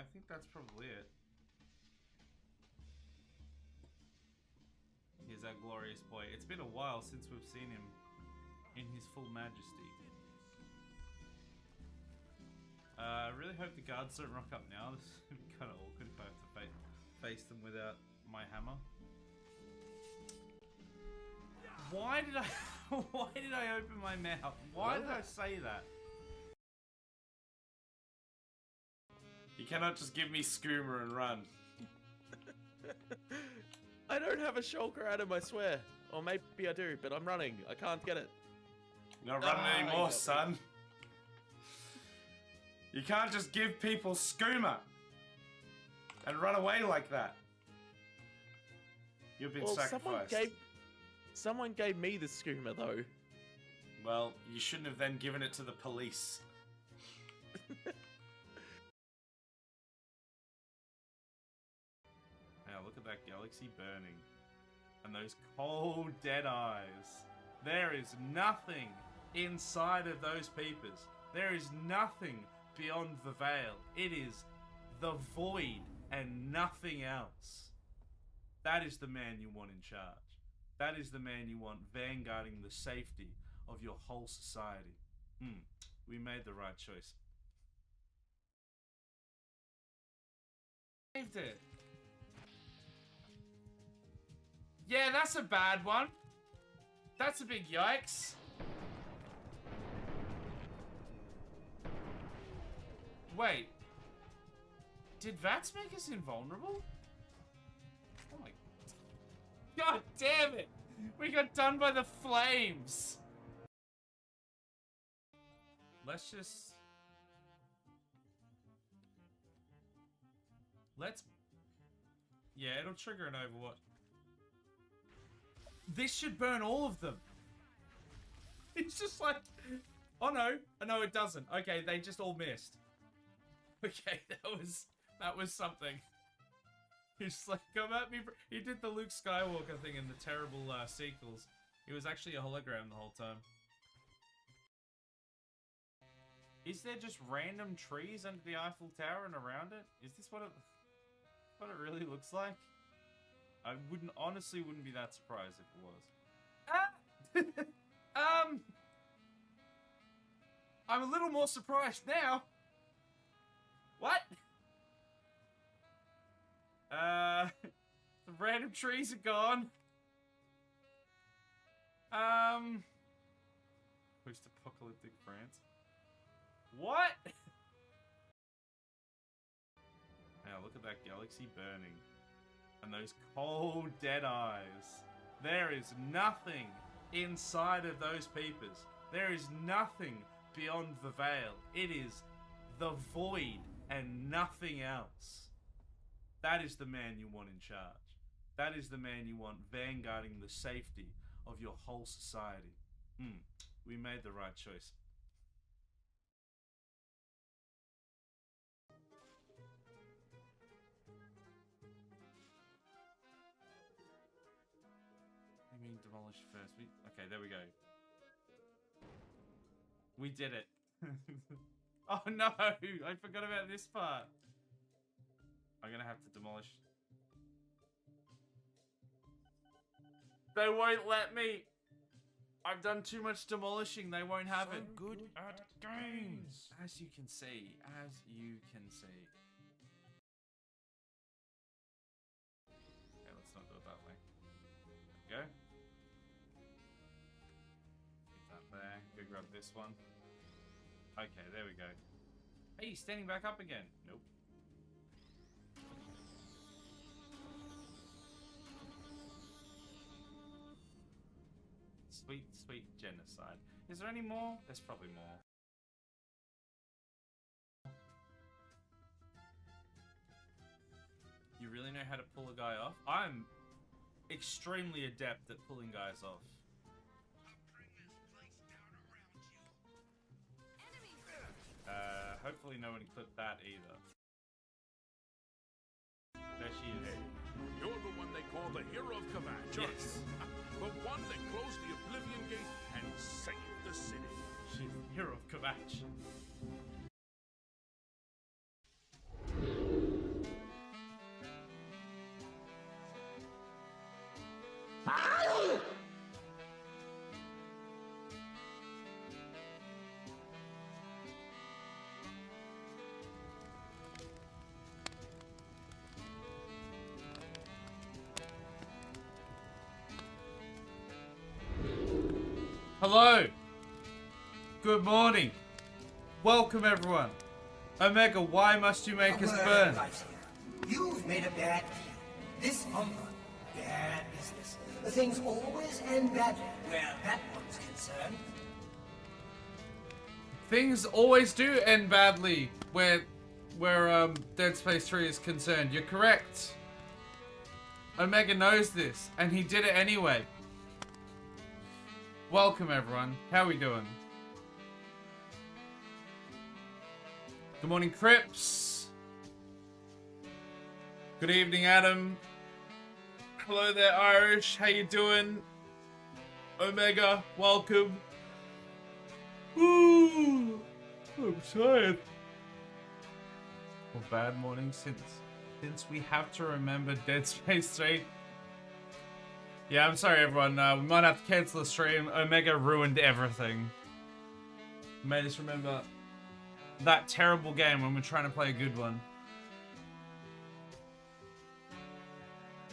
I think that's probably it. Here's our glorious boy. It's been a while since we've seen him in his full majesty. I really hope the guards don't rock up now. This is going to be kind of awkward if I have to face them without my hammer. Why did I open my mouth? Why did I say that? You cannot just give me skooma and run. I don't have a shulker Adam, I swear. Or maybe I do, but I'm running. I can't get it. You're not running anymore, son. You can't just give people skooma and run away like that. You've been sacrificed. Someone gave me the skooma, though. Well, you shouldn't have then given it to the police. Now look at that galaxy burning. And those cold, dead eyes. There is nothing inside of those peepers. There is nothing beyond the veil. It is the void and nothing else. That is the man you want in charge. That is the man you want vanguarding the safety of your whole society. We made the right choice. Saved it. Yeah, that's a bad one. That's a big yikes. Wait. Did VATS make us invulnerable? Oh my... God damn it! We got done by the flames! Let's just... Yeah, it'll trigger an Overwatch. This should burn all of them. It's just like... Oh no. Oh no, it doesn't. Okay, they just all missed. Okay, that was something. He's just like, come at me. He did the Luke Skywalker thing in the terrible sequels. He was actually a hologram the whole time. Is there just random trees under the Eiffel Tower and around it? Is this what it really looks like? I honestly wouldn't be that surprised if it was. I'm a little more surprised now. What? The random trees are gone. Post-apocalyptic France. What? Now look at that galaxy burning. And those cold, dead eyes. There is nothing inside of those peepers. There is nothing beyond the veil. It is the void and nothing else. That is the man you want in charge. That is the man you want vanguarding the safety of your whole society. We made the right choice. You mean demolish first? Okay, there we go. We did it. Oh no! I forgot about this part. I'm gonna have to demolish. They won't let me. I've done too much demolishing. They won't have it. Good at games. As you can see. As you can see. Okay, let's not do it that way. There we go. Keep that there. Go grab this one. Okay, there we go. Hey, standing back up again. Nope. Sweet, sweet genocide. Is there any more? There's probably more. You really know how to pull a guy off? I'm extremely adept at pulling guys off. Hopefully no one clipped that either. There she is. You're the one they call the hero of Kavach, aren't Yes. you? The one that closed the Oblivion Gate and saved the city. She's the hero of Kavach. Hello. Good morning. Welcome, everyone. Omega, why must you make us burn? You've made a bad deal. This humbug, bad business. The things always end badly where that one's concerned. Things always do end badly where Dead Space 3 is concerned. You're correct. Omega knows this, and he did it anyway. Welcome, everyone. How are we doing? Good morning, Crips. Good evening, Adam. Hello there, Irish. How you doing? Omega, welcome. Ooh, I'm tired. Well, bad morning since we have to remember Dead Space 3. Yeah, I'm sorry, everyone. We might have to cancel the stream. Omega ruined everything. Made us remember that terrible game when we're trying to play a good one.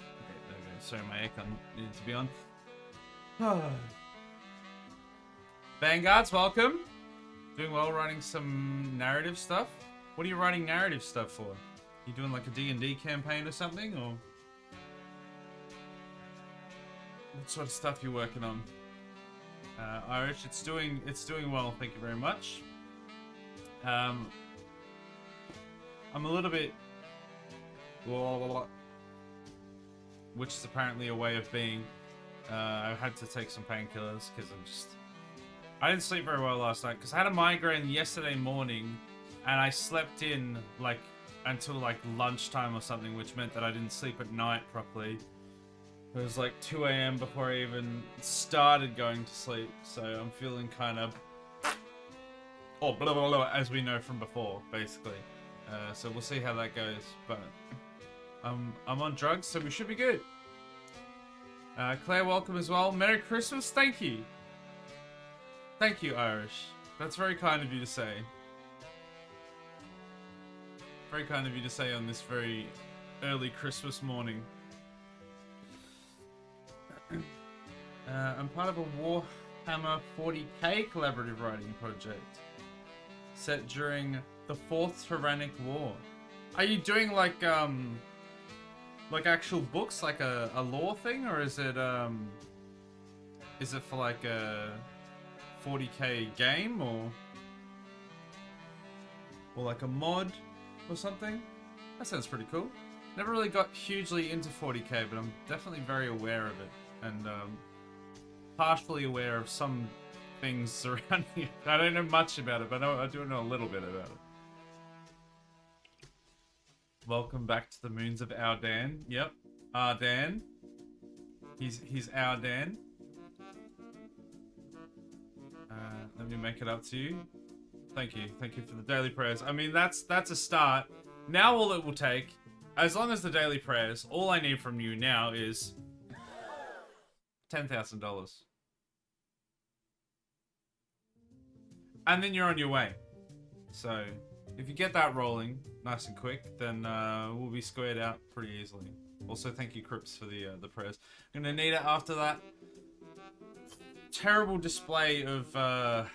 Okay, there we go. Sorry, my aircon needed to be on. Vanguards, welcome. Doing well writing some narrative stuff. What are you writing narrative stuff for? You doing like a D&D campaign or something, or what sort of stuff you working on? Irish, it's doing well. Thank you very much. I'm a little bit, which is apparently a way of being. I had to take some painkillers because I didn't sleep very well last night because I had a migraine yesterday morning, and I slept in like until like lunchtime or something, which meant that I didn't sleep at night properly. It was like 2 a.m. before I even started going to sleep, so I'm feeling kind of, blah, blah, blah, as we know from before, basically. So we'll see how that goes, but I'm on drugs, so we should be good. Claire, welcome as well. Merry Christmas, thank you. Thank you, Irish. That's very kind of you to say. Very kind of you to say on this very early Christmas morning. I'm part of a Warhammer 40k collaborative writing project set during the 4th Tyrannic War. Are you doing like actual books, like a lore thing, or is it for like a 40k game or like a mod or something? That sounds pretty cool. Never really got hugely into 40k, but I'm definitely very aware of it, and partially aware of some things surrounding it. I don't know much about it, but I do know a little bit about it. Welcome back to the Moons of Ardan. Yep, Ardan. He's Ardan. Let me make it up to you. Thank you for the daily prayers. I mean, that's a start. Now all it will take, as long as the daily prayers, all I need from you now is $10,000. And then you're on your way. So, if you get that rolling nice and quick, then we'll be squared out pretty easily. Also, thank you, Crips, for the prayers. I'm gonna need it after that terrible display of my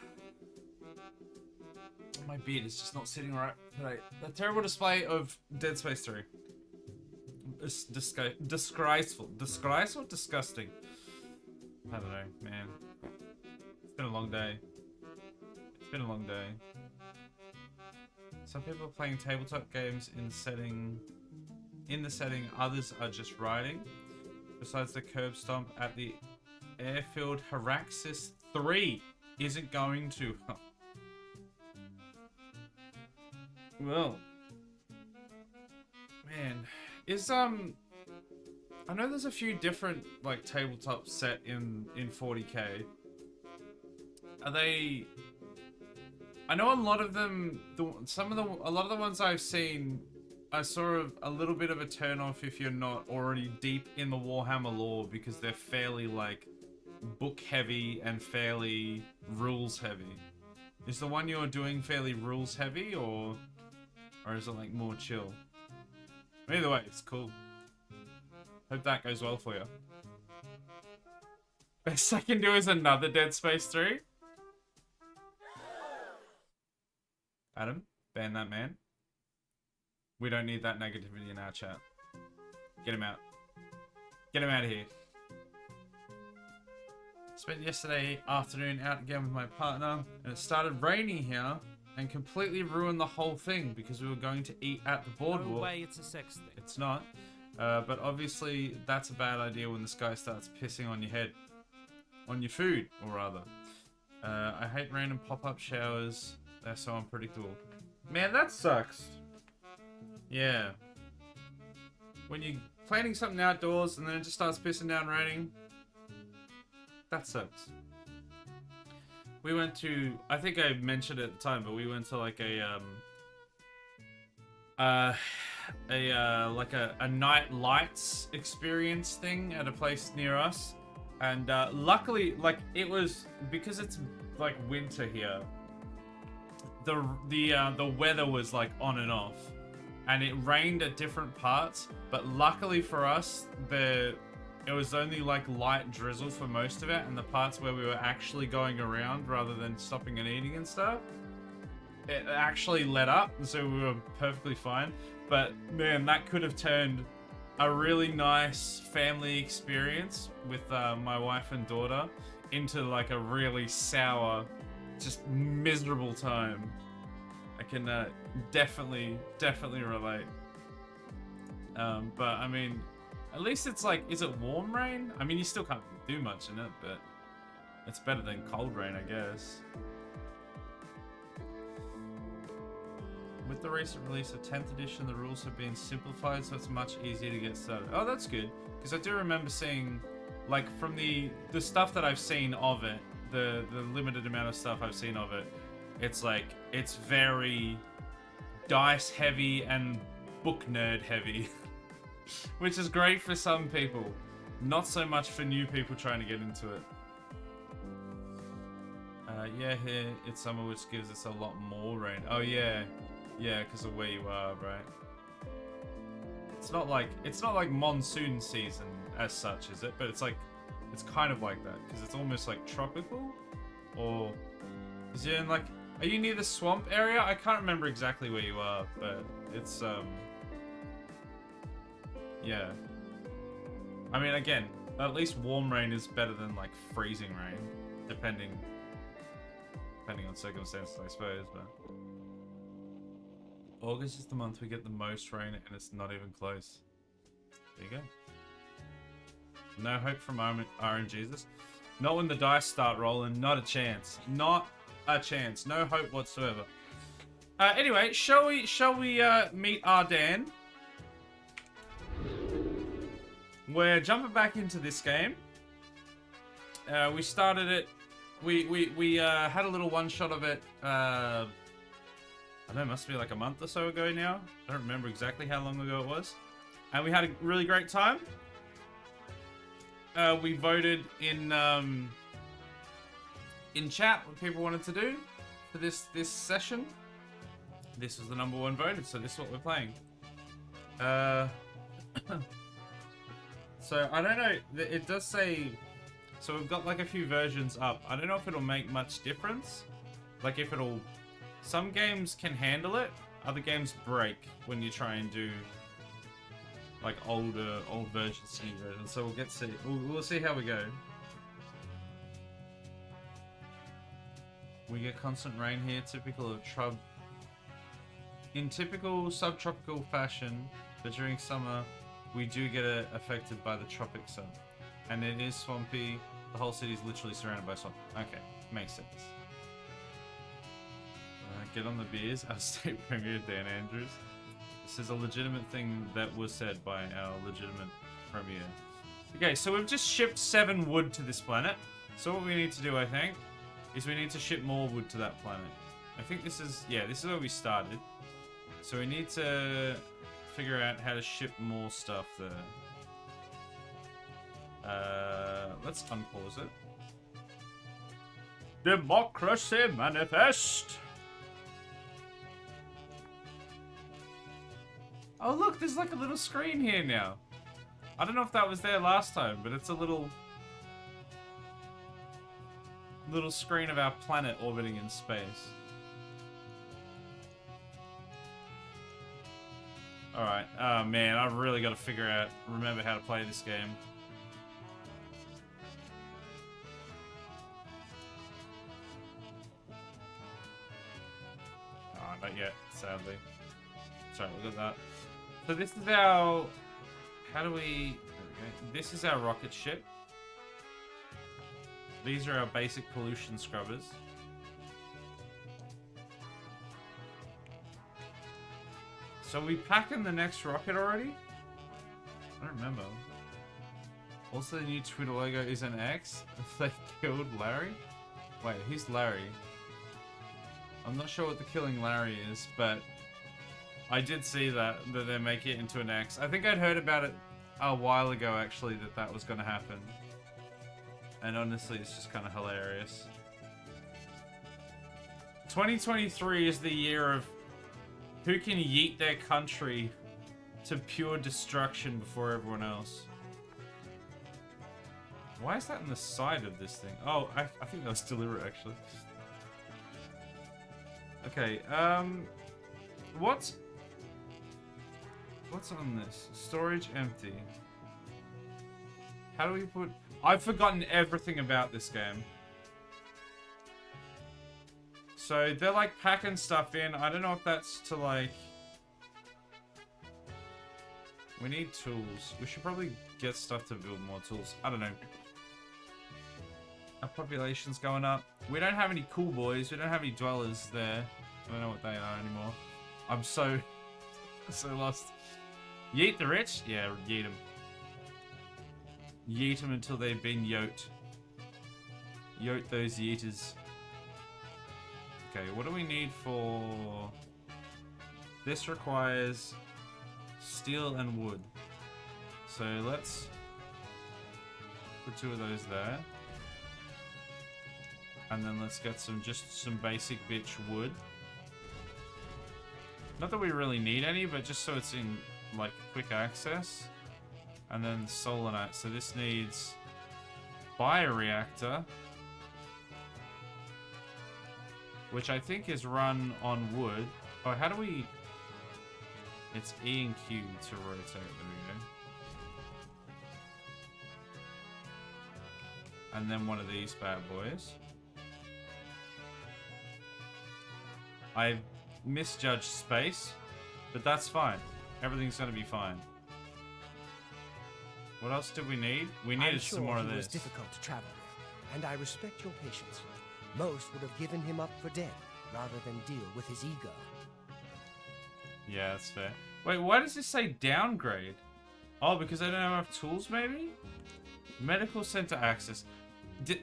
beard is just not sitting right today. That terrible display of Dead Space 3. It's disgraceful. Disgraceful? Disgusting. I don't know, man. It's been a long day. It's been a long day. Some people are playing tabletop games in the setting, others are just riding. Besides the curb stomp at the airfield, Haraxis 3 isn't going to. Well, man, I know there's a few different like tabletops set in 40k. Are they? I know a lot of them. A lot of the ones I've seen are sort of a little bit of a turn off if you're not already deep in the Warhammer lore, because they're fairly like book heavy and fairly rules heavy. Is the one you're doing fairly rules heavy, or is it like more chill? Either way, it's cool. Hope that goes well for you. Best I can do is another Dead Space 3. Adam, ban that man. We don't need that negativity in our chat. Get him out. Get him out of here. Spent yesterday afternoon out again with my partner, and it started raining here and completely ruined the whole thing because we were going to eat at the boardwalk. No way, it's a sex thing. It's not. But obviously that's a bad idea when this guy starts pissing on your head. On your food, or rather. I hate random pop-up showers. They're so unpredictable. Man, that sucks. Yeah. When you're planning something outdoors and then it just starts pissing down raining. That sucks. We went to, I think I mentioned it at the time, but we went to like a night lights experience thing at a place near us. And luckily, like, it was, because it's like winter here, the weather was like on and off, and it rained at different parts. But luckily for us, it was only like light drizzle for most of it, and the parts where we were actually going around rather than stopping and eating and stuff, it actually let up, and so we were perfectly fine. But man, that could have turned a really nice family experience with my wife and daughter into like a really sour, just miserable time. I can definitely relate. But I mean, at least it's like, is it warm rain? I mean, you still can't do much in it, but it's better than cold rain, I guess. With the recent release of 10th edition, the rules have been simplified, so it's much easier to get started. Oh, that's good, because I do remember seeing, like, from the stuff that I've seen of it, the limited amount of stuff I've seen of it, it's like, it's very dice heavy and book nerd heavy, which is great for some people, not so much for new people trying to get into it. Yeah, here it's summer, which gives us a lot more rain. Oh yeah. Yeah, because of where you are, right? It's not like monsoon season as such, is it? But it's kind of like that because it's almost like tropical, or is it in like? Are you near the swamp area? I can't remember exactly where you are, but it's yeah. I mean, again, at least warm rain is better than like freezing rain, depending on circumstances, I suppose, but. August is the month we get the most rain, and it's not even close. There you go. No hope from RNGesus. Not when the dice start rolling. Not a chance. Not a chance. No hope whatsoever. Anyway, shall we meet Ardan? We're jumping back into this game. We started it. We had a little one shot of it. I don't know, it must be like a month or so ago now. I don't remember exactly how long ago it was. And we had a really great time. We voted in chat what people wanted to do for this session. This was the #1 voted, so this is what we're playing. So I don't know, it does say, so we've got like a few versions up. I don't know if it'll make much difference. Like if it'll, some games can handle it, other games break when you try and do like old versions to new versions. So we'll see how we go. We get constant rain here, typical of in typical subtropical fashion, but during summer we do get affected by the tropic sun. And it is swampy, the whole city is literally surrounded by swamp. Okay, makes sense. Get on the beers, our state premier Dan Andrews. This is a legitimate thing that was said by our legitimate premier. Okay, so we've just shipped 7 wood to this planet. So what we need to do, I think, is we need to ship more wood to that planet. I think this is where we started. So we need to figure out how to ship more stuff there. Let's unpause it. Democracy Manifest! Oh look, there's like a little screen here now. I don't know if that was there last time, but it's a little little screen of our planet orbiting in space. Alright. Oh man, I've really got to remember how to play this game. Oh, not yet, sadly. Sorry, look at that. So this is our... How do we... There we go. This is our rocket ship. These are our basic pollution scrubbers. So we packing the next rocket already? I don't remember. Also, the new Twitter logo is an X. They killed Larry? Wait, who's Larry? I'm not sure what the killing Larry is, but I did see that they make it into an X. I think I'd heard about it a while ago, actually, that was going to happen. And honestly, it's just kind of hilarious. 2023 is the year of who can yeet their country to pure destruction before everyone else. Why is that on the side of this thing? Oh, I think that was deliberate, actually. Okay, what's on this? Storage empty. How do we put... I've forgotten everything about this game. So they're like packing stuff in. I don't know if that's to like... We need tools. We should probably get stuff to build more tools. I don't know. Our population's going up. We don't have any cool boys. We don't have any dwellers there. I don't know what they are anymore. I'm so lost. Yeet the rich? Yeah, yeet them. Yeet them until they've been yoked. Yote those yeeters. Okay, what do we need for... This requires steel and wood. So let's put 2 of those there. And then let's get some basic bitch wood. Not that we really need any, but just so it's in like quick access. And then solanite. So this needs bioreactor, which I think is run on wood. Oh, how do we... It's E and Q to rotate. There we go. And then one of these bad boys. I misjudged space, but that's fine. Everything's gonna be fine. What else did we need? We needed some more of this. I'm sure he was difficult to travel with, and I respect your patience. Most would have given him up for dead, rather than deal with his ego. Yeah, that's fair. Wait, why does this say downgrade? Oh, because I don't have enough tools, maybe? Medical center access. The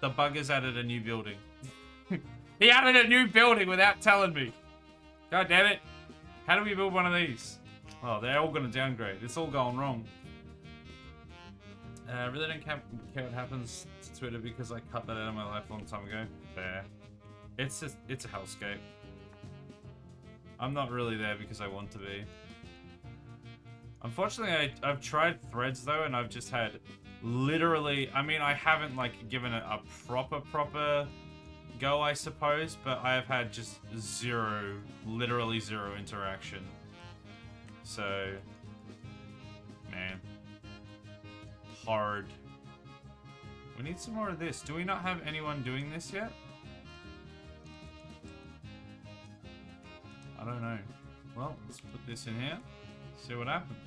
buggers added a new building. He added a new building without telling me. God damn it. How do we build one of these? Oh, they're all going to downgrade. It's all going wrong. I really don't care what happens to Twitter because I cut that out of my life a long time ago. Fair. It's a hellscape. I'm not really there because I want to be. Unfortunately, I've tried Threads though, and I've just had literally... I mean, I haven't like given it a proper go, I suppose, but I have had just literally zero interaction. So, man, hard. We need some more of this. Do we not have anyone doing this yet? I don't know. Well, let's put this in here. See what happens.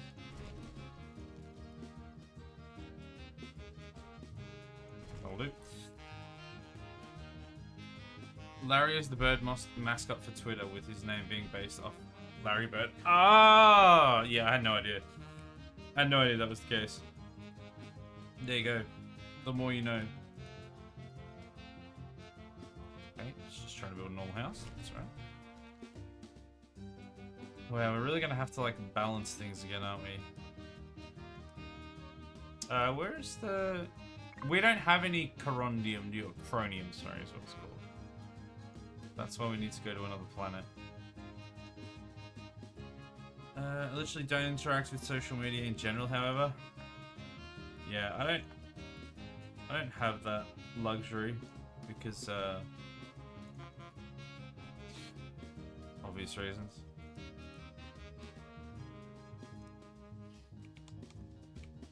Hold it. Larry is the bird mascot for Twitter, with his name being based off Larry Bird. Ah, yeah, I had no idea. I had no idea that was the case. There you go. The more you know. Okay, let's just try to build a normal house. That's right. Well, we're really gonna have to like balance things again, aren't we? Where's the... We don't have any coronium, chromium, sorry, is what it's called. That's why we need to go to another planet. I literally don't interact with social media in general, however. Yeah, I don't have that. luxury because obvious reasons.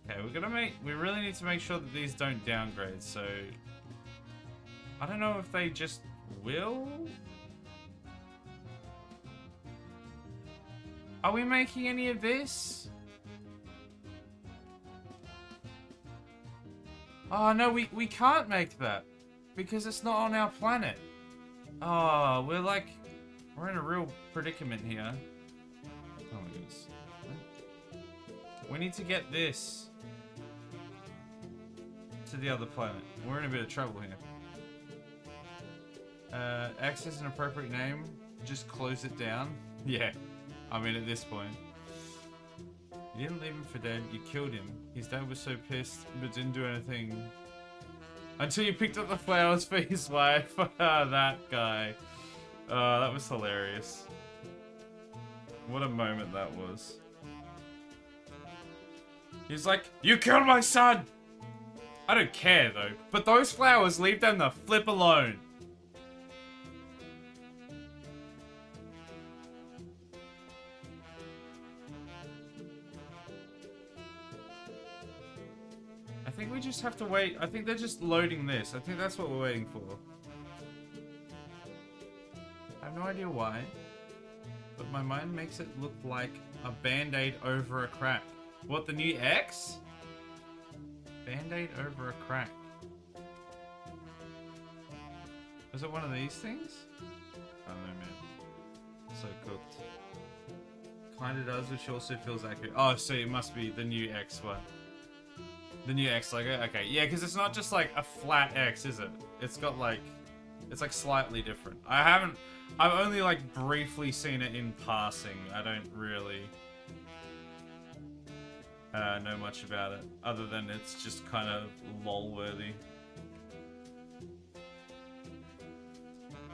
Okay, we really need to make sure that these don't downgrade, so I don't know if they just will. Are we making any of this? Oh no, we can't make that because it's not on our planet. Oh, we're in a real predicament here. Oh my goodness. We need to get this to the other planet. We're in a bit of trouble here. X is an appropriate name. Just close it down. Yeah. I mean, at this point. You didn't leave him for dead. You killed him. His dad was so pissed, but didn't do anything. Until you picked up the flowers for his wife. That guy. That was hilarious. What a moment that was. He's like, you killed my son! I don't care, though. But those flowers, leave them the flip alone. I think we just have to wait. I think they're just loading this. I think that's what we're waiting for. I have no idea why. But my mind makes it look like a band-aid over a crack. What, the new X? Band-aid over a crack. Is it one of these things? I don't know, man. So cooked. Kinda does, which also feels accurate. Oh, so it must be the new X one. The new X logo? Okay, yeah, because it's not just like a flat X, is it? It's got like... It's like slightly different. I've only like briefly seen it in passing. I don't really know much about it, other than it's just kind of lol-worthy.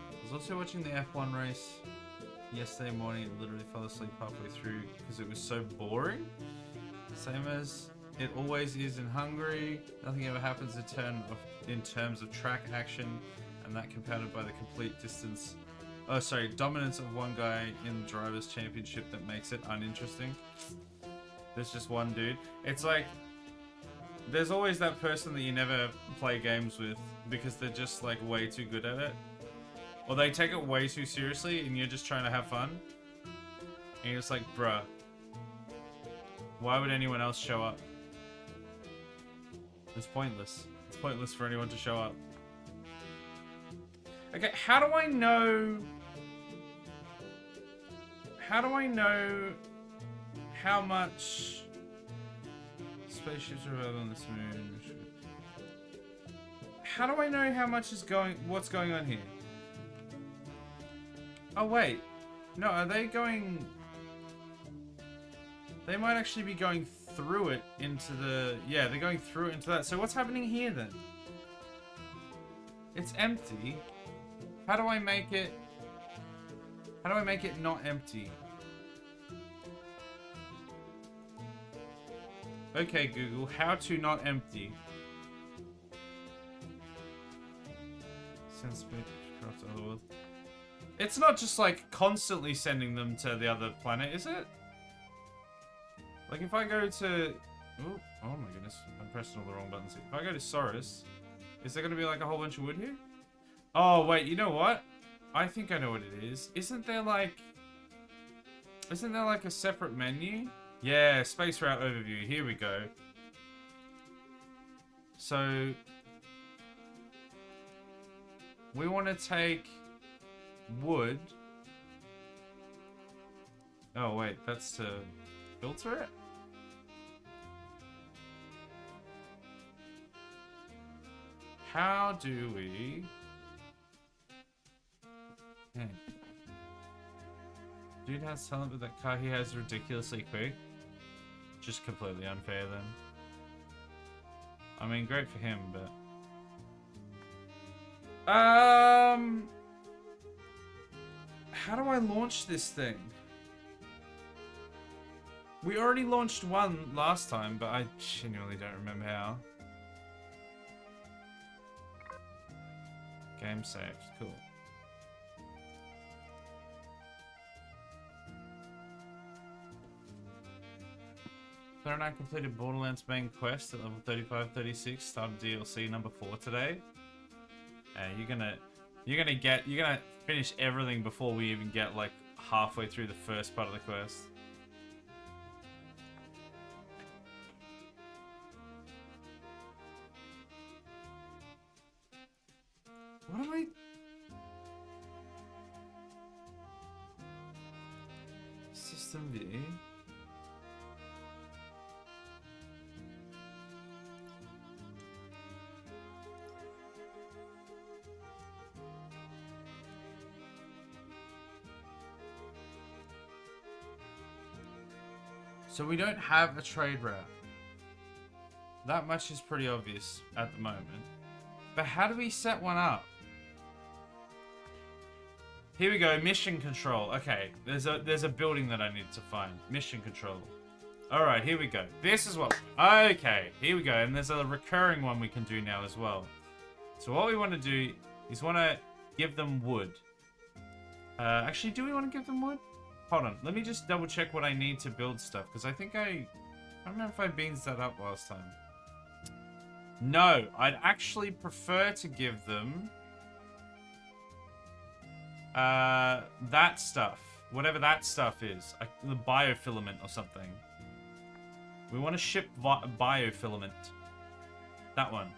I was also watching the F1 race yesterday morning. I literally fell asleep halfway through because it was so boring. Same as it always is in Hungary. Nothing ever happens in terms of track action, and that compounded by the complete distance. Oh, sorry, dominance of one guy in the Drivers' Championship that makes it uninteresting. There's just one dude. It's like, there's always that person that you never play games with because they're just like way too good at it. Or they take it way too seriously and you're just trying to have fun. And you're just like, bruh, why would anyone else show up? It's pointless. It's pointless for anyone to show up. Okay, how do I know how much spaceships are available on this moon? How do I know how much is what's going on here? Oh wait, no, are they going? They might actually be going through it into the, yeah, they're going through it into that. So what's happening here then? It's empty. How do I make it not empty? Okay, Google, how to not empty? Send spacecraft to other world. It's not just like constantly sending them to the other planet, is it? Like if I go to, oh my goodness, I'm pressing all the wrong buttons here. If I go to Saurus, is there gonna be like a whole bunch of wood here? Oh wait, you know what? I think I know what it is. Isn't there like a separate menu? Yeah, space route overview. Here we go. So we want to take wood. Oh wait, that's to filter it? How do we... Dang. Dude has talent, but that car he has ridiculously quick. Just completely unfair then. I mean, great for him, but... How do I launch this thing? We already launched one last time, but I genuinely don't remember how. Game saved. Cool. Claire and I completed Borderlands main quest at level 35-36. Started DLC number 4 today. You're gonna finish everything before we even get like halfway through the first part of the quest. What am I? System view. So we don't have a trade route. That much is pretty obvious at the moment. But how do we set one up? Here we go, mission control. Okay, there's a building that I need to find. Mission control. Alright, here we go. This is what... Okay, here we go. And there's a recurring one we can do now as well. So what we want to do is want to give them wood. Actually, do we want to give them wood? Hold on, let me just double check what I need to build stuff, because I think I don't know if I beans that up last time. No, I'd actually prefer to give them that stuff, whatever that stuff is, the biofilament or something. We want to ship biofilament. That one.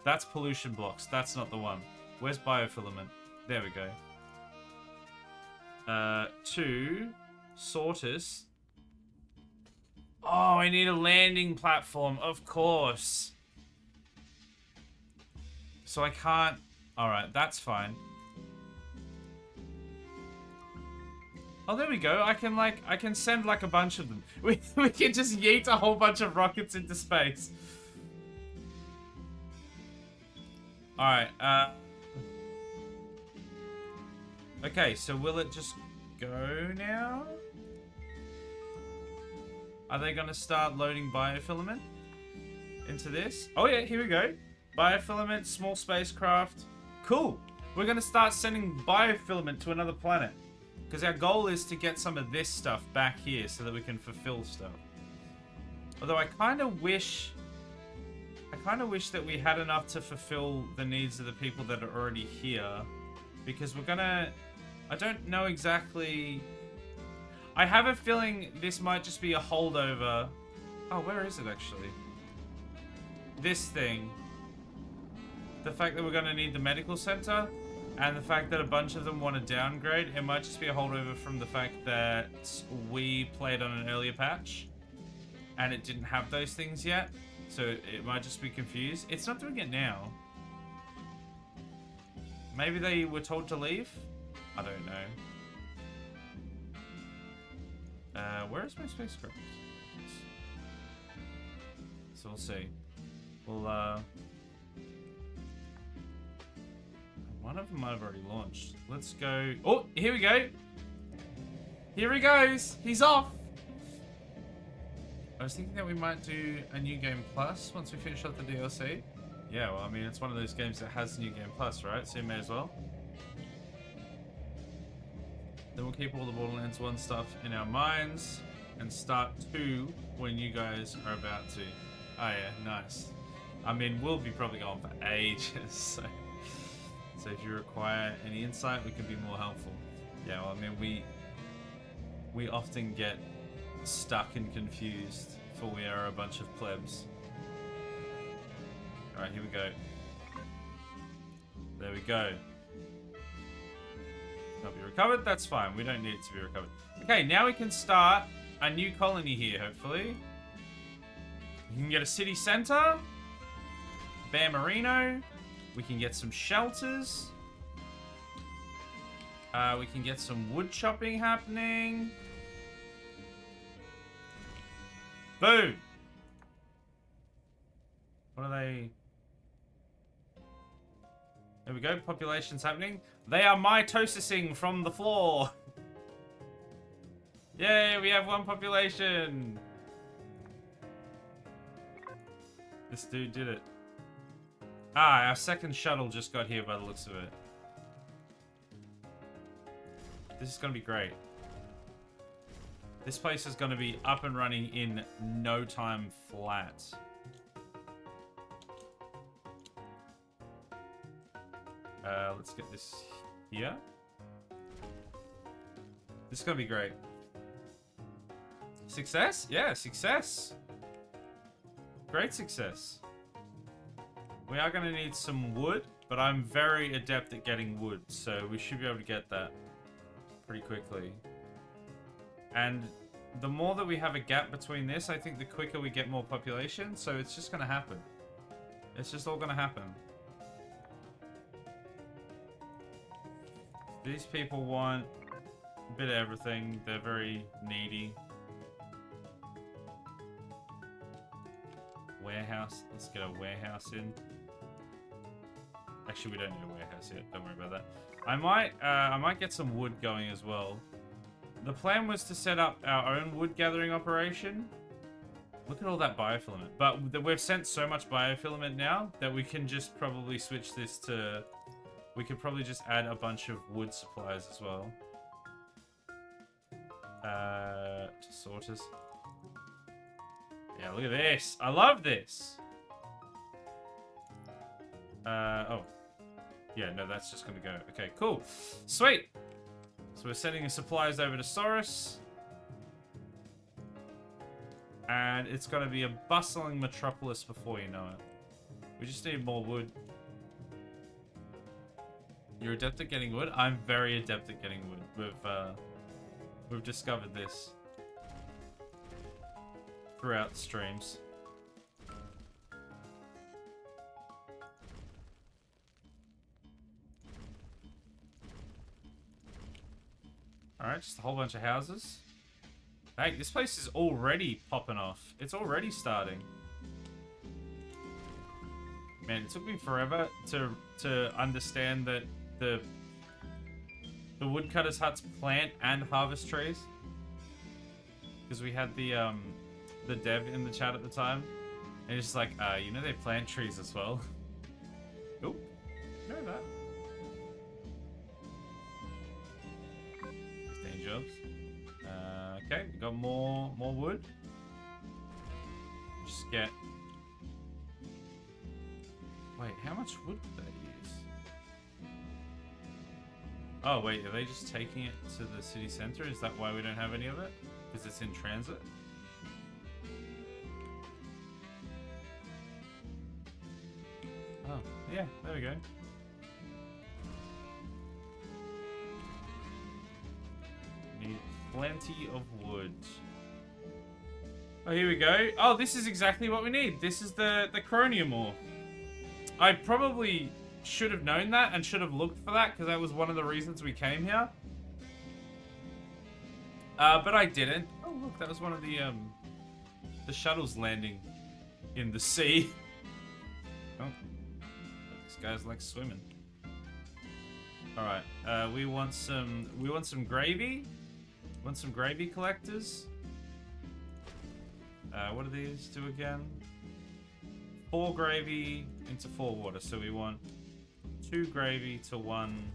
That's pollution blocks. That's not the one. Where's biofilament? There we go. To Sortus. Oh, I need a landing platform, of course. So I can't... Alright, that's fine. Oh, there we go. I can send like a bunch of them. We can just yeet a whole bunch of rockets into space. Alright, okay, so will it just go now? Are they going to start loading biofilament into this? Oh yeah, here we go. Biofilament, small spacecraft. Cool. We're going to start sending biofilament to another planet. Because our goal is to get some of this stuff back here so that we can fulfill stuff. Although I kind of wish that we had enough to fulfill the needs of the people that are already here. Because we're gonna... I don't know exactly... I have a feeling this might just be a holdover. Oh, where is it actually? This thing. The fact that we're gonna need the medical center, and the fact that a bunch of them want to downgrade, it might just be a holdover from the fact that we played on an earlier patch, and it didn't have those things yet. So it might just be confused. It's not doing it now. Maybe they were told to leave? I don't know. Where is my spacecraft? So we'll see. We'll, one of them might have already launched. Let's go. Oh, here we go. Here he goes. He's off. I was thinking that we might do a New Game Plus once we finish up the DLC. Yeah, well, I mean, it's one of those games that has New Game Plus, right? So you may as well. Then we'll keep all the Borderlands 1 stuff in our minds and start 2 when you guys are about to. Oh yeah, nice. I mean, we'll be probably going for ages, so if you require any insight, we can be more helpful. Yeah, well, I mean, we often get stuck and confused, for we are a bunch of plebs. Alright, here we go. There we go. Not be recovered, that's fine. We don't need it to be recovered. Okay, now we can start a new colony here, hopefully. We can get a city center. Bear Marino. We can get some shelters. We can get some wood chopping happening. Boom! What are they? There we go, population's happening. They are mitosising from the floor. Yay, we have one population. This dude did it. Ah, our second shuttle just got here by the looks of it. This is gonna be great. This place is gonna be up and running in no time flat. Let's get this here. This is gonna be great. Success? Yeah, success. Great success. We are gonna need some wood, but I'm very adept at getting wood, so we should be able to get that pretty quickly. And the more that we have a gap between this, I think the quicker we get more population, so it's just gonna happen. It's just all gonna happen. These people want a bit of everything. They're very needy. Warehouse. Let's get a warehouse in. Actually, we don't need a warehouse yet. Don't worry about that. I might get some wood going as well. The plan was to set up our own wood gathering operation. Look at all that biofilament. But we've sent so much biofilament now that we can just probably switch this to... We could probably just add a bunch of wood supplies as well. To sorters. Yeah, look at this. I love this. Oh. Yeah, no, that's just gonna go. Okay, cool. Sweet. So we're sending the supplies over to Saurus. And it's gonna be a bustling metropolis before you know it. We just need more wood. You're adept at getting wood? I'm very adept at getting wood. We've discovered this throughout the streams. Alright, just a whole bunch of houses. Hey, this place is already popping off. It's already starting. Man, it took me forever to understand that the woodcutters' huts plant and harvest trees. Because we had the dev in the chat at the time. And it's just like, you know they plant trees as well. Oop. Know that. Sustained jobs. Okay, we got more wood. Just get... Wait, how much wood did they use? Oh, wait, are they just taking it to the city center? Is that why we don't have any of it? Because it's in transit? Oh, yeah, there we go. Need plenty of wood. Oh, here we go. Oh, this is exactly what we need. This is the chromium ore. I probably should have known that and should have looked for that because that was one of the reasons we came here. But I didn't. Oh, look, that was one of the shuttles landing in the sea. Oh, this guy's like swimming. All right, we want some gravy. Want some gravy collectors? What do these do again? 4 gravy into 4 water. So we want 2 gravy to 1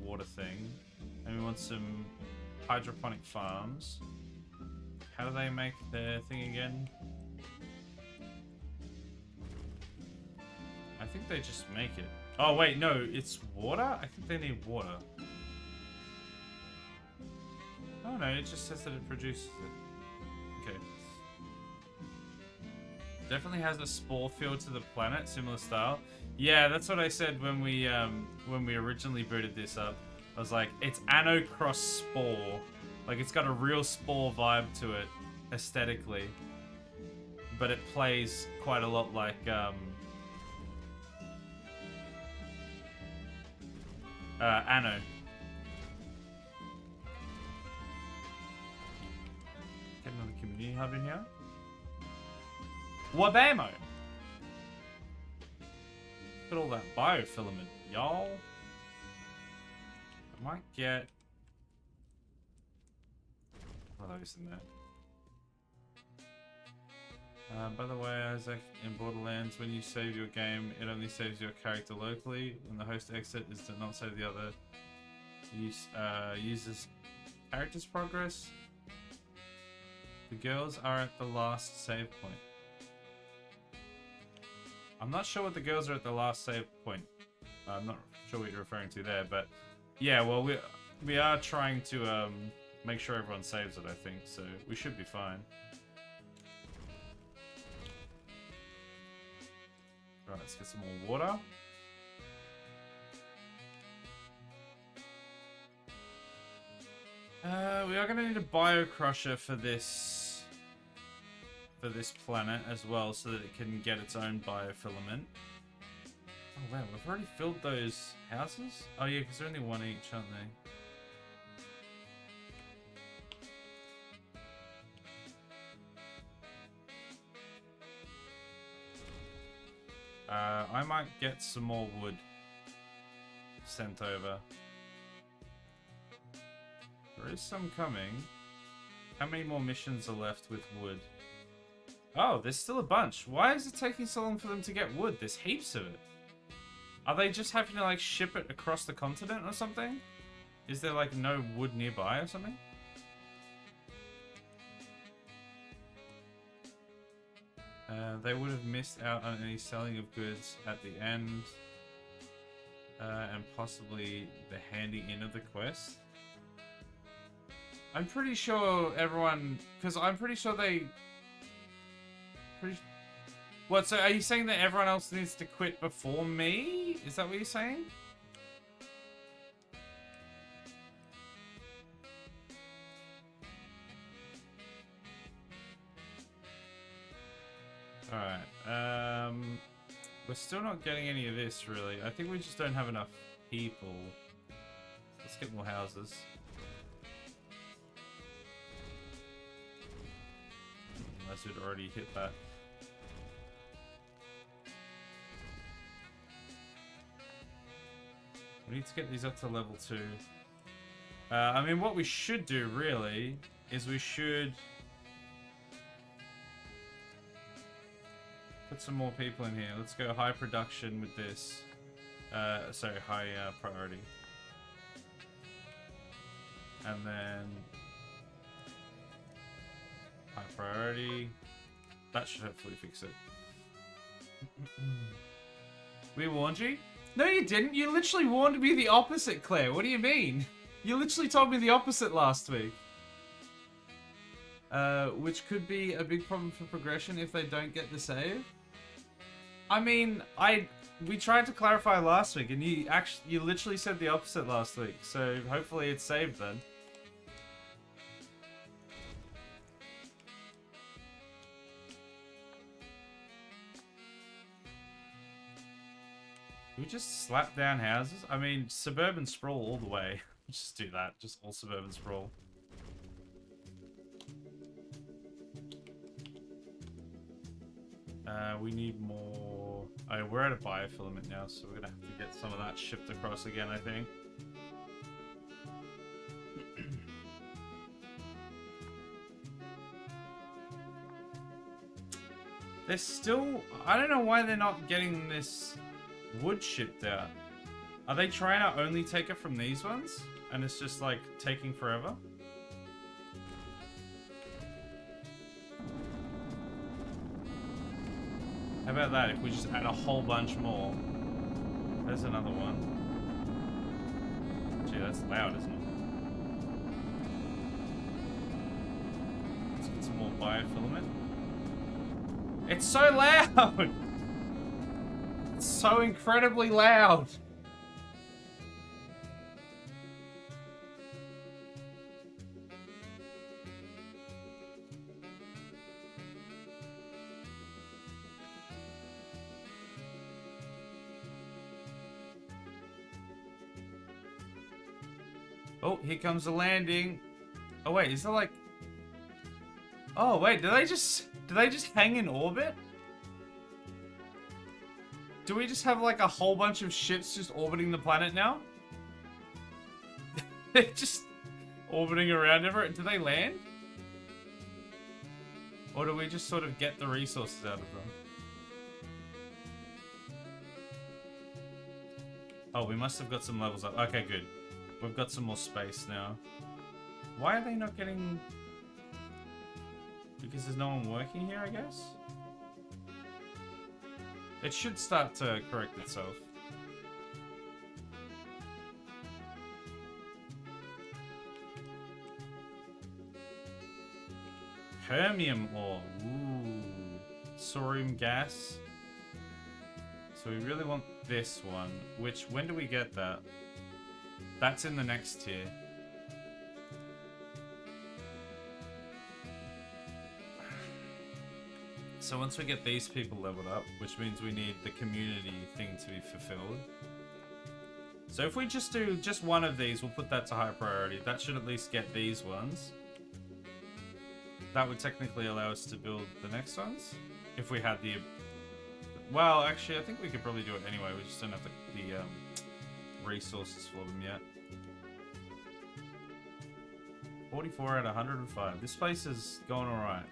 water thing. And we want some hydroponic farms. How do they make their thing again? I think they just make it. Oh wait, no, it's water? I think they need water. Oh no, it just says that it produces it. Okay. Definitely has a spore field to the planet, similar style. Yeah, that's what I said when we originally booted this up. I was like, it's Anno cross spore. Like it's got a real spore vibe to it, aesthetically. But it plays quite a lot like Anno. Get another community hub in here. Wabamo! Look at all that biofilament, y'all. I might get... What are those in there? By the way, Isaac, in Borderlands, when you save your game, it only saves your character locally. When the host exit is to not save the other Uses character's progress. The girls are at the last save point. I'm not sure what the girls are at the last save point. I'm not sure what you're referring to there, but yeah, well, we are trying to make sure everyone saves it, I think, so we should be fine. Alright, let's get some more water. We are going to need a biocrusher for this planet as well, so that it can get its own biofilament. Oh wow, we've already filled those houses? Oh yeah, because they're only one each, aren't they? I might get some more wood sent over. There is some coming. How many more missions are left with wood? Oh, there's still a bunch. Why is it taking so long for them to get wood? There's heaps of it. Are they just having to like ship it across the continent or something? Is there like no wood nearby or something? They would have missed out on any selling of goods at the end. And possibly the handing in of the quest. I'm pretty sure everyone... Because I'm pretty sure they... What, so are you saying that everyone else needs to quit before me? Is that what you're saying? Alright, we're still not getting any of this, really. I think we just don't have enough people. Let's get more houses. Unless we'd already hit that. We need to get these up to level 2. I mean, what we should do, really, is we should... put some more people in here. Let's go high production with this. Sorry, high priority. And then... high priority. That should hopefully fix it. We warned you? No, you didn't. You literally warned me the opposite, Claire. What do you mean? You literally told me the opposite last week. Which could be a big problem for progression if they don't get the save. I mean, we tried to clarify last week, and you literally said the opposite last week. So hopefully it's saved then. We just slap down houses? I mean, suburban sprawl all the way. Just do that. Just all suburban sprawl. We need more... oh, we're out of biofilament now, so we're gonna have to get some of that shipped across again, I think. They're still... I don't know why they're not getting this wood shipped out. Are they trying to only take it from these ones? And it's just like taking forever? How about that, if we just add a whole bunch more? There's another one. Gee, that's loud, isn't it? Let's get some more biofilament. It's so loud! It's so incredibly loud! Oh, here comes the landing. Oh wait, is there like... oh wait, do they just hang in orbit? Do we just have like a whole bunch of ships just orbiting the planet now? They're just orbiting around everywhere. Do they land? Or do we just sort of get the resources out of them? Oh, we must have got some levels up. Okay, good. We've got some more space now. Why are they not getting... Because there's no one working here, I guess? It should start to correct itself. Permium ore. Ooh. Sorium gas. So we really want this one. Which, when do we get that? That's in the next tier. So once we get these people leveled up, which means we need the community thing to be fulfilled. So if we just do just one of these, we'll put that to high priority. That should at least get these ones. That would technically allow us to build the next ones. If we had the... Well, actually, I think we could probably do it anyway. We just don't have the resources for them yet. 44 out of 105. This place is going alright.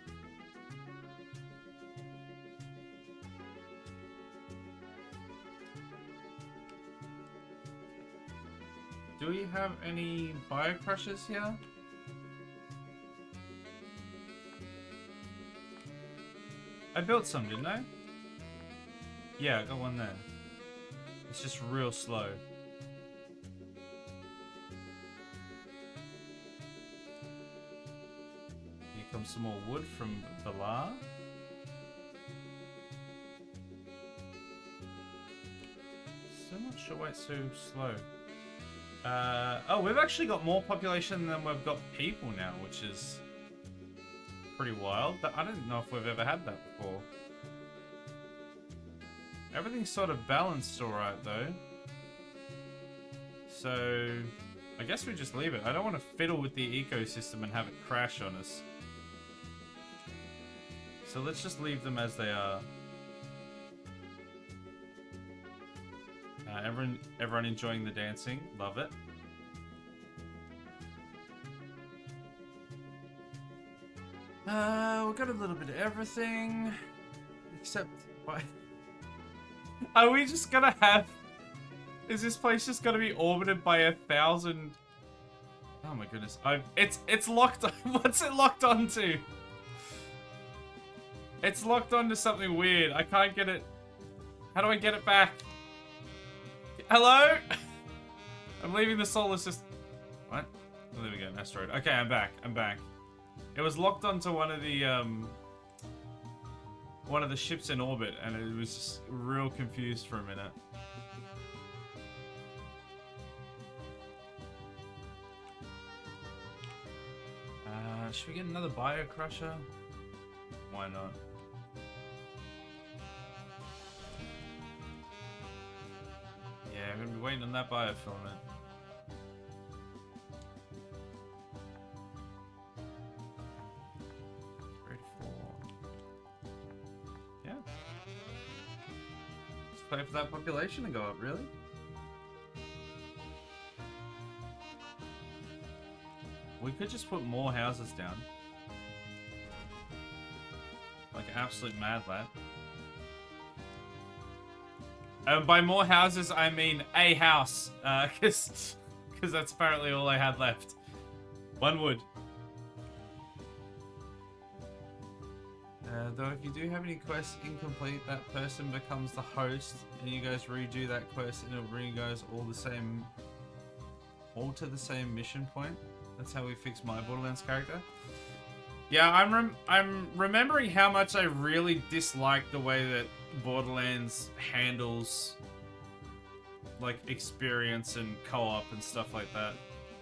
Do we have any bio crushers here? I built some, didn't I? Yeah, I got one there. It's just real slow. Here comes some more wood from Valar. So not sure why it's so slow. Oh, we've actually got more population than we've got people now, which is pretty wild. I don't know if we've ever had that before. Everything's sort of balanced alright, though. So, I guess we just leave it. I don't want to fiddle with the ecosystem and have it crash on us. So let's just leave them as they are. Everyone enjoying the dancing. Love it. We've got a little bit of everything. Except, why? Are we just gonna have... Is this place just gonna be orbited by 1,000... Oh my goodness. It's locked on... What's it locked onto? It's locked onto something weird. I can't get it... How do I get it back? Hello? I'm leaving the solar system. What? Oh, there we go, an asteroid. Okay, I'm back. I'm back. It was locked onto one of the ships in orbit, and it was just real confused for a minute. Should we get another bio crusher? Why not? Yeah, I'm gonna be waiting on that biofilament. Ready for... Yeah. Just wait for that population to go up, really? We could just put more houses down. Like an absolute mad lad. By more houses, I mean a house. Because that's apparently all I had left. One wood. Though if you do have any quests incomplete, that person becomes the host, and you guys redo that quest, and it'll bring you guys all to the same mission point. That's how we fix my Borderlands character. Yeah, I'm remembering how much I really dislike the way that Borderlands handles like experience and co-op and stuff like that.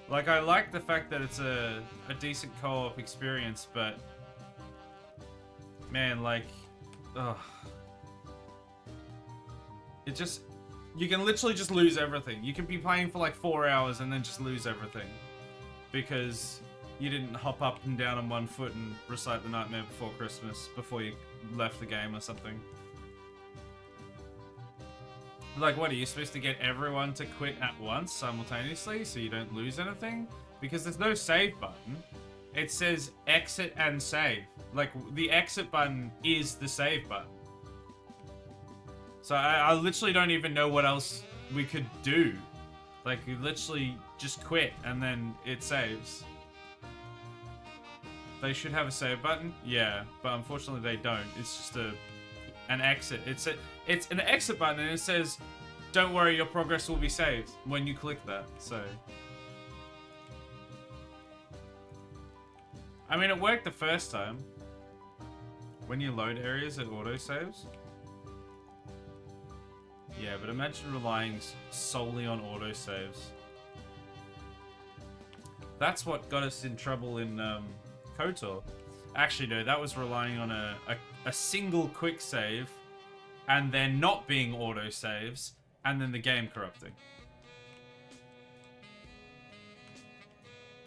Like, I like the fact that it's a decent co-op experience, but man, like, ugh. It just, you can literally just lose everything. You can be playing for like 4 hours and then just lose everything because you didn't hop up and down on one foot and recite the Nightmare Before Christmas before you left the game or something. Like, what, are you supposed to get everyone to quit at once simultaneously so you don't lose anything? Because there's no save button. It says exit and save. Like, the exit button is the save button. So I literally don't even know what else we could do. Like, literally, just quit and then it saves. They should have a save button, yeah, but unfortunately they don't. It's just an exit. It's an exit button and it says, "Don't worry, your progress will be saved" when you click that. So, I mean, it worked the first time. When you load areas, it auto saves. Yeah, but imagine relying solely on auto saves. That's what got us in trouble in KOTOR. Actually, no, that was relying on a single quick save, and then not being auto saves, and then the game corrupting.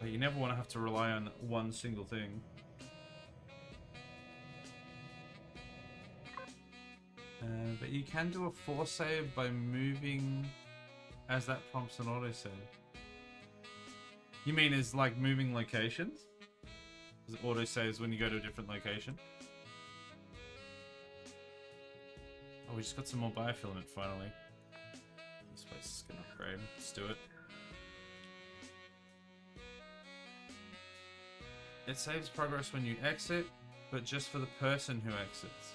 But you never want to have to rely on one single thing. But you can do a force save by moving as that prompts an autosave. You mean as like moving locations? As it autosaves when you go to a different location? Oh, we just got some more biofilament finally. This place is gonna upgrade. Let's do it. It saves progress when you exit, but just for the person who exits.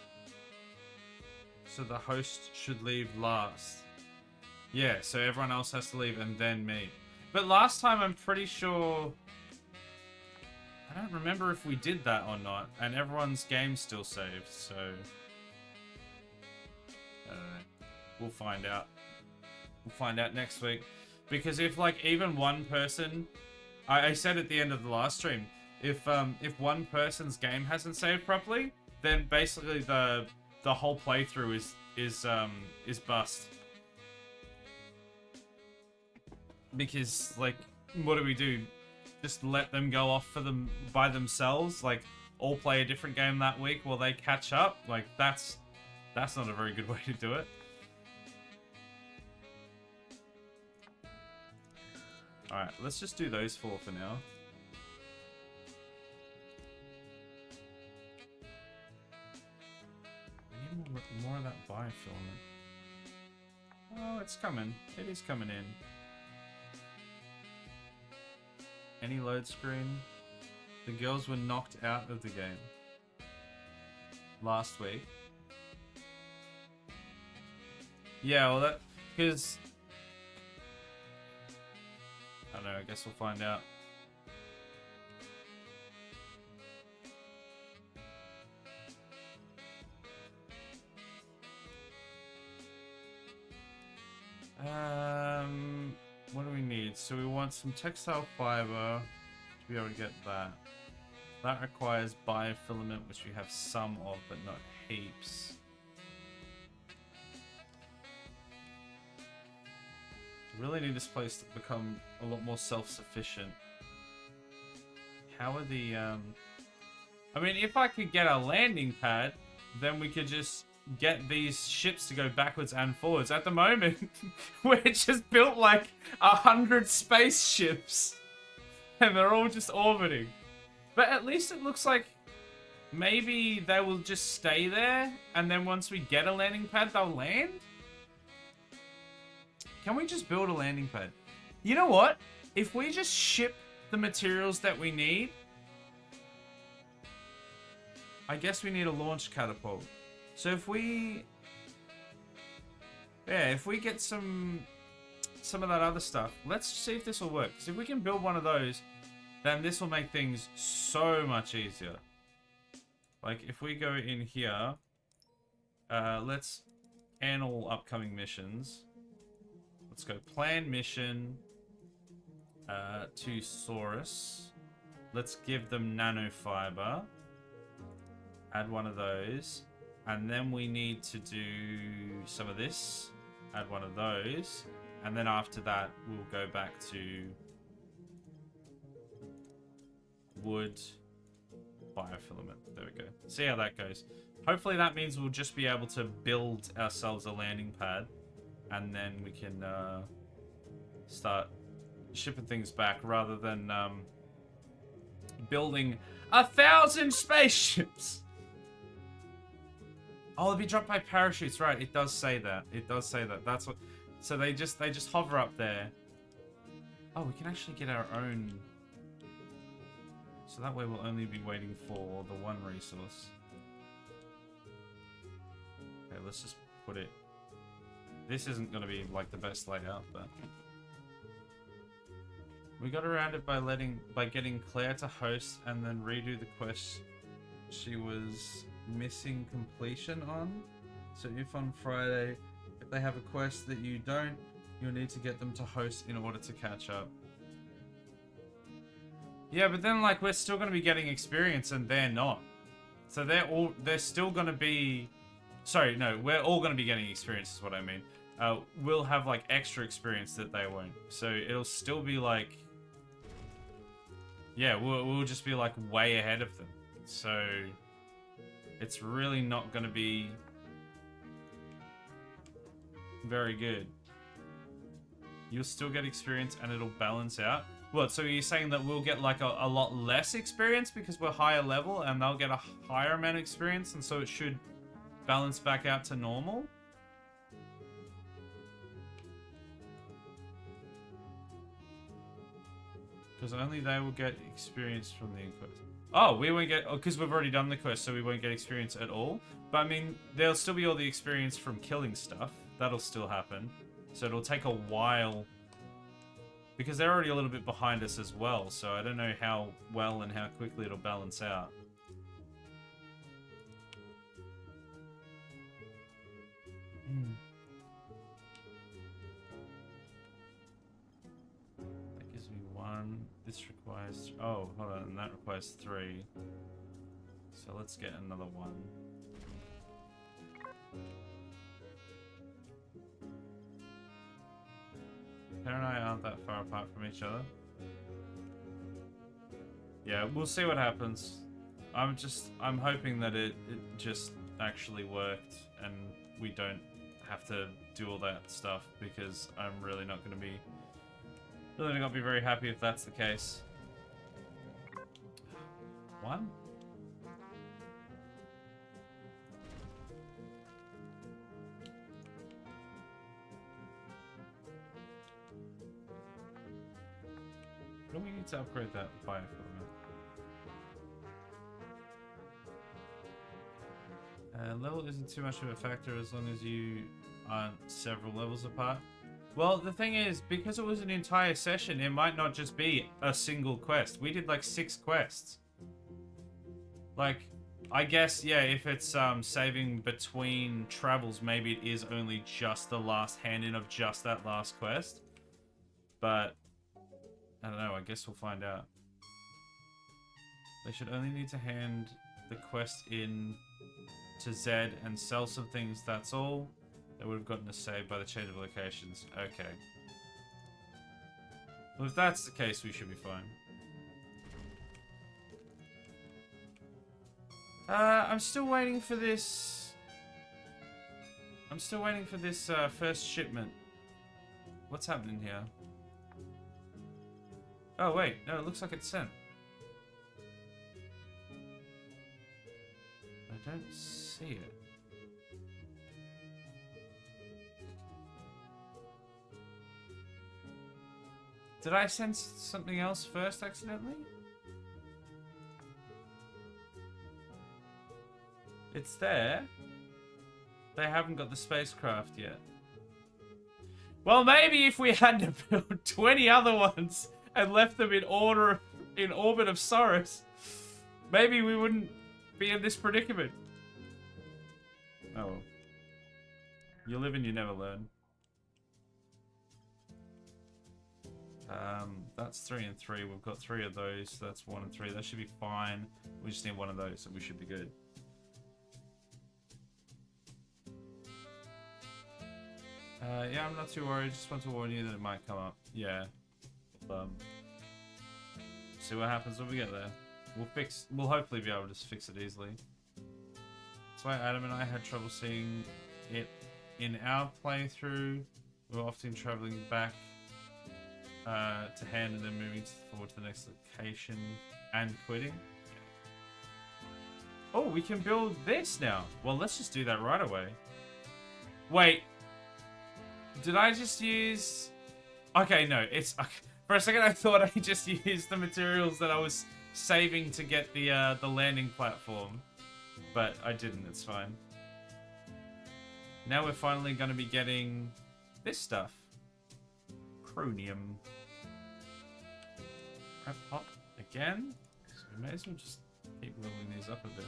So the host should leave last. Yeah, so everyone else has to leave and then me. But last time I'm pretty sure... I don't remember if we did that or not. And everyone's game still saved, so... I don't know. We'll find out. We'll find out next week. Because if like even one person... I said at the end of the last stream, if one person's game hasn't saved properly, then basically the whole playthrough is bust. Because like, what do? Just let them go off for them by themselves? Like, all play a different game that week while they catch up? Like, that's not a very good way to do it. All right, let's just do those four for now. More of that biofilament. Oh, it's coming. It is coming in. Any load screen? The girls were knocked out of the game last week. Yeah, well that... because... I don't know, I guess we'll find out. What do we need? So we want some textile fiber to be able to get that. That requires biofilament, which we have some of, but not heaps. We really need this place to become a lot more self-sufficient. How are the, I mean, if I could get a landing pad, then we could just get these ships to go backwards and forwards. At the moment, we're just built like 100 spaceships, and they're all just orbiting. But at least it looks like maybe they will just stay there, and then once we get a landing pad, they'll land? Can we just build a landing pad? You know what? If we just ship the materials that we need, I guess we need a launch catapult. So if we... yeah, if we get some of that other stuff, let's see if this will work. So if we can build one of those, then this will make things so much easier. Like, if we go in here, let's annul upcoming missions. Let's go plan mission to Saurus. Let's give them nanofiber. Add one of those. And then we need to do some of this. Add one of those. And then after that, we'll go back to wood biofilament. There we go. See how that goes. Hopefully that means we'll just be able to build ourselves a landing pad. And then we can start shipping things back rather than building 1,000 spaceships. Oh, they'll be dropped by parachutes, right? It does say that. It does say that. That's what. So they just hover up there, Oh, we can actually get our own. So that way we'll only be waiting for the one resource. Okay, let's just put it. This isn't going to be like the best layout, but we got around it by getting Claire to host and then redo the quest she was missing completion on. So if on Friday, if they have a quest that you don't, you'll need to get them to host in order to catch up. Yeah, but then like we're still going to be getting experience and they're not. So they're still going to be, sorry, no, we're all going to be getting experience is what I mean. We'll have like extra experience that they won't. So it'll still be like, yeah, we'll just be like way ahead of them. So it's really not going to be very good. You'll still get experience and it'll balance out. What, so you're saying that we'll get like a lot less experience because we're higher level and they'll get a higher amount of experience and so it should balance back out to normal? Because only they will get experience from the quest. Oh, we won't get, because we've already done the quest, so we won't get experience at all. But I mean, there'll still be all the experience from killing stuff. That'll still happen. So it'll take a while. Because they're already a little bit behind us as well, so I don't know how well and how quickly it'll balance out. That gives me 1. This requires... Oh, hold on, and that requires 3. So let's get another 1. Claire and I aren't that far apart from each other. Yeah, we'll see what happens. I'm hoping that it just actually worked and we don't have to do all that stuff because I'm really not going to be very happy if that's the case. 1? What do we need to upgrade that fire filament? Level isn't too much of a factor as long as you aren't several levels apart. Well, the thing is, because it was an entire session, it might not just be a single quest. We did like 6 quests. Like, I guess, yeah, if it's saving between travels, maybe it is only just the last hand-in of just that last quest. But I don't know, I guess we'll find out. They should only need to hand the quest in to Zed and sell some things, that's all. They would have gotten a save by the change of locations. Okay. Well, if that's the case, we should be fine. I'm still waiting for this... first shipment. What's happening here? Oh, wait. No, it looks like it's sent. I don't see it. Did I send something else first accidentally? It's there. They haven't got the spacecraft yet. Well, maybe if we had to build 20 other ones and left them in orbit of Saurus, maybe we wouldn't be in this predicament. Oh well. You live and you never learn. That's 3 and 3. We've got 3 of those, so that's 1 and 3. That should be fine. We just need 1 of those, so we should be good. Yeah, I'm not too worried. Just want to warn you that it might come up. Yeah. See what happens when we get there. We'll hopefully be able to fix it easily. That's why Adam and I had trouble seeing it in our playthrough. We were often traveling back to hand and then moving forward to the next location and quitting. Oh, we can build this now. Well, let's just do that right away. Wait. Did I just use... Okay, no, it's... Okay. For a second, I thought I just used the materials that I was saving to get the landing platform. But I didn't, it's fine. Now we're finally going to be getting this stuff. Chromium. Prep pop again. So we may as well just keep leveling these up a bit.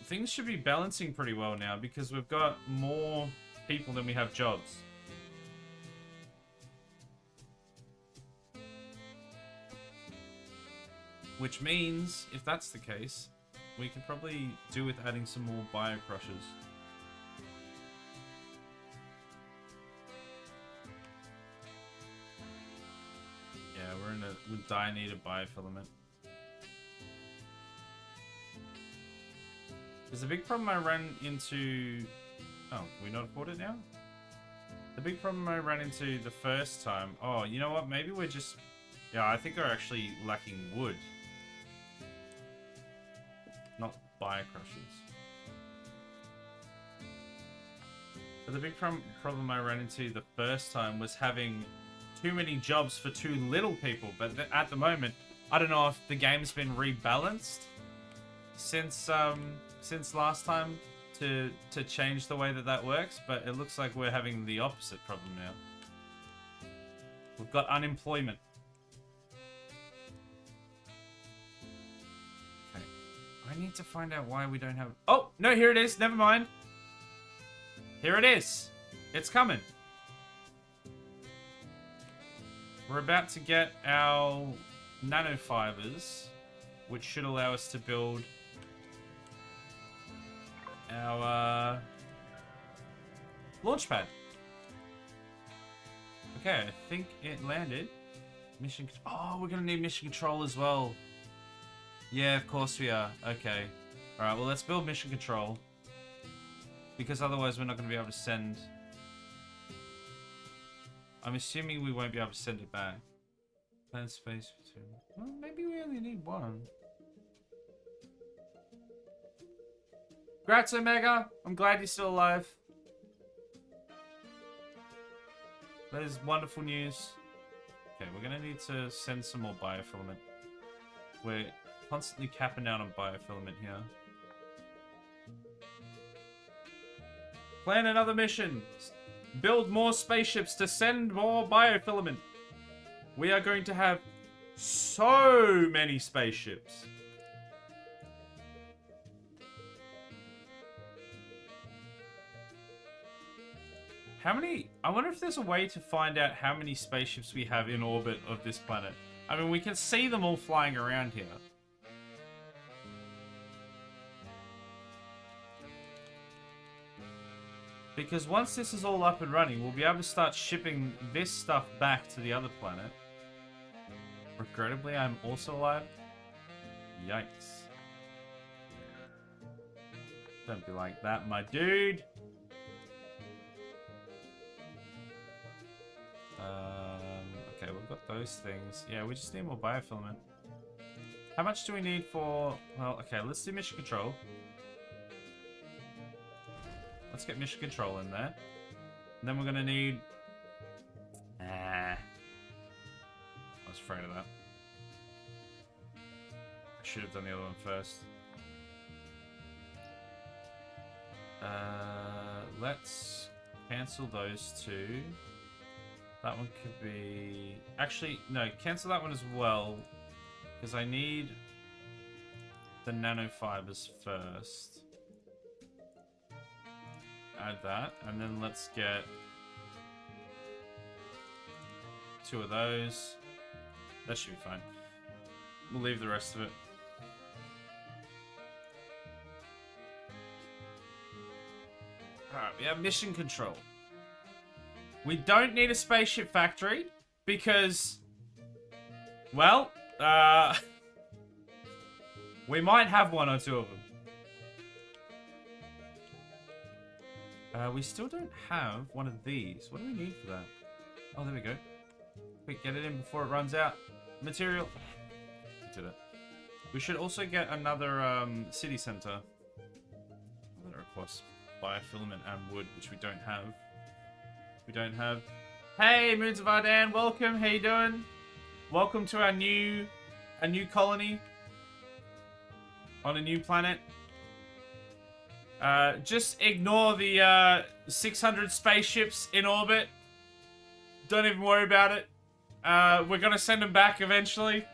Things should be balancing pretty well now because we've got more people than we have jobs. Which means, if that's the case, we could probably do with adding some more bio crushers. Yeah, we need a biofilament. There's a big problem I ran into... Oh, can we not afford it now? The big problem I ran into the first time... Oh, you know what? Maybe we're just... Yeah, I think we're actually lacking wood. Not bio crushers. But the big problem I ran into the first time was having too many jobs for too little people. But at the moment, I don't know if the game's been rebalanced since last time to change the way that works. But it looks like we're having the opposite problem now. We've got unemployment. I need to find out why we don't have... Oh, no, here it is. Never mind. Here it is. It's coming. We're about to get our nanofibers, which should allow us to build our launch pad. Okay, I think it landed. Mission... Oh, we're going to need mission control as well. Yeah, of course we are. Okay. Alright, well, let's build mission control. Because otherwise we're not going to be able to send... I'm assuming we won't be able to send it back. Plan space for 2. Well, maybe we only need 1. Grats, Omega! I'm glad you're still alive. That is wonderful news. Okay, we're going to need to send some more biofilament. We're constantly capping out on biofilament here. Plan another mission. Build more spaceships to send more biofilament. We are going to have so many spaceships. How many... I wonder if there's a way to find out how many spaceships we have in orbit of this planet. I mean, we can see them all flying around here. Because once this is all up and running, we'll be able to start shipping this stuff back to the other planet. Regrettably, I'm also alive. Yikes. Don't be like that, my dude. Okay, we've got those things. Yeah, we just need more biofilament. How much do we need for... Well, okay, let's do mission control. Let's get mission control in there. And then we're going to need... I was afraid of that. I should have done the other one first. Let's cancel those two. That one could be... Actually, no, cancel that one as well. Because I need the nanofibers first. Add that, and then let's get 2 of those. That should be fine. We'll leave the rest of it. Alright, we have mission control. We don't need a spaceship factory because, well, we might have 1 or 2 of them. We still don't have one of these. What do we need for that? Oh, there we go. Quick, get it in before it runs out. Material. Did it. We should also get another city center. That requires biofilament and wood, which we don't have. We don't have. Hey, Moons of Ardan, welcome. How you doing? Welcome to our new colony on a new planet. Just ignore the 600 spaceships in orbit. Don't even worry about it. We're gonna send them back eventually.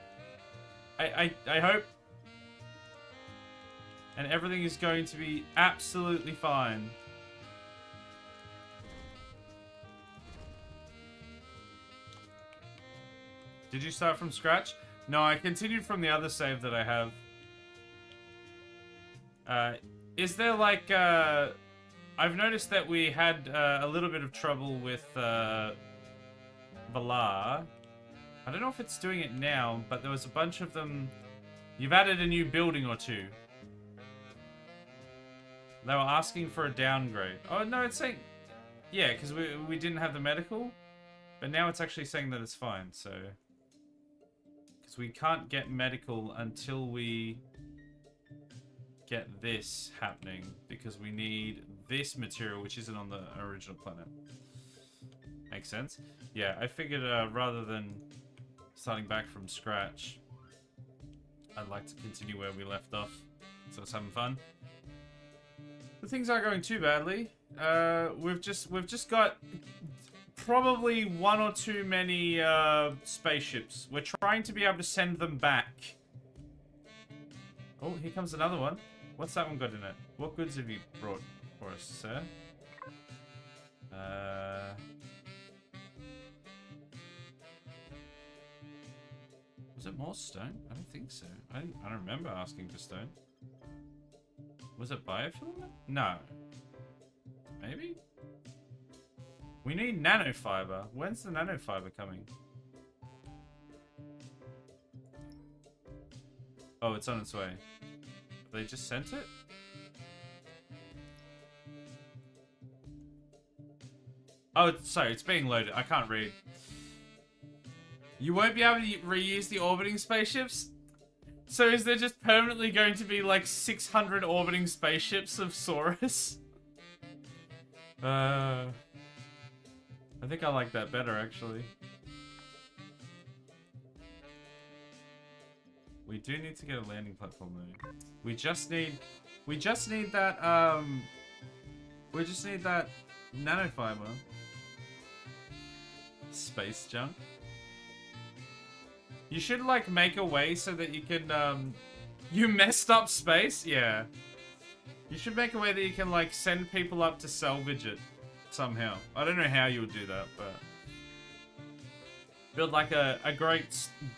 I hope. And everything is going to be absolutely fine. Did you start from scratch? No, I continued from the other save that I have. Is there like, I've noticed that we had a little bit of trouble with Valar. I don't know if it's doing it now, but there was a bunch of them. You've added a new building or two. They were asking for a downgrade. Oh, no, it's saying... Yeah, because we didn't have the medical. But now it's actually saying that it's fine, so... Because we can't get medical until we get this happening. Because we need this material, which isn't on the original planet. Makes sense? Yeah, I figured rather than starting back from scratch, I'd like to continue where we left off. So it's having fun. The things aren't going too badly. We've just got probably one or two many spaceships. We're trying to be able to send them back. Oh, here comes another one. What's that one got in it? What goods have you brought for us, sir? Was it more stone? I don't think so. I don't remember asking for stone. Was it biofilament? No. Maybe? We need nanofiber. When's the nanofiber coming? Oh, it's on its way. They just sent it? Oh, sorry, it's being loaded. I can't read. You won't be able to reuse the orbiting spaceships? So is there just permanently going to be like 600 orbiting spaceships of Saurus? I think I like that better, actually. We do need to get a landing platform though. We just need that nanofiber. Space junk. You should, like, make a way so that you can, You messed up space? Yeah. You should make a way that you can, like, send people up to salvage it. Somehow. I don't know how you would do that, but... Build, like,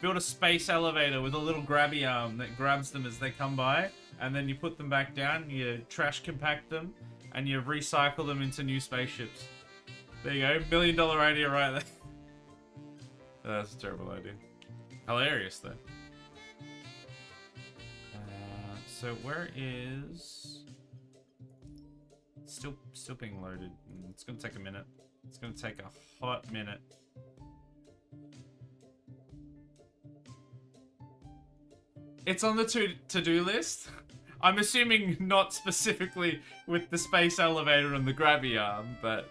build a space elevator with a little grabby arm that grabs them as they come by. And then you put them back down, you trash compact them, and you recycle them into new spaceships. There you go. $1 million idea right there. That's a terrible idea. Hilarious though. So where is... Still being loaded. It's gonna take a minute. It's gonna take a hot minute. It's on the to-do list. I'm assuming not specifically with the space elevator and the grabby arm, but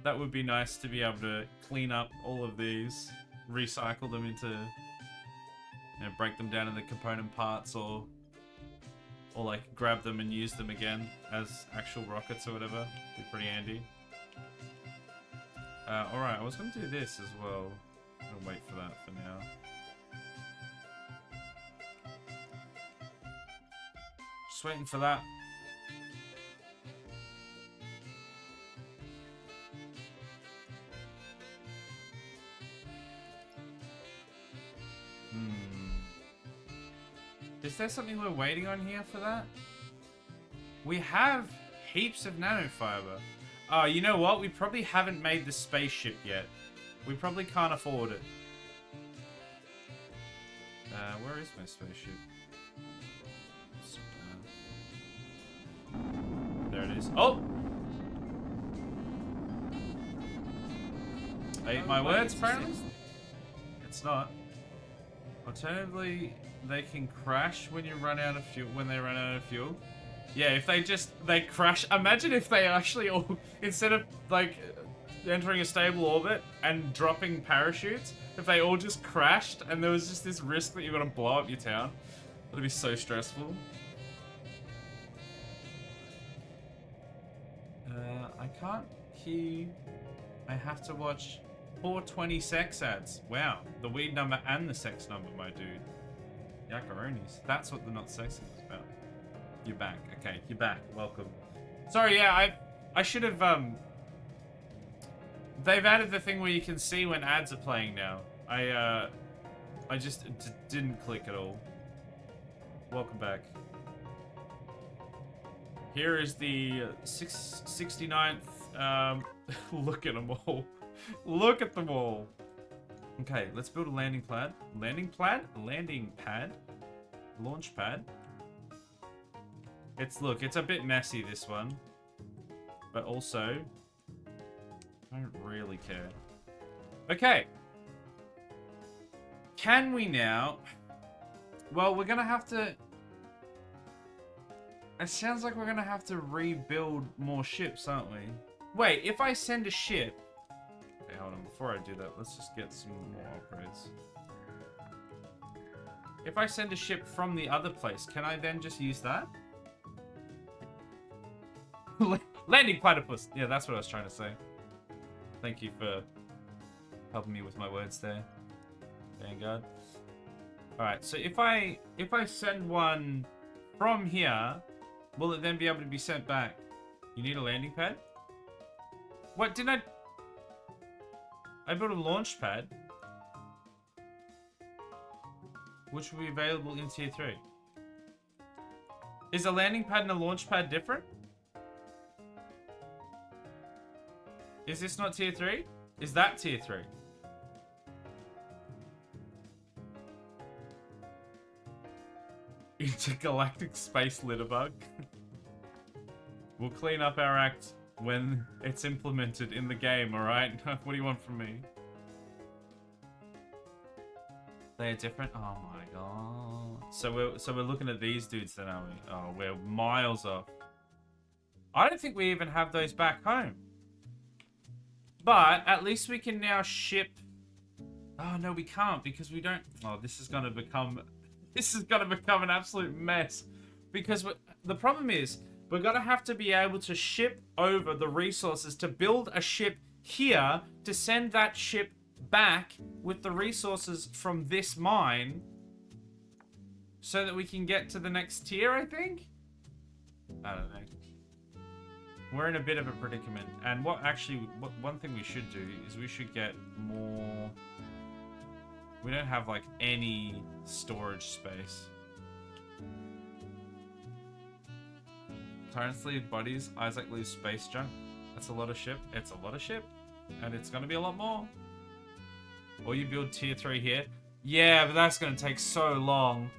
that would be nice to be able to clean up all of these. Recycle them into, you know, break them down into component parts, or like grab them and use them again as actual rockets or whatever. Be pretty handy. Alright, I was going to do this as well. I'm going to wait for that for now. Just waiting for that. Is there something we're waiting on here for that? We have heaps of nanofiber. Oh, you know what? We probably haven't made the spaceship yet. We probably can't afford it. Where is my spaceship? There it is. Oh! I ate my words, apparently? It's not. Alternatively, they can crash when you run out of fuel. When they run out of fuel. Yeah, if they crash. Imagine if they actually all, instead of like entering a stable orbit and dropping parachutes, if they all just crashed and there was just this risk that you're gonna blow up your town, that'd be so stressful. I can't hear. I have to watch 420 sex ads. Wow, the weed number and the sex number, my dude. Yakaronis. That's what the not sexy was about. You're back. Okay, you're back. Welcome. Sorry, yeah, I should have, they've added the thing where you can see when ads are playing now. I just didn't click at all. Welcome back. Here is the 69th, look at them all. Look at them all. Okay, let's build a landing pad. Landing pad? Landing pad? Launch pad? Look, it's a bit messy, this one. But also, I don't really care. Okay. Can we now... Well, we're gonna have to... It sounds like we're gonna have to rebuild more ships, aren't we? Wait, if I send a ship... Okay, hold on. Before I do that, let's just get some more upgrades. If I send a ship from the other place, can I then just use that? Landing platypus! Yeah, that's what I was trying to say. Thank you for helping me with my words there. Vanguard. Alright, so if I send one from here, will it then be able to be sent back? You need a landing pad? What, didn't I built a launch pad, which will be available in tier 3. Is a landing pad and a launch pad different? Is this not tier 3? Is that tier 3? Intergalactic space litterbug. We'll clean up our act when it's implemented in the game, alright? What do you want from me? They're different? Oh my god. So we're looking at these dudes then, are we? Oh, we're miles off. I don't think we even have those back home. But at least we can now ship... Oh no, we can't because we don't... Oh, this is gonna become an absolute mess. Because the problem is, we're gonna have to be able to ship over the resources to build a ship here to send that ship back with the resources from this mine so that we can get to the next tier, I think? I don't know. We're in a bit of a predicament. And one thing we should do is we should get more... We don't have, like, any storage space. Currently, buddies, Isaac leaves space junk. That's a lot of ship. It's a lot of ship. And it's going to be a lot more. Or you build tier 3 here. Yeah, but that's going to take so long.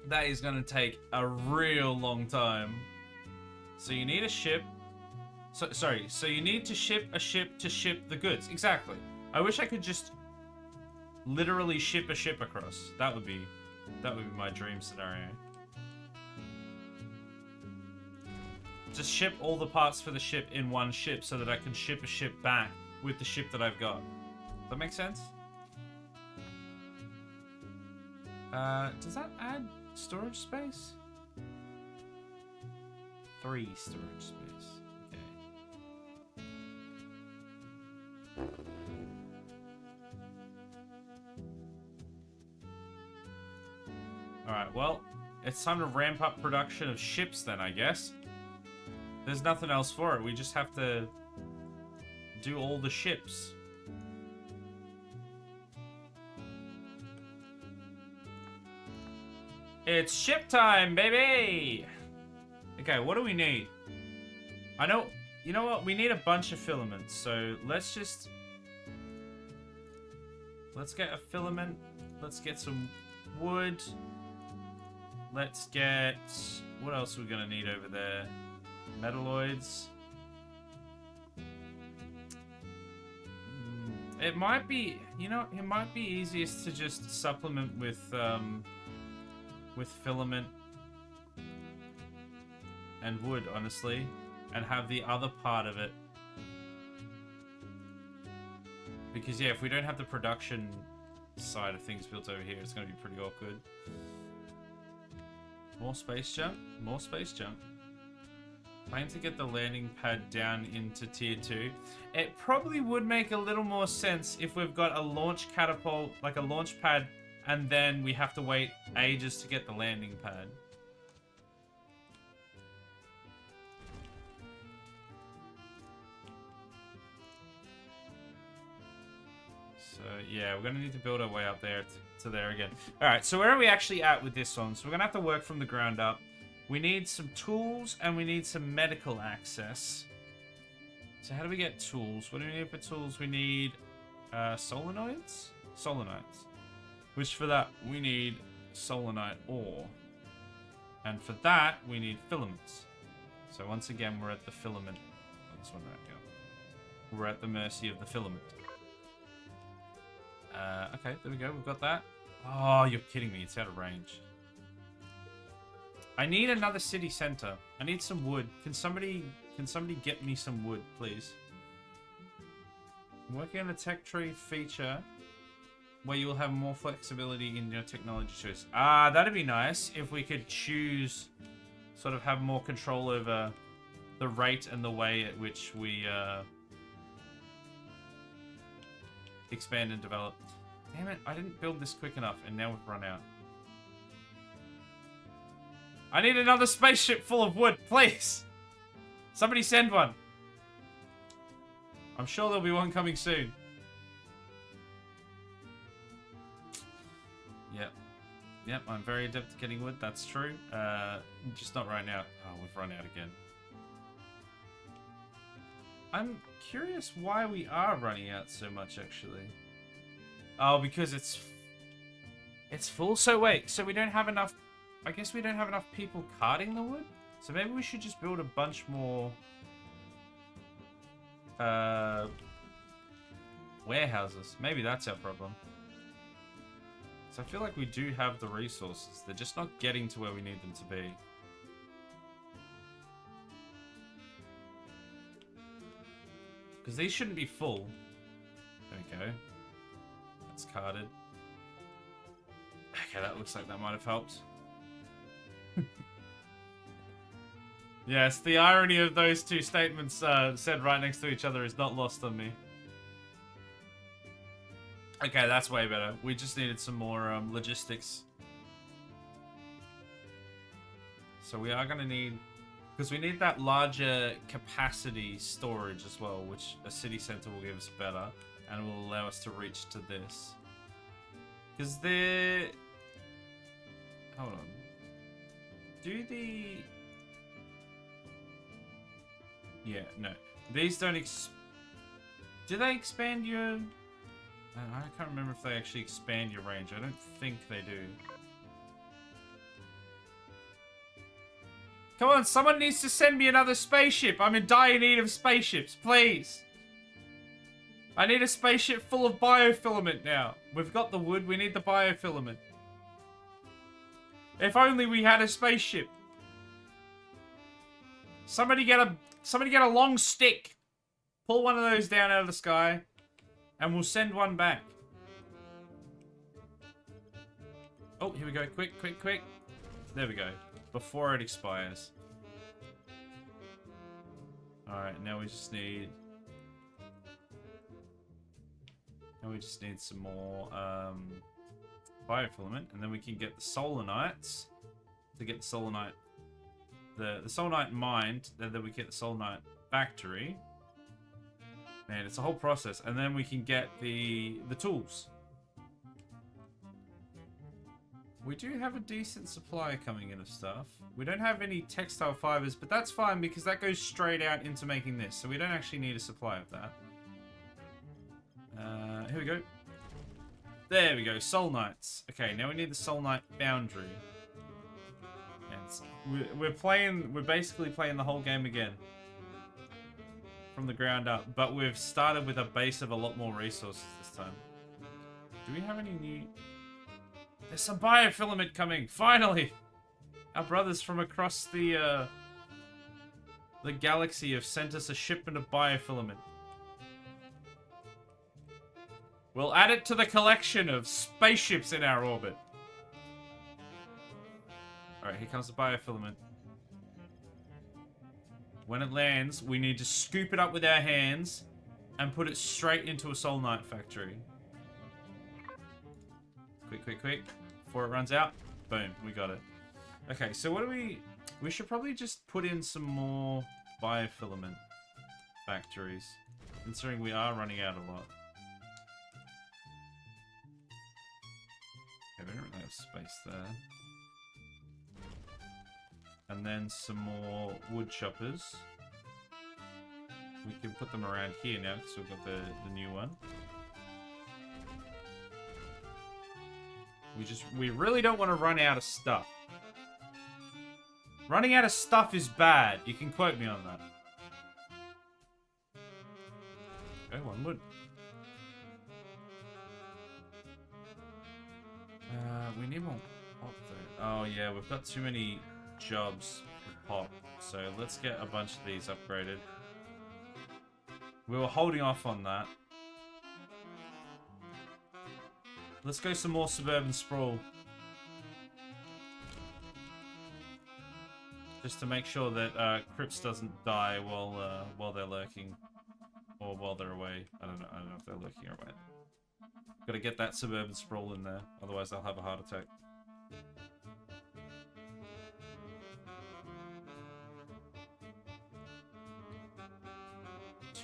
That is going to take a real long time. So you need a ship. So you need to ship a ship to ship the goods. Exactly. I wish I could just literally ship a ship across. That would be my dream scenario. Just ship all the parts for the ship in one ship so that I can ship a ship back with the ship that I've got. Does that make sense? Does that add storage space? 3 storage space. Okay. Alright, well, it's time to ramp up production of ships then, I guess. There's nothing else for it. We just have to do all the ships. It's ship time, baby! Okay, what do we need? You know what? We need a bunch of filaments, so let's get a filament. Let's get some wood. Let's get... What else are we gonna need over there? Metalloids. It might be... You know, it might be easiest to just supplement with filament and wood, honestly, and have the other part of it Because, yeah, if we don't have the production side of things built over here, it's going to be pretty awkward. More space junk? More space junk. Plan to get the landing pad down into tier 2. It probably would make a little more sense if we've got a launch catapult, like a launch pad, and then we have to wait ages to get the landing pad. So, yeah, we're going to need to build our way up there to there again. Alright, so where are we actually at with this one? So we're going to have to work from the ground up. We need some tools, and we need some medical access. So how do we get tools? What do we need for tools? We need solenoids? Solenoids. Which for that, we need solenite ore. And for that, we need filaments. So once again, we're at the filament. Oh, this one right here. We're at the mercy of the filament. Okay, there we go. We've got that. Oh, you're kidding me. It's out of range. I need another city center. I need some wood. Can somebody get me some wood, please? I'm working on a tech tree feature where you will have more flexibility in your technology choice. Ah, that'd be nice if we could choose, sort of have more control over the rate and the way at which we expand and develop. Damn it, I didn't build this quick enough, and now we've run out. I need another spaceship full of wood, please! Somebody send one. I'm sure there'll be one coming soon. Yep. Yep, I'm very adept at getting wood, that's true. Just not right now. Oh, we've run out again. I'm curious why we are running out so much, actually. Oh, because it's full. So wait, so we don't have enough... I guess we don't have enough people carting the wood? So maybe we should just build a bunch more... warehouses. Maybe that's our problem. So I feel like we do have the resources. They're just not getting to where we need them to be. Because these shouldn't be full. There we go. That's carded. Okay, that looks like that might have helped. Yes, the irony of those two statements said right next to each other is not lost on me. Okay, that's way better. We just needed some more logistics. So we are going to need... Because we need that larger capacity storage as well, which a city center will give us better. And will allow us to reach to this. Because they're... Hold on. Do the... Yeah, no. These don't do they expand your... I can't remember if they actually expand your range. I don't think they do. Come on, someone needs to send me another spaceship. I'm in dire need of spaceships, please. I need a spaceship full of biofilament now. We've got the wood, we need the biofilament. If only we had a spaceship. Somebody get a long stick. Pull one of those down out of the sky. And we'll send one back. Oh, here we go. Quick, quick, quick. There we go. Before it expires. Alright, now we just need... Now we just need some more biofilament. And then we can get the solenites. To get the solenite... The solenite mined. Then we get the solenite factory. Man, it's a whole process. And then we can get the tools. We do have a decent supply coming in of stuff. We don't have any textile fibers, but that's fine because that goes straight out into making this. So we don't actually need a supply of that. Here we go. There we go, solenites. Okay, now we need the solenite foundry. And we're basically playing the whole game again. From the ground up, but we've started with a base of a lot more resources this time. Do we have any new... There's some biofilament coming, finally! Our brothers from across the galaxy have sent us a shipment of biofilament. We'll add it to the collection of spaceships in our orbit. Alright, here comes the biofilament. When it lands, we need to scoop it up with our hands and put it straight into a Soul Knight factory. Quick, quick, quick. Before it runs out. Boom, we got it. Okay, so what do we... We should probably just put in some more biofilament factories, considering we are running out a lot. Okay, we don't really have space there. And then some more wood choppers. We can put them around here now because we've got the new one. We really don't want to run out of stuff. Running out of stuff is bad. You can quote me on that. Okay, one wood. We need more pop though. Oh yeah, we've got too many jobs for pop. So let's get a bunch of these upgraded. We were holding off on that. Let's go some more suburban sprawl. Just to make sure that Crips doesn't die while they're lurking. Or while they're away. I don't know if they're lurking or away. Gotta get that suburban sprawl in there, otherwise they'll have a heart attack.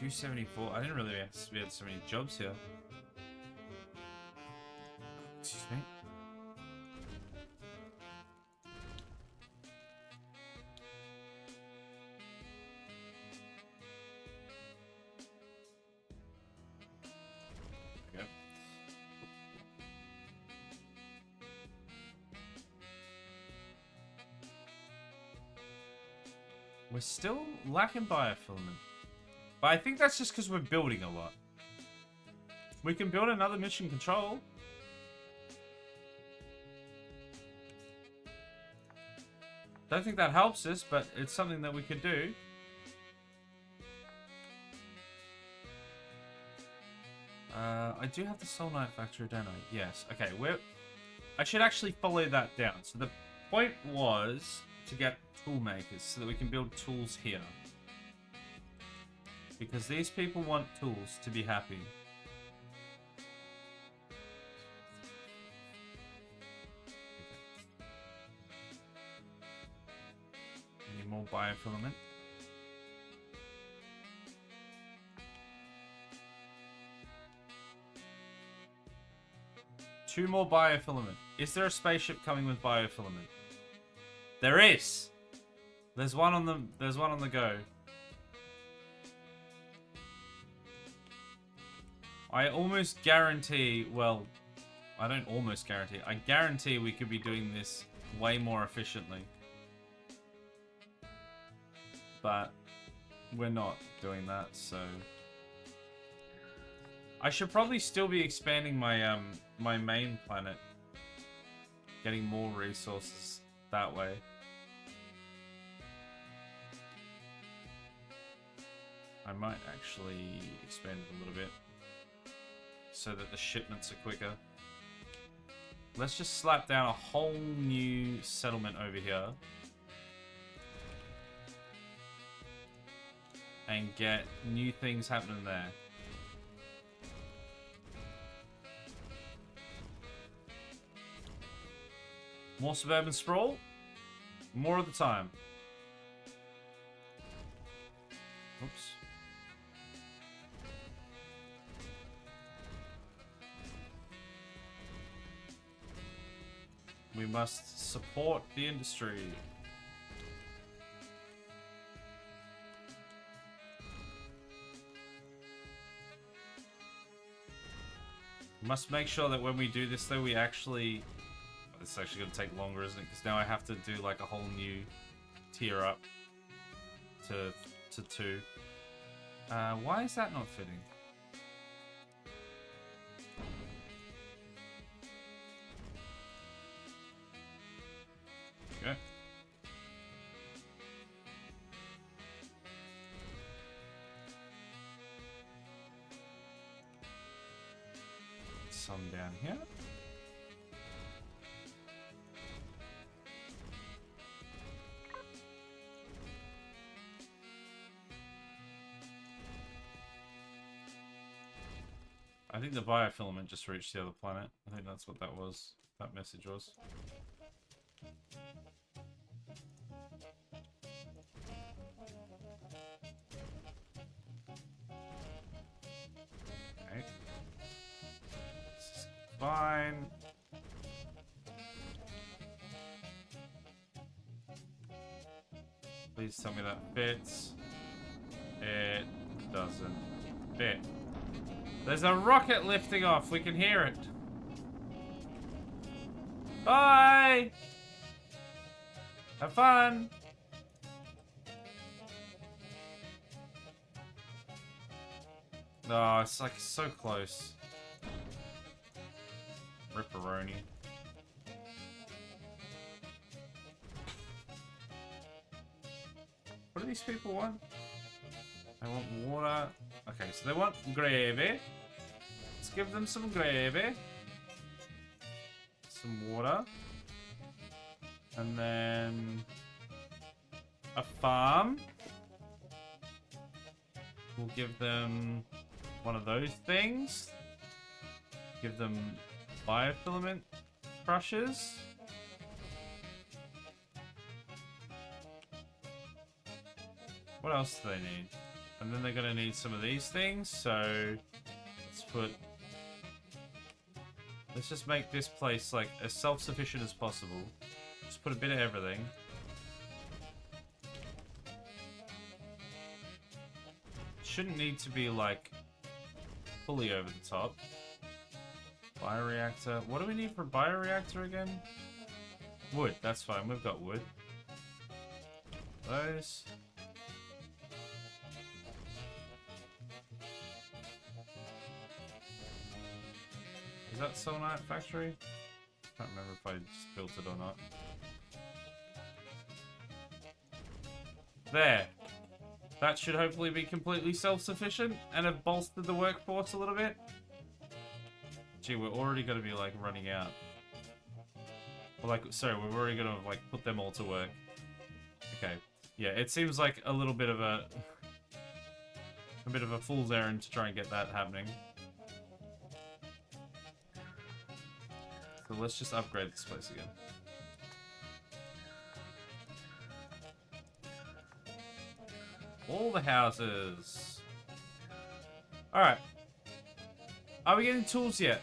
$274. I didn't really we had so many jobs here. Excuse me. Yep. We're still lacking biofilament. But I think that's just because we're building a lot. We can build another mission control. Don't think that helps us, but it's something that we could do. I do have the Soul Knight factory, don't I? Yes. Okay, I should actually follow that down. So the point was to get tool makers so that we can build tools here. Because these people want tools to be happy. Need more biofilament. Two more biofilament. Is there a spaceship coming with biofilament? There is. There's one on the go. I almost guarantee, well, I don't almost guarantee, I guarantee we could be doing this way more efficiently. But we're not doing that, so I should probably still be expanding my my main planet, getting more resources that way. I might actually expand it a little bit so that the shipments are quicker. Let's just slap down a whole new settlement over here and get new things happening there. More suburban sprawl? More of the time. Oops. We must support the industry. We must make sure that when we do this, though, we actually... This is actually going to take longer, isn't it? Because now I have to do like a whole new tier up to 2. Why is that not fitting? Okay. some down here. I think the biofilament just reached the other planet. I think that's what that was. That message was. Okay. This is fine. Please tell me that fits. It doesn't fit. There's a rocket lifting off. We can hear it. Bye! Have fun! Oh, it's like so close. Ripperoni. What do these people want? They want water. Okay, so they want gravy. Let's give them some gravy. Some water. And then a farm. We'll give them one of those things. Give them biofilament crushers. What else do they need? And then they're gonna need some of these things, so let's just make this place like as self-sufficient as possible. Just put a bit of everything. Shouldn't need to be like fully over the top. Bioreactor. What do we need for bioreactor again? Wood, that's fine, we've got wood. Those. Is that Selenite Factory? Can't remember if I just built it or not. There. That should hopefully be completely self-sufficient and have bolstered the workforce a little bit. Gee, we're already going to be like running out. Well, like, sorry, we're already going to like put them all to work. Okay. Yeah, it seems like a little bit of a fool's errand to try and get that happening. So let's just upgrade this place again. All the houses. Alright. Are we getting tools yet?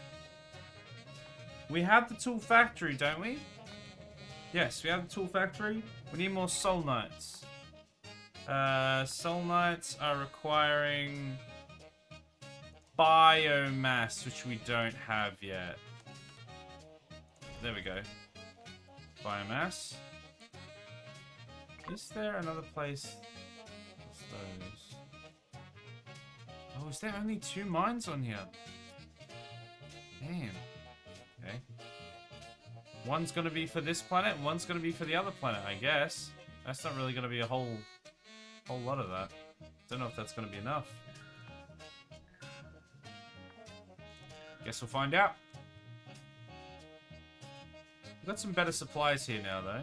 We have the tool factory, don't we? Yes, we have the tool factory. We need more soul knights. Soul knights are requiring biomass, which we don't have yet. There we go. Biomass. Is there another place? What's those? Oh, is there only 2 mines on here? Damn. Okay. One's gonna be for this planet, and one's gonna be for the other planet, I guess. That's not really gonna be a whole lot of that. Don't know if that's gonna be enough. Guess we'll find out. We've got some better supplies here now, though.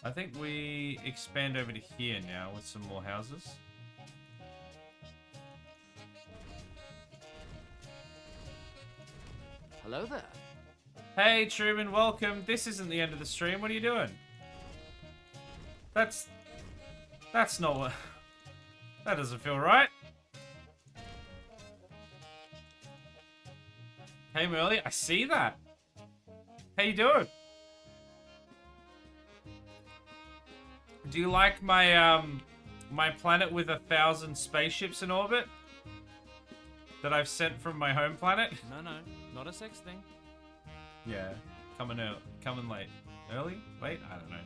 I think we expand over to here now with some more houses. Hello there. Hey, Truman, welcome. This isn't the end of the stream. What are you doing? That's not what... That doesn't feel right. Hey, Merly, I see that. How you doing? Do you like my my planet with 1,000 spaceships in orbit that I've sent from my home planet? No, not a sex thing. Yeah, coming late. Early? Late? I don't know.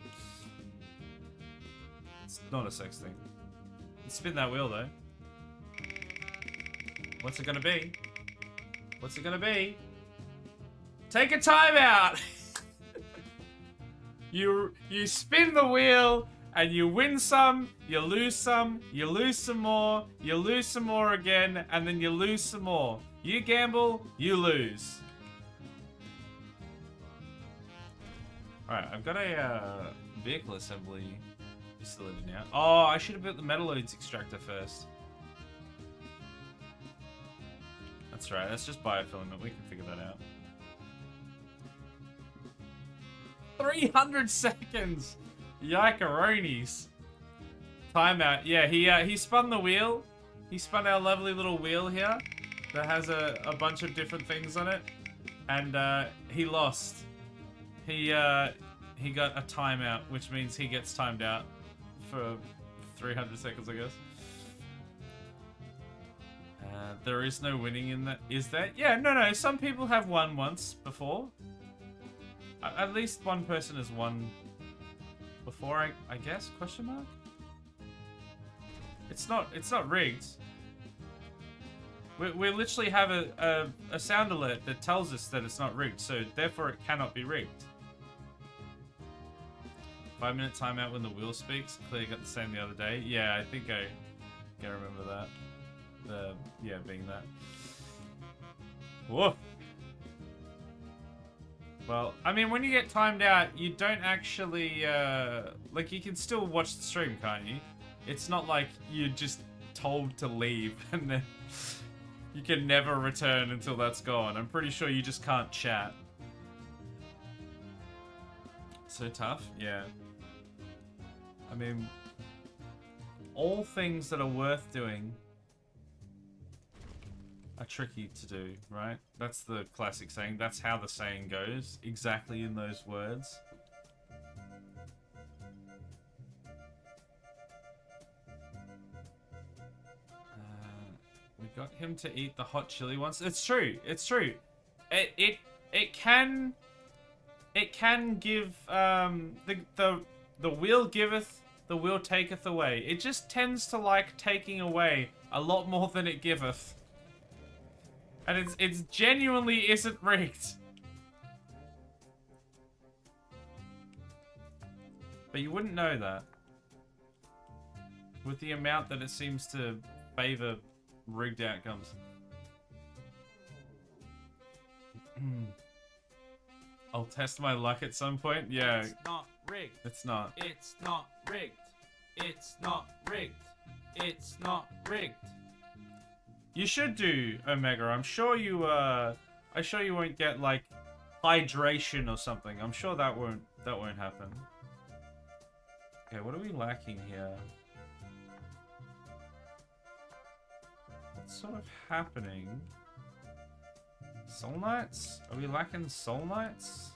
It's not a sex thing. Spin that wheel though. What's it gonna be? What's it gonna be? Take a timeout! You spin the wheel and you win some, you lose some more, you lose some more again, and then you lose some more. You gamble, you lose. Alright, I've got a vehicle assembly facility now. Oh, I should have built the metalloids extractor first. That's right, that's just biofilament. We can figure that out. 300 seconds! Yikeroonies. Timeout. Yeah, he spun the wheel. He spun our lovely little wheel here that has a bunch of different things on it. And he lost. He got a timeout, which means he gets timed out for 300 seconds, I guess. There is no winning in that. Is there? Yeah, no. Some people have won once before. At least one person has won before, I guess? Question mark? It's not rigged. We literally have a sound alert that tells us that it's not rigged, so therefore it cannot be rigged. 5-minute timeout when the wheel speaks. Claire got the same the other day. Yeah, I think I remember that. Yeah, being that. Whoa. Well, I mean, when you get timed out, you don't actually, like, you can still watch the stream, can't you? It's not like you're just told to leave and then you can never return until that's gone. I'm pretty sure you just can't chat. So tough? Yeah. I mean, all things that are worth doing are tricky to do, right? That's the classic saying. That's how the saying goes. Exactly in those words. We got him to eat the hot chili once. It's true. It's true. It can give the wheel giveth, the wheel taketh away. It just tends to like taking away a lot more than it giveth. And it's genuinely isn't rigged. But you wouldn't know that. With the amount that it seems to favor rigged outcomes. I'll test my luck at some point. Yeah. It's not rigged. It's not. It's not rigged. It's not rigged. It's not rigged. You should do Omega. I'm sure you won't get like hydration or something. I'm sure that won't happen. Okay, what are we lacking here? What's sort of happening? Soul Knights? Are we lacking Soul Knights?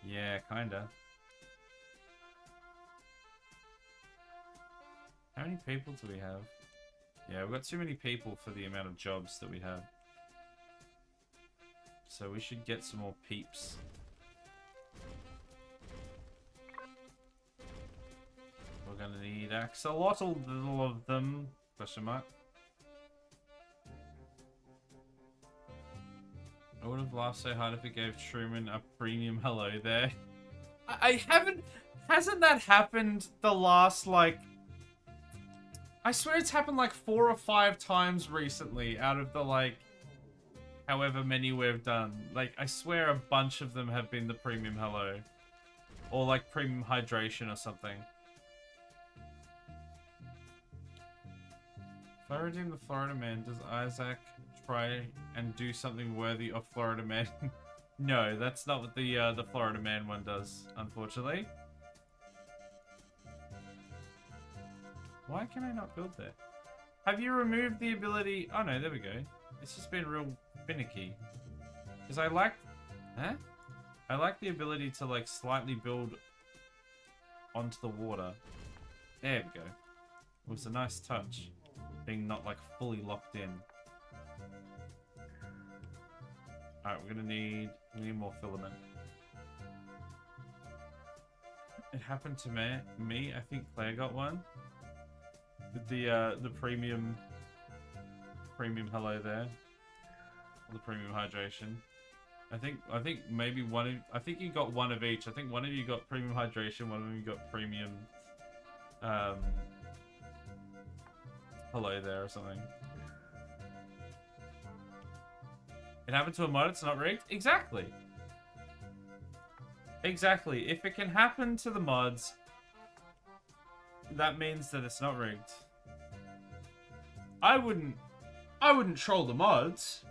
Yeah, kinda. How many people do we have? Yeah, we've got too many people for the amount of jobs that we have. So we should get some more peeps. We're gonna need axolotl of them. Question mark. I would have laughed so hard if it gave Truman a premium hello there. I haven't... Hasn't that happened the last, like... I swear it's happened like 4 or 5 times recently out of the, like, however many we've done. Like, I swear a bunch of them have been the premium hello. Or, like, premium hydration or something. If I redeem the Florida Man, does Isaac try and do something worthy of Florida Man? No, that's not what the Florida Man one does, unfortunately. Why can I not build there? Have you removed the ability... Oh no, there we go. It's just been real finicky. Because I like... Huh? I like the ability to like slightly build onto the water. There we go. It was a nice touch. Being not like fully locked in. Alright, we need more filament. It happened to me. I think Claire got one. With the premium hello there. Or the premium hydration. I think maybe I think you got one of each. I think one of you got premium hydration, one of you got premium hello there or something. It happened to a mod, it's not rigged? Exactly. Exactly. If it can happen to the mods, that means that it's not rigged. I wouldn't troll the mods.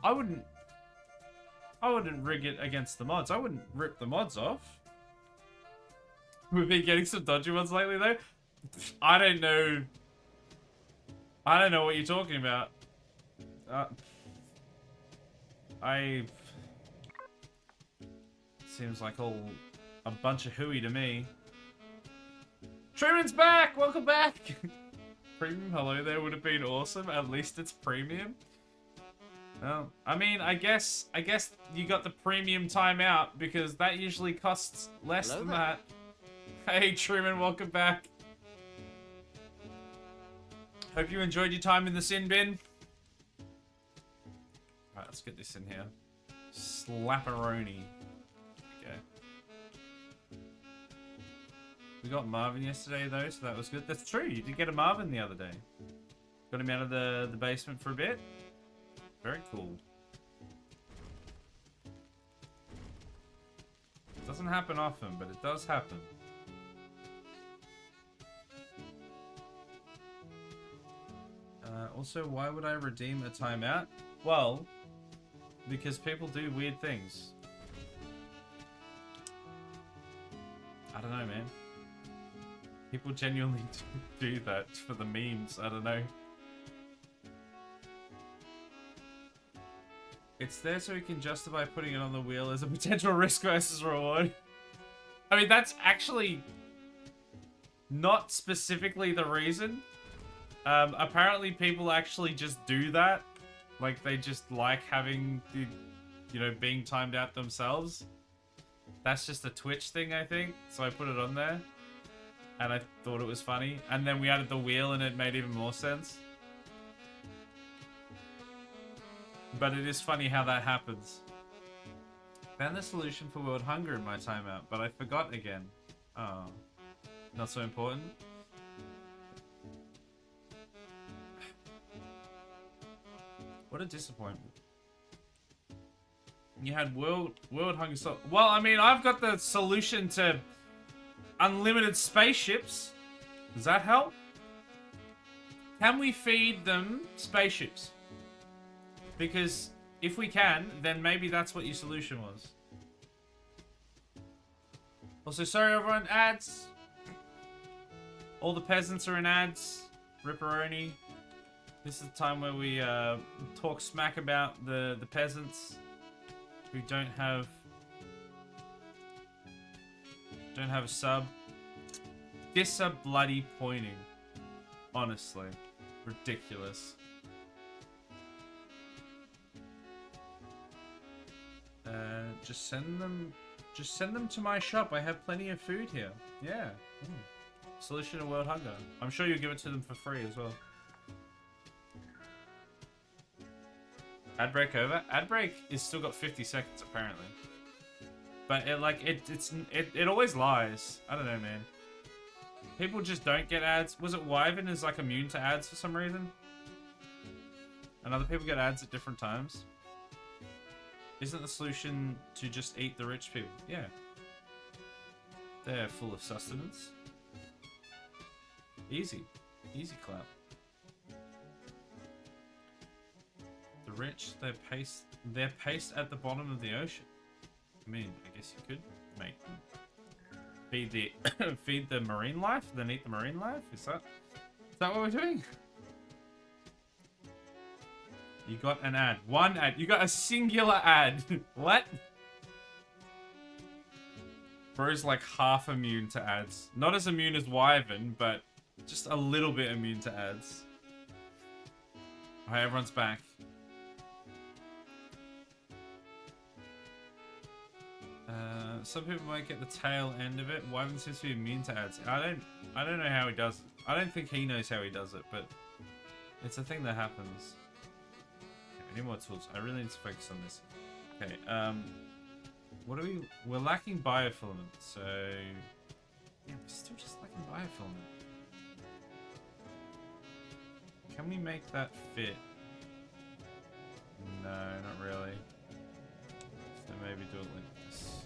I wouldn't rig it against the mods. I wouldn't rip the mods off. We've been getting some dodgy ones lately though. I don't know what you're talking about. Seems like all a bunch of hooey to me. Truman's back! Welcome back! Premium hello there would have been awesome. At least it's premium. Well, I mean, I guess you got the premium timeout because that usually costs less than that. Hey Truman, welcome back. Hope you enjoyed your time in the sin bin. Alright, let's get this in here. Slapperoni. Okay. We got Marvin yesterday though, so that was good. That's true, you did get a Marvin the other day. Got him out of the basement for a bit. Very cool. Doesn't happen often, but it does happen. Also, why would I redeem a timeout? Well, because people do weird things. I don't know, man. People genuinely do that for the memes. I don't know. It's there so we can justify putting it on the wheel as a potential risk versus reward. I mean, that's actually not specifically the reason. Apparently people actually just do that. Like, they just like having the, you know, being timed out themselves. That's just a Twitch thing, I think. So I put it on there. And I thought it was funny. And then we added the wheel and it made even more sense. But it is funny how that happens. Found the solution for world hunger in my timeout, but I forgot again. Oh. Not so important. What a disappointment. You had world hunger well, I mean, I've got the solution to unlimited spaceships. Does that help? Can we feed them spaceships? Because if we can, then maybe that's what your solution was. Also, sorry everyone, ads. All the peasants are in ads. Ripperoni. This is the time where we talk smack about the peasants who don't have a sub. This a bloody pointing. Honestly. Ridiculous. Just send them to my shop. I have plenty of food here. Yeah. Solution to world hunger. I'm sure you'll give it to them for free as well. Ad break over. Ad break is still got 50 seconds apparently. But it always lies. I don't know, man. People just don't get ads. Was it Wyvern is like immune to ads for some reason? And other people get ads at different times? Isn't the solution to just eat the rich people? Yeah. They're full of sustenance. Easy. Easy clap. The rich, they're paste at the bottom of the ocean. I mean, I guess you could make them. Feed the marine life, then eat the marine life? Is that what we're doing? You got an ad. One ad. You got a singular ad. What? Bro's like half immune to ads. Not as immune as Wyvern, but just a little bit immune to ads. Alright, everyone's back. Some people might get the tail end of it. Wyvern seems to be immune to ads. I don't know how he does it. I don't think he knows how he does it, but it's a thing that happens. Okay. I need more tools. I really need to focus on this. Okay, what do we're lacking biofilament, so yeah, we're still just lacking biofilament. Can we make that fit? No, not really. So maybe do it like this.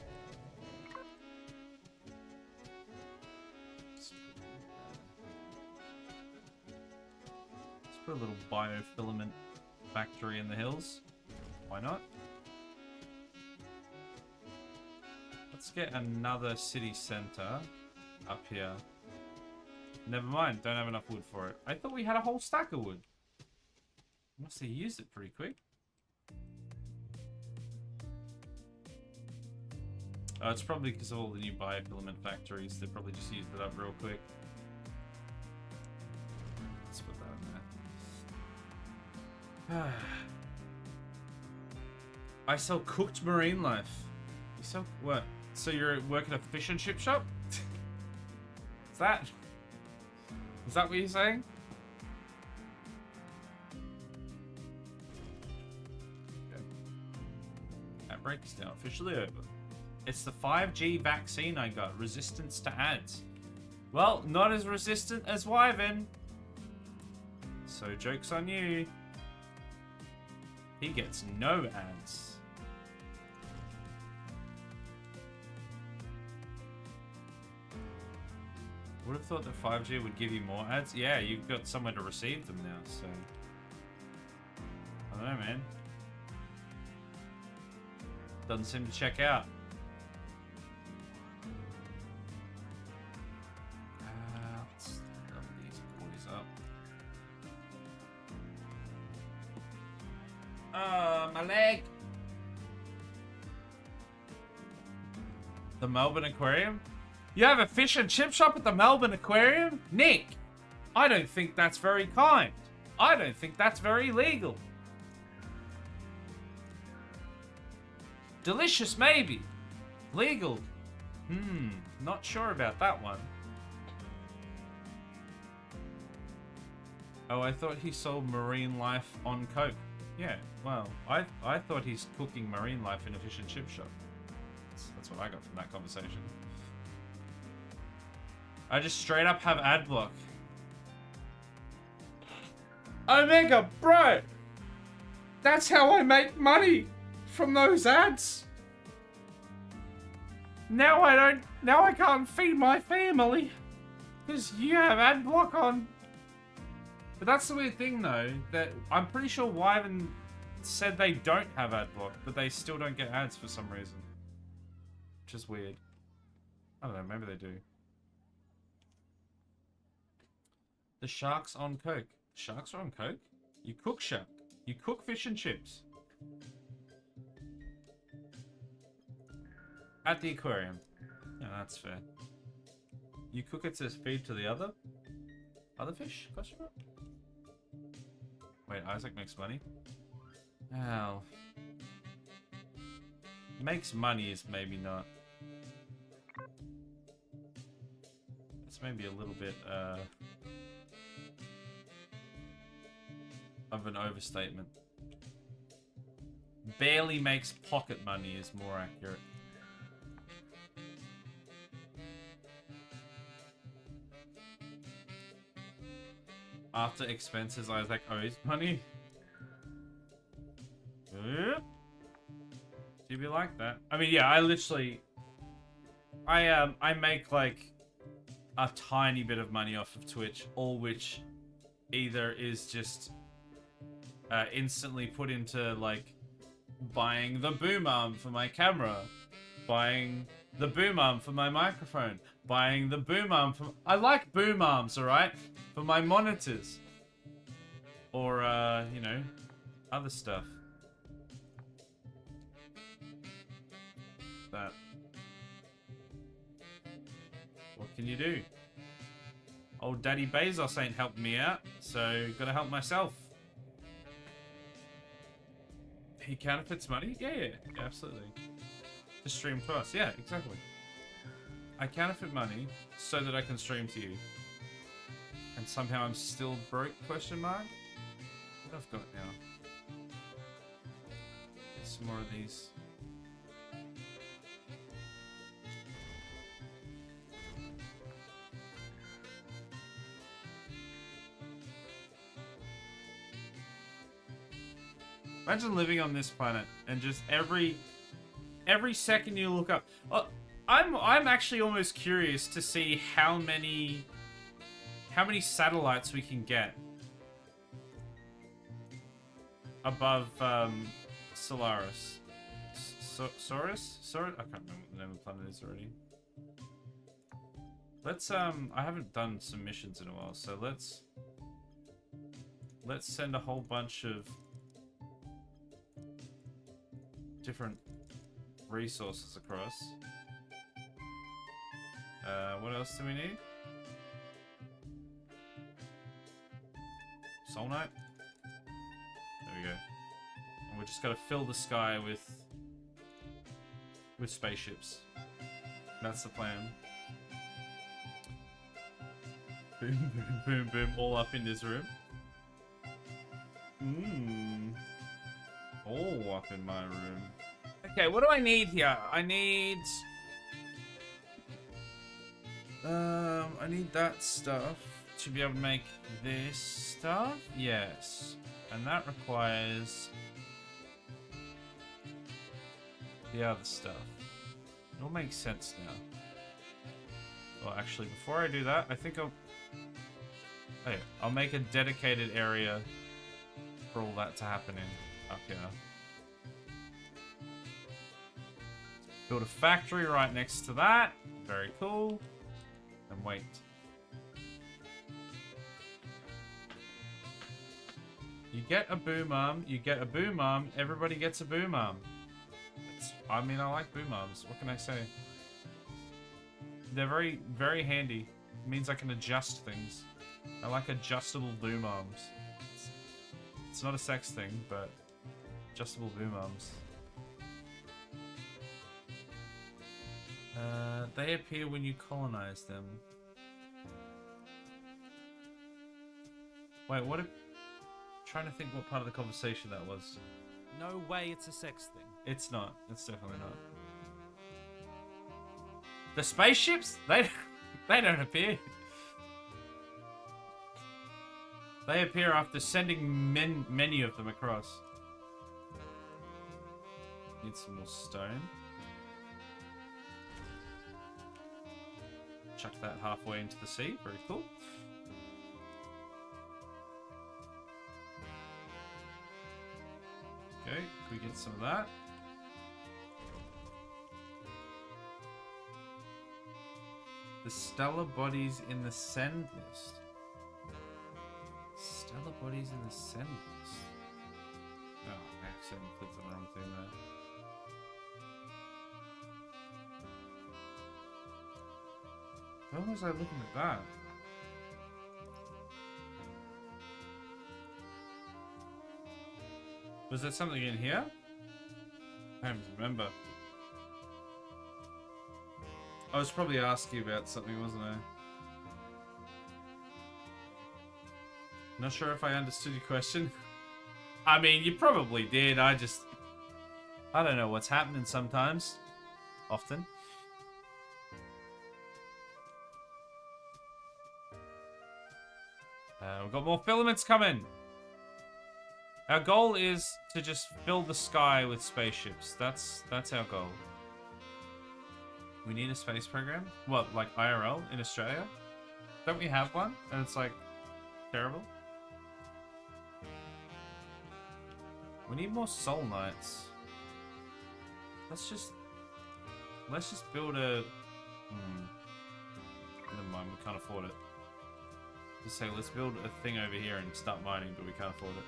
Let's put a little biofilament factory in the hills. Why not? Let's get another city center up here. Never mind, don't have enough wood for it. I thought we had a whole stack of wood. Must have used it pretty quick. Oh, it's probably because of all the new biofilament factories. They probably just used it up real quick. Let's put that in there. I sell cooked marine life. You sell what? So you're working a fish and chip shop? Is that what you're saying? Okay. Outbreak is now officially over. It's the 5G vaccine I got. Resistance to ads. Well, not as resistant as Wyvern. So joke's on you. He gets no ads. Would have thought that 5G would give you more ads. Yeah, you've got somewhere to receive them now, so I don't know, man. Doesn't seem to check out. Let's level these boys up. My leg. The Melbourne Aquarium? You have a fish and chip shop at the Melbourne Aquarium? Nick, I don't think that's very kind. I don't think that's very legal. Delicious, maybe. Legal. Not sure about that one. Oh, I thought he sold marine life on coke. Yeah, well, I thought he's cooking marine life in a fish and chip shop. That's what I got from that conversation. I just straight up have ad block. Omega, bro! That's how I make money from those ads. Now I can't feed my family because you have ad block on. But that's the weird thing though, that I'm pretty sure Wyvern said they don't have ad block, but they still don't get ads for some reason. Which is weird. I don't know, maybe they do. The shark's on coke. Sharks are on coke? You cook shark. You cook fish and chips. At the aquarium. Yeah, that's fair. You cook it to feed to the other fish? Question mark? Wait, Isaac makes money? Well, makes money is maybe not. It's maybe a little bit of an overstatement. Barely makes pocket money is more accurate. After expenses, Isaac owes money. Do you be like that? I mean, yeah, I literally, I make like a tiny bit of money off of Twitch, all which either is just instantly put into like buying the boom arm for my camera, buying the boom arm for my microphone, buying the boom arm for... I like boom arms, alright? For my monitors. Or, you know, other stuff. But what can you do? Old Daddy Bezos ain't helped me out, so gotta help myself. He counterfeits money? Yeah, absolutely. To stream to us, yeah, exactly. I counterfeit money so that I can stream to you. And somehow I'm still broke, question mark? What I've got now? some more of these. Imagine living on this planet and just every second you look up. I'm actually almost curious to see how many satellites we can get above Solaris. Saurus? I can't remember what the name of the planet is already. Let's I haven't done some missions in a while, so let's send a whole bunch of different resources across. What else do we need? Soul Knight? There we go. And we just gotta fill the sky with spaceships. That's the plan. Boom, boom, boom, boom, all up in this room. All up in my room. Okay, what do I need here? I need that stuff to be able to make this stuff. Yes. And that requires the other stuff. It all makes sense now. Well, actually, before I do that, I think I'll make a dedicated area for all that to happen in up here. Build a factory right next to that. Very cool. And wait. You get a boom arm, you get a boom arm, everybody gets a boom arm. I mean, I like boom arms. What can I say? They're very, very handy. It means I can adjust things. I like adjustable boom arms. It's not a sex thing, but adjustable boom arms. They appear when you colonize them. Wait, what? Trying to think what part of the conversation that was. No way it's a sex thing. It's not. It's definitely not. The spaceships? They don't appear. They appear after sending many of them across. Need some more stone. Chuck that halfway into the sea. Very cool. Okay, can we get some of that? The stellar bodies in the send list. Stellar bodies in the send list. Oh, I accidentally clicked on the wrong thing there. When was I looking at that? Was there something in here? I don't remember. I was probably asking about something, wasn't I? Not sure if I understood your question. I mean, you probably did. I don't know what's happening sometimes. Often. We've got more filaments coming. Our goal is to just fill the sky with spaceships. That's our goal. We need a space program? What, like IRL in Australia? Don't we have one? And it's like terrible. We need more soul knights. Let's just build a never mind, we can't afford it. Just say let's build a thing over here and start mining, but we can't afford it.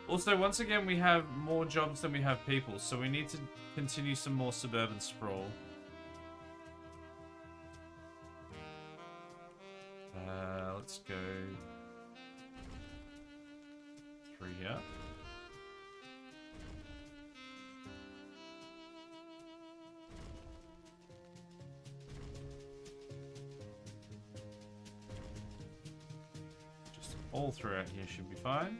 Also, once again, we have more jobs than we have people, so we need to continue some more suburban sprawl. Let's go through here. Just all throughout here should be fine.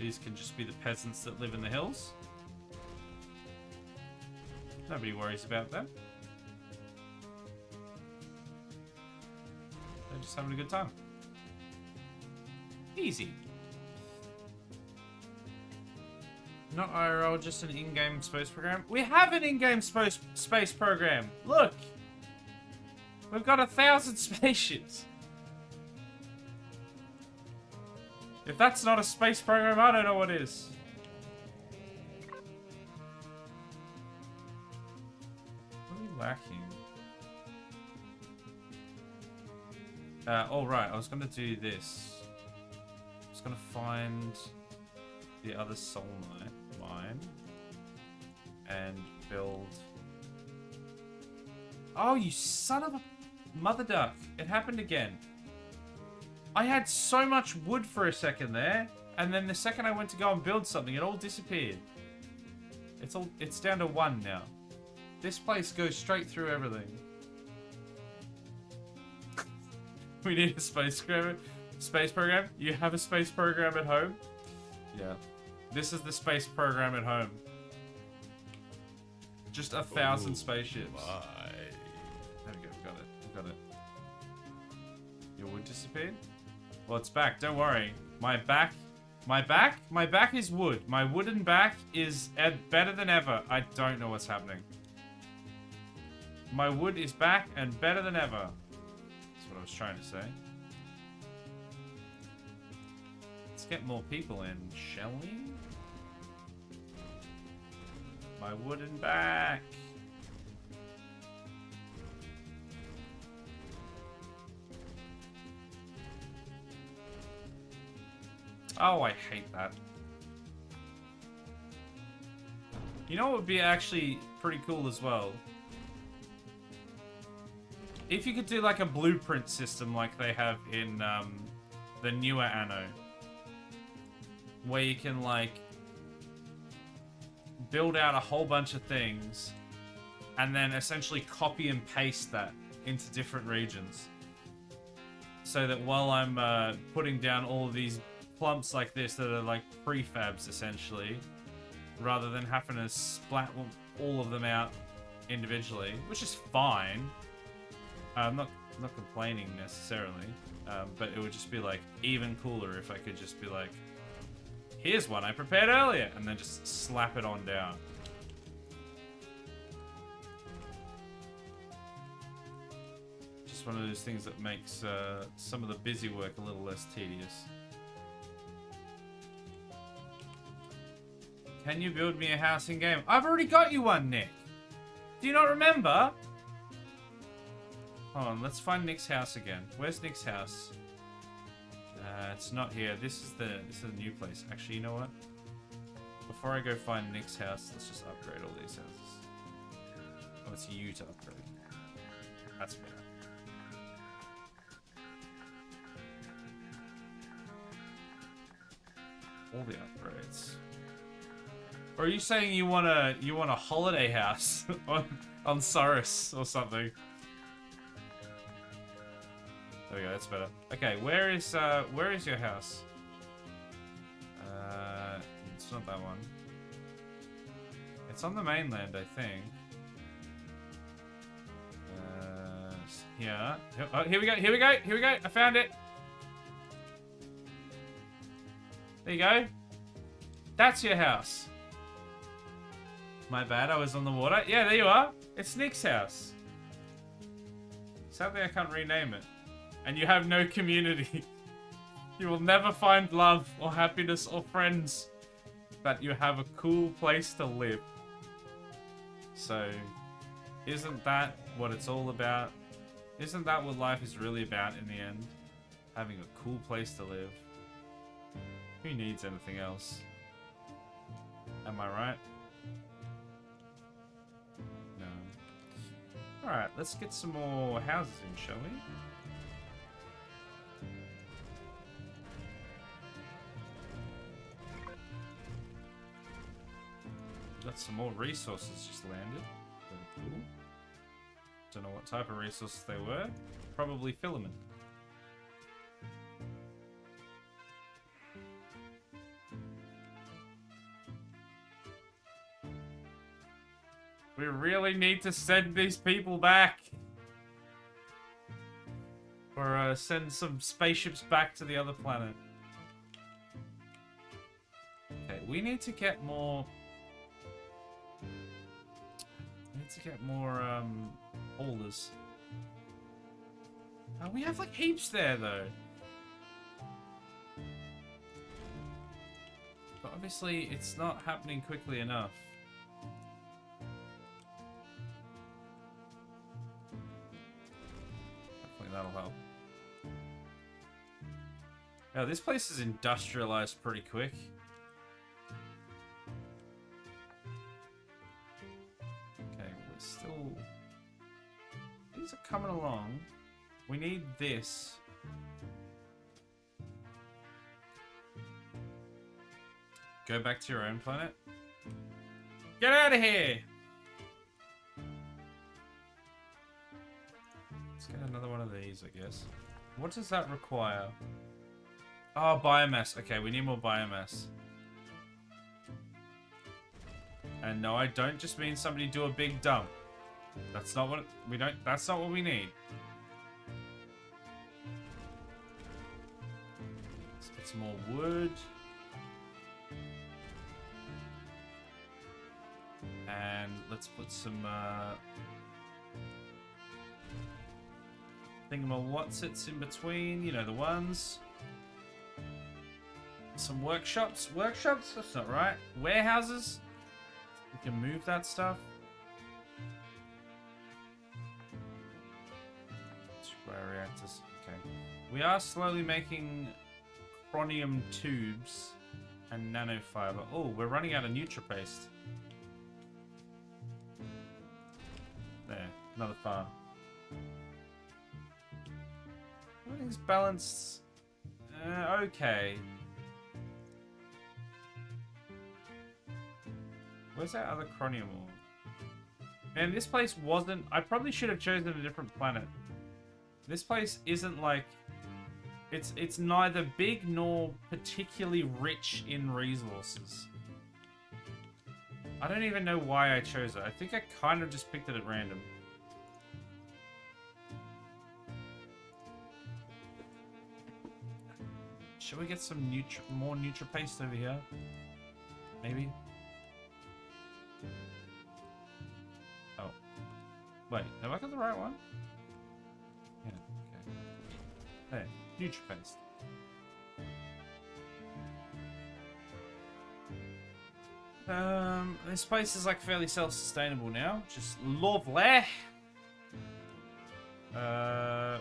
These can just be the peasants that live in the hills. Nobody worries about them. They're just having a good time. Easy. Not IRL, just an in-game space program. We have an in-game space program. Look! We've got 1,000 spaceships. If that's not a space program, I don't know what is. What are we lacking? Oh right, I was gonna do this. I was gonna find the other soul mine and build. Oh, you son of a mother duck! It happened again. I had so much wood for a second there, and then the second I went to go and build something, it all disappeared. It's down to 1 now. This place goes straight through everything. We need a space program. You have a space program at home? Yeah. This is the space program at home. Just 1,000 spaceships. My. There we go, we got it. Your wood disappeared? Well, it's back, don't worry. My back is wood. My wooden back is better than ever. I don't know what's happening. My wood is back and better than ever. That's what I was trying to say. Let's get more people in, shall we? My wooden back. Oh, I hate that. You know what would be actually pretty cool as well? If you could do like a blueprint system like they have in the newer Anno. Where you can like build out a whole bunch of things and then essentially copy and paste that into different regions. So that while I'm putting down all of these clumps like this that are like prefabs essentially, rather than having to splat all of them out individually, which is fine. I'm not complaining necessarily, but it would just be like even cooler if I could just be like, here's one I prepared earlier, and then just slap it on down. Just one of those things that makes some of the busy work a little less tedious. Can you build me a house in game? I've already got you one, Nick. Do you not remember? Hold on, let's find Nick's house again. Where's Nick's house? It's not here. This is the new place. Actually, you know what? Before I go find Nick's house, let's just upgrade all these houses. Oh, it's you to upgrade. That's better. All the upgrades. Or are you saying you want a holiday house on Saurus or something? There we go, that's better. Okay, where is your house? It's not that one. It's on the mainland, I think. Here. Oh, here we go. I found it. There you go. That's your house. My bad, I was on the water. Yeah, there you are. It's Nick's house. Sadly, I can't rename it. And you have no community. You will never find love or happiness or friends. But you have a cool place to live. So, isn't that what it's all about? Isn't that what life is really about in the end? Having a cool place to live. Who needs anything else? Am I right? No. Alright, let's get some more houses in, shall we? Got some more resources just landed. Very cool. Don't know what type of resources they were. Probably filament. We really need to send these people back. Or send some spaceships back to the other planet. Okay, we need to get more... We need to get more, holders. Oh, we have, like, heaps there, though. But obviously, it's not happening quickly enough. Hopefully that'll help. Oh, this place is industrialized pretty quick. Okay, we're still... These are coming along. We need this. Go back to your own planet. Get out of here! Let's get another one of these, I guess. What does that require? Oh, biomass. Okay, we need more biomass. And no, I don't just mean somebody do a big dump. That's not what we don't. That's not what we need. Let's get some more wood. And let's put some thingamawhatsits in between. You know the ones. Some workshops. Workshops? That's not right. Warehouses. We can move that stuff. Reactors. Okay. We are slowly making chromium tubes and nanofiber. Oh, we're running out of NutriPaste. There. Another farm. Everything's balanced. Okay. Where's that other chromium ore? Man, this place wasn't... I probably should have chosen a different planet. This place isn't like... It's neither big nor particularly rich in resources. I don't even know why I chose it. I think I kind of just picked it at random. Should we get some more NutriPaste over here? Maybe? Oh. Wait, have I got the right one? Yeah, okay. There, NutriPaste. This place is like fairly self-sustainable now. Just lovely.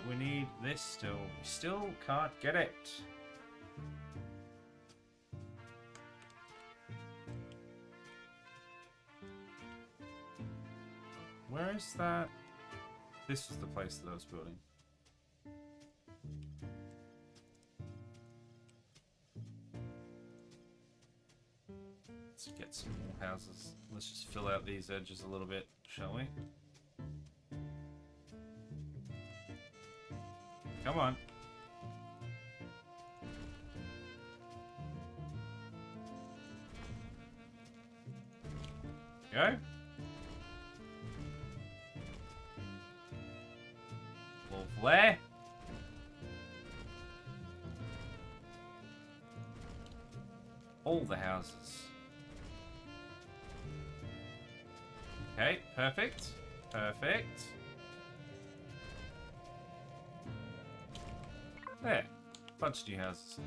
We need this still. We still can't get it. Where is that? This was the place that I was building. Let's get some more houses. Let's just fill out these edges a little bit, shall we? Come on. Go. Lovely. All the houses. Okay, perfect. Perfect. There. Bunch of new houses.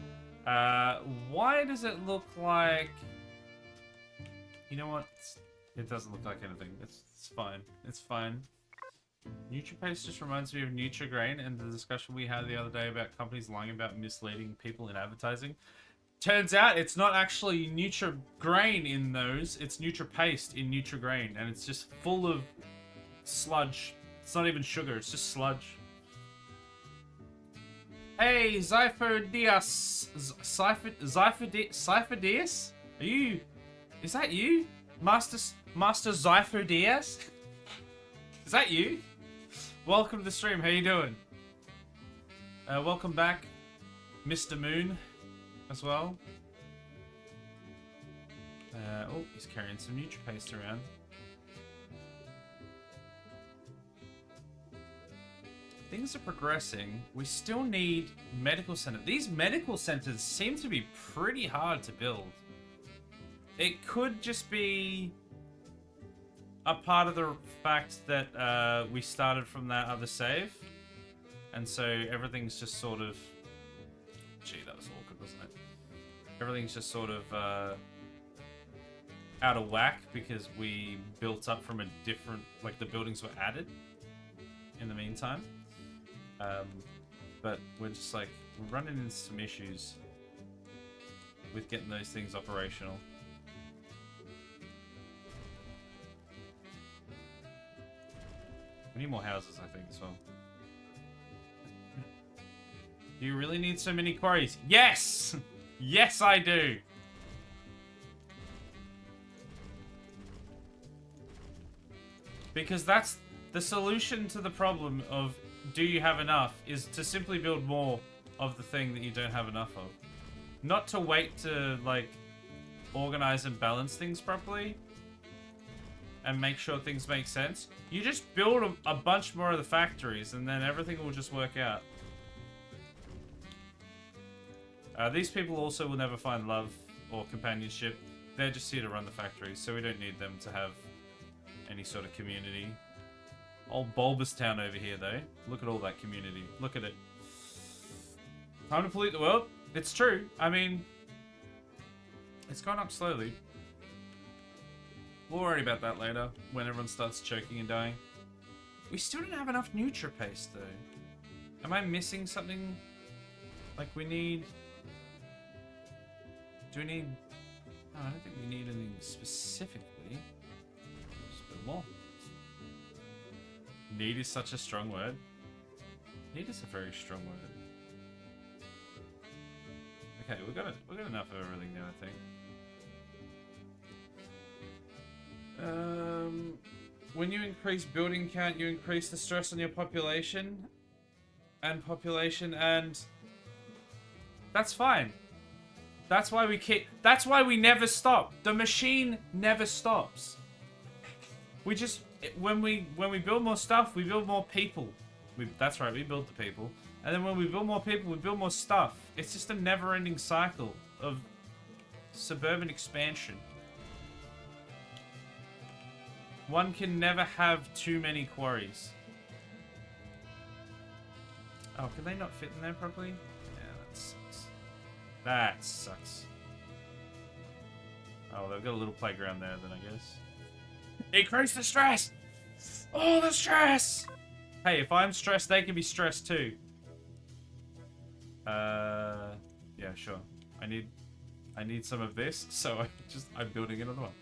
Why does it look like... You know what? It doesn't look like anything. It's fine. It's fine. NutriPaste just reminds me of Nutrigrain and the discussion we had the other day about companies lying about misleading people in advertising. Turns out it's not actually Nutrigrain in those, it's NutriPaste in Nutrigrain, and it's just full of sludge. It's not even sugar, it's just sludge. Hey, Zyphodias! Zyphodias? Are you... Is that you? Master Zyphodias? Is that you? Welcome to the stream, how you doing? Welcome back, Mr. Moon, as well. Oh, he's carrying some NutriPaste around. things are progressing. We still need medical center. These medical centers seem to be pretty hard to build. It could just be a part of the fact that we started from that other save. And so everything's just sort of... Gee, that was awkward, wasn't it? Everything's just sort of out of whack because we built up from a different... Like, the buildings were added in the meantime. But we're just like, we're running into some issues with getting those things operational. We need more houses, I think, as well. Do you really need so many quarries? Yes! Yes, I do! Because that's the solution to the problem of do you have enough is to simply build more of the thing that you don't have enough of. Not to wait to, like, organize and balance things properly and make sure things make sense. You just build a bunch more of the factories and then everything will just work out. These people also will never find love or companionship. They're just here to run the factories, so we don't need them to have any sort of community. Old Bulbous Town over here, though. Look at all that community. Look at it. Time to pollute the world. It's true. I mean, it's gone up slowly. We'll worry about that later, when everyone starts choking and dying. We still don't have enough NutriPaste, though. Am I missing something? Like, we need... Do we need... No, I don't think we need anything specifically. Just a bit more. Need is such a strong word. Need is a very strong word. Okay, we got enough of everything now, I think. When you increase building count, you increase the stress on your population, and that's fine. That's why we never stop. The machine never stops. We just when we build more stuff, we build more people. That's right, we build the people. And then when we build more people, we build more stuff. It's just a never-ending cycle of suburban expansion. One can never have too many quarries. Oh, can they not fit in there properly? Yeah, that sucks. That sucks. Oh, they've got a little playground there then, I guess. Increase the stress! Oh, the stress! Hey, if I'm stressed, they can be stressed too. Yeah, sure. I need some of this, so I'm building another one.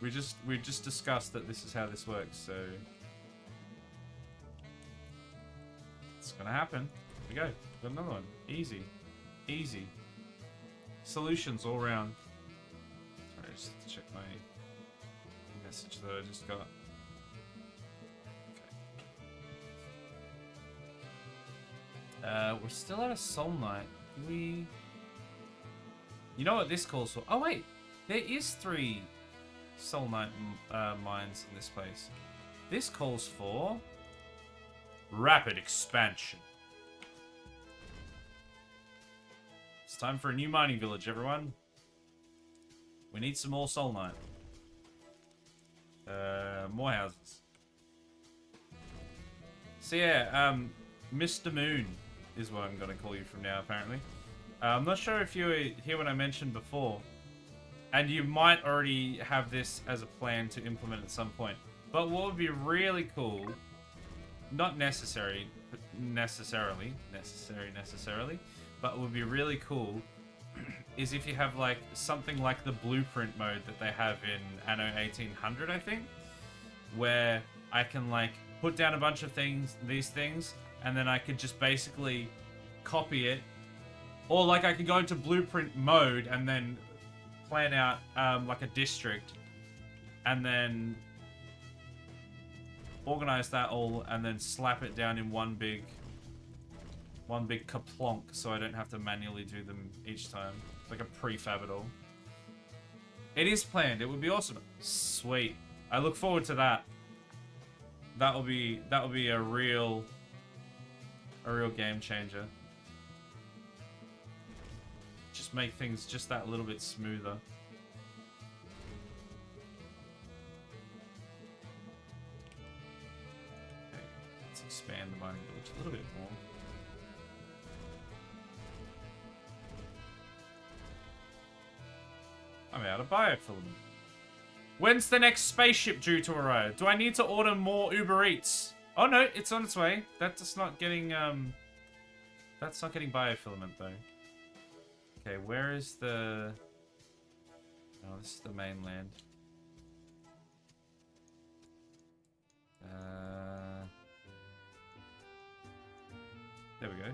We just discussed that this is how this works, so it's gonna happen. Here we go. Got another one. Easy. Easy. Solutions all around. Sorry, just have to check my message that I just got. Okay. We're still at a Soul Knight. You know what this calls for? Oh wait, there is 3 Soul Knight mines in this place. This calls for rapid expansion. It's time for a new mining village, everyone. We need some more Soul Knight. More houses. So yeah, Mr. Moon is what I'm going to call you from now, apparently. I'm not sure if you were here when I mentioned before, and you might already have this as a plan to implement at some point. But what would be really cool, not necessarily, but would be really cool, is if you have like something like the blueprint mode that they have in Anno 1800, I think, where I can like put down a bunch of these things, and then I could just basically copy it, or like I could go into blueprint mode and then plan out like a district, and then organize that all, and then slap it down in one big kaplonk, so I don't have to manually do them each time. Like a prefab it all. It is planned. It would be awesome. Sweet. I look forward to that. That will be a real a real game changer. Just make things just that little bit smoother. Okay, let's expand the mining village a little bit more. I'm out of biofilament. When's the next spaceship due to arrive? Do I need to order more Uber Eats? Oh no, it's on its way. That's not getting that's not getting biofilament though. Okay, where is the... Oh, this is the mainland. There we go.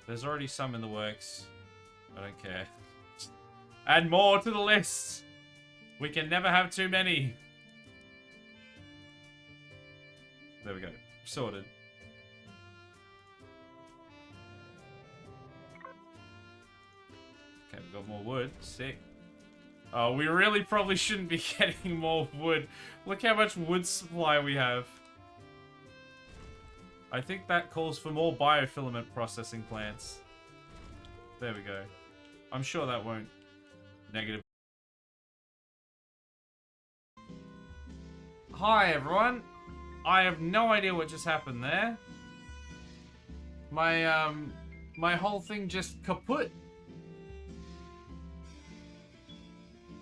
There's already some in the works. I don't care. Add more to the list! We can never have too many! There we go. Sorted. Okay, we've got more wood. Sick. Oh, we really probably shouldn't be getting more wood. Look how much wood supply we have. I think that calls for more biofilament processing plants. There we go. I'm sure that won't negative. Hi everyone. I have no idea what just happened there. My whole thing just kaput.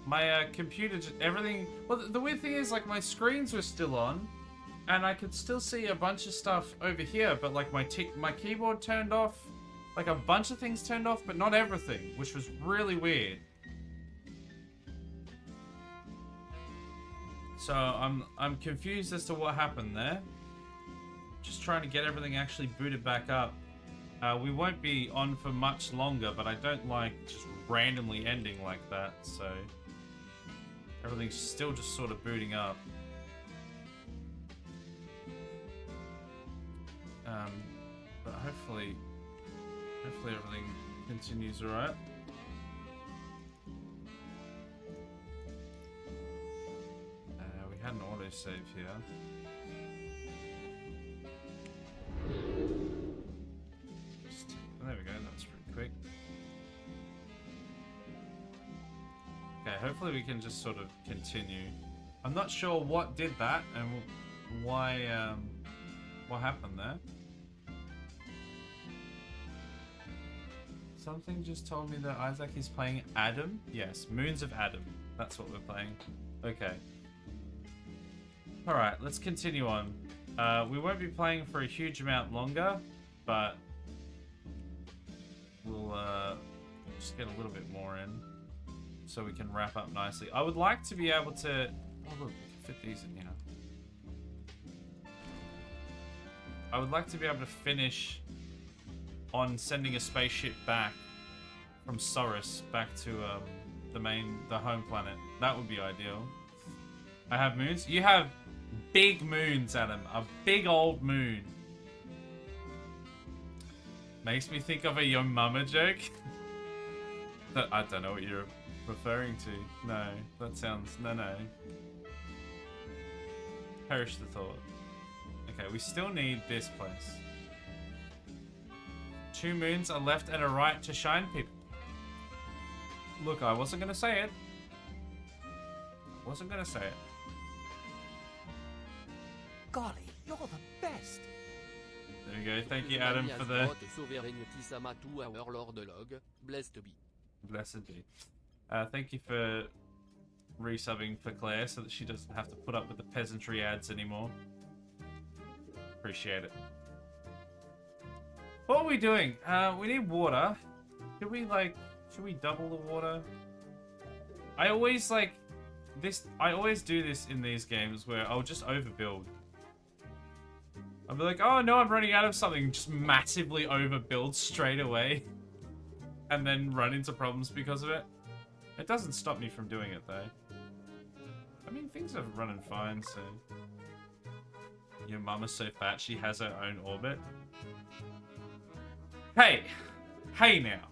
My computer just everything. Well, the weird thing is like my screens were still on. And I could still see a bunch of stuff over here, but like my keyboard turned off, like a bunch of things turned off, but not everything, which was really weird. So I'm confused as to what happened there. Just trying to get everything actually booted back up. We won't be on for much longer, but I don't like just randomly ending like that, so everything's still just sort of booting up. But hopefully everything continues alright. We had an autosave here. There we go, that's pretty quick. Okay, hopefully we can just sort of continue. I'm not sure what did that and why, what happened there. Something just told me that Isaac is playing Adam. Yes, Moons of Ardan. That's what we're playing. Okay. Alright, let's continue on. We won't be playing for a huge amount longer, but we'll just get a little bit more in so we can wrap up nicely. I would like to be able to... Oh look, we can fit these in here. I would like to be able to finish on sending a spaceship back from Soros back to the home planet. That would be ideal. I have moons. You have big moons, Adam. A big old moon. Makes me think of a Yo Mama joke. I don't know what you're referring to. No, that sounds... No. Perish the thought. Okay, we still need this place. 2 moons are left and a right to shine, people. Look, I wasn't gonna say it. Golly, you're the best. There you go. Thank you, Adam, for the... Blessed be. Thank you for resubbing for Claire so that she doesn't have to put up with the peasantry ads anymore. Appreciate it. What are we doing? We need water. Should we double the water? I always do this in these games where I'll just overbuild. I'll be like, oh no, I'm running out of something. Just massively overbuild straight away. And then run into problems because of it. It doesn't stop me from doing it though. I mean, things are running fine, so... Your mama's so fat she has her own orbit. Hey! Hey now!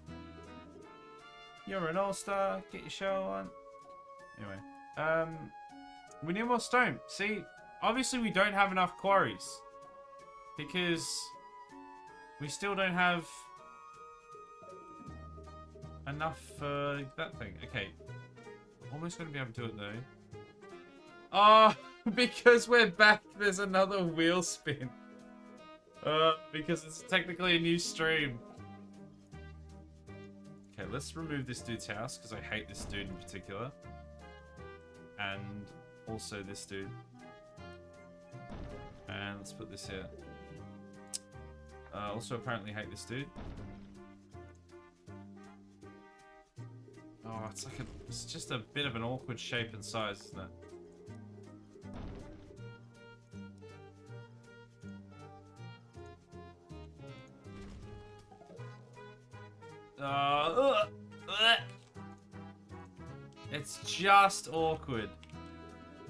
You're an all-star, get your show on. Anyway, we need more stone. See, obviously we don't have enough quarries. Because we still don't have enough for that thing. Okay. Almost gonna be able to do it though. Oh, because we're back, there's another wheel spin. Because it's technically a new stream. Okay, let's remove this dude's house, because I hate this dude in particular. And also this dude. And let's put this here. Also apparently hate this dude. Oh, it's just a bit of an awkward shape and size, isn't it? It's just awkward.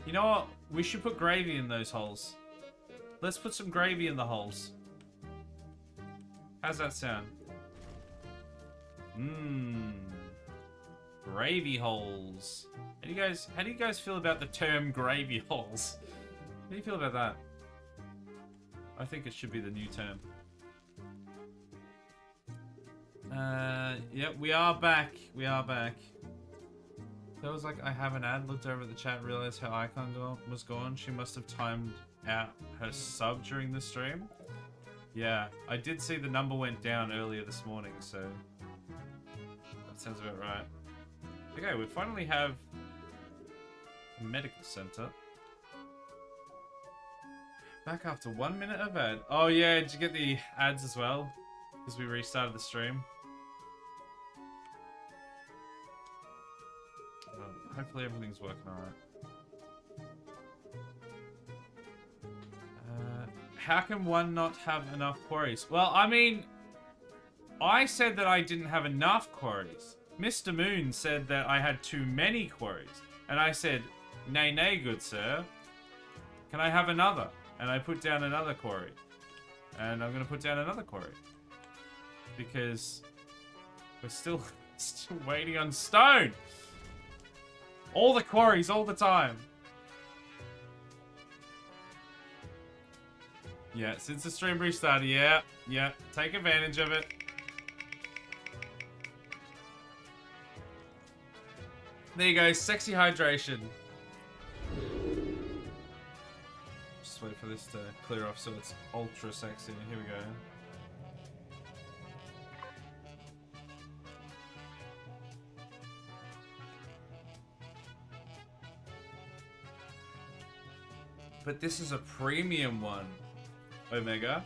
You know what? We should put gravy in those holes. Let's put some gravy in the holes. How's that sound? Mmm. Gravy holes. How do you guys feel about the term gravy holes? How do you feel about that? I think it should be the new term. Yep, we are back. We are back. That was like, I have an ad, looked over at the chat, realized her icon was gone. She must have timed out her sub during the stream. Yeah, I did see the number went down earlier this morning, so that sounds about right. Okay, we finally have a medical center. Back after 1 minute of ad. Oh yeah, did you get the ads as well? Because we restarted the stream. Hopefully everything's working alright. How can one not have enough quarries? Well, I mean, I said that I didn't have enough quarries. Mr. Moon said that I had too many quarries. And I said, nay, nay, good sir. Can I have another? And I put down another quarry. And I'm going to put down another quarry. Because we're still waiting on stone. All the quarries, all the time. Yeah, since the stream restarted, yeah. Take advantage of it. There you go, sexy hydration. Just wait for this to clear off so it's ultra sexy. Here we go. But this is a premium one, Omega.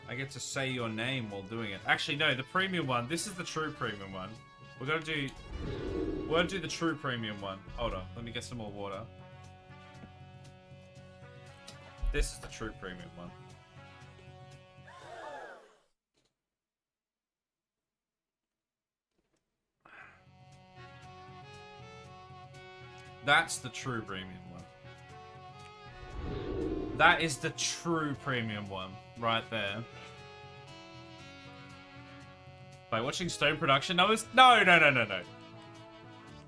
I get to say your name while doing it. Actually, no, the premium one. This is the true premium one. We're gonna do the true premium one. Hold on, let me get some more water. This is the true premium one. That's the true premium one. That is the true premium one, right there. By watching Stone production, no.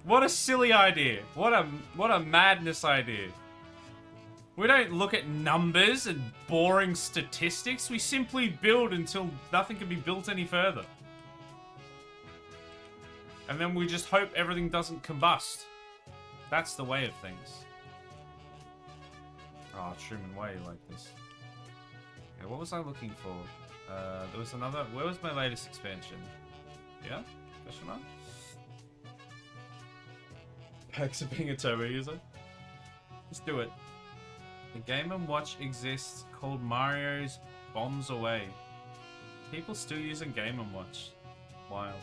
What a silly idea. What a madness idea. We don't look at numbers and boring statistics. We simply build until nothing can be built any further. And then we just hope everything doesn't combust. That's the way of things. Oh, Truman, why are you like this? Okay, what was I looking for? There was another... Where was my latest expansion? Yeah? Question mark? Perks of being a turbo user? Let's do it. A Game & Watch exists called Mario's Bombs Away. People still using Game & Watch. Wild.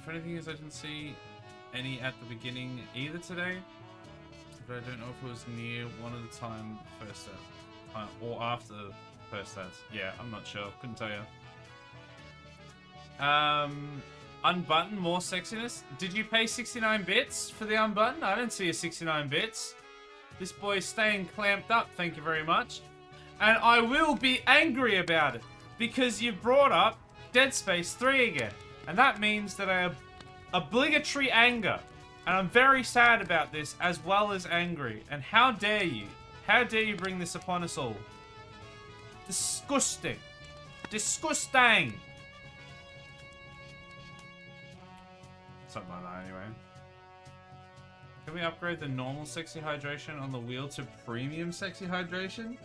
For anything else, I didn't see any at the beginning either today. But I don't know if it was near one of the time first ad. Or after first ads. Yeah, I'm not sure. Couldn't tell you. Unbutton, more sexiness. Did you pay 69 bits for the unbutton? I don't see a 69 bits. This boy's staying clamped up, thank you very much. And I will be angry about it. Because you brought up Dead Space 3 again. And that means that I have obligatory anger And I'm very sad about this, as well as angry. And how dare you? How dare you bring this upon us all? Disgusting. Disgusting. Something like that, anyway. Can we upgrade the normal sexy hydration on the wheel to premium sexy hydration?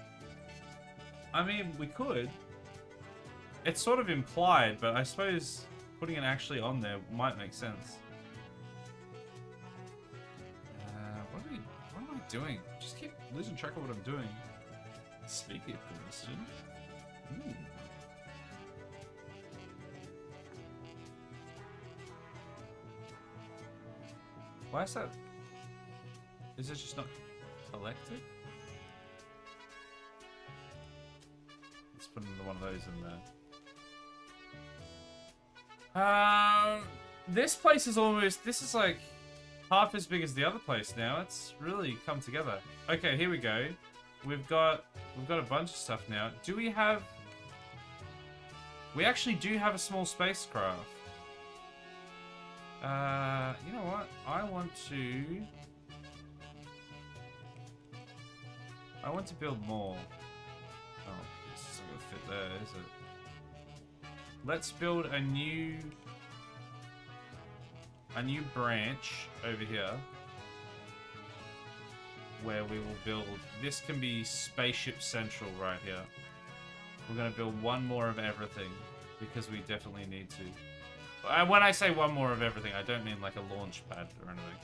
I mean, we could. It's sort of implied, but I suppose putting it actually on there might make sense. What am I doing? Just keep losing track of what I'm doing. Speaking of question. Why is that? Is it just not collected? Let's put one of those in there. This place is almost. This is like half as big as the other place now. It's really come together. Okay, here we go. We've got a bunch of stuff now. Do we have? We actually do have a small spacecraft. You know what? I want to build more. Oh, this isn't gonna fit there, is it? Let's build a new branch over here where we will build. This can be Spaceship Central right here. We're gonna build one more of everything because we definitely need to. When I say one more of everything, I don't mean like a launch pad or anything.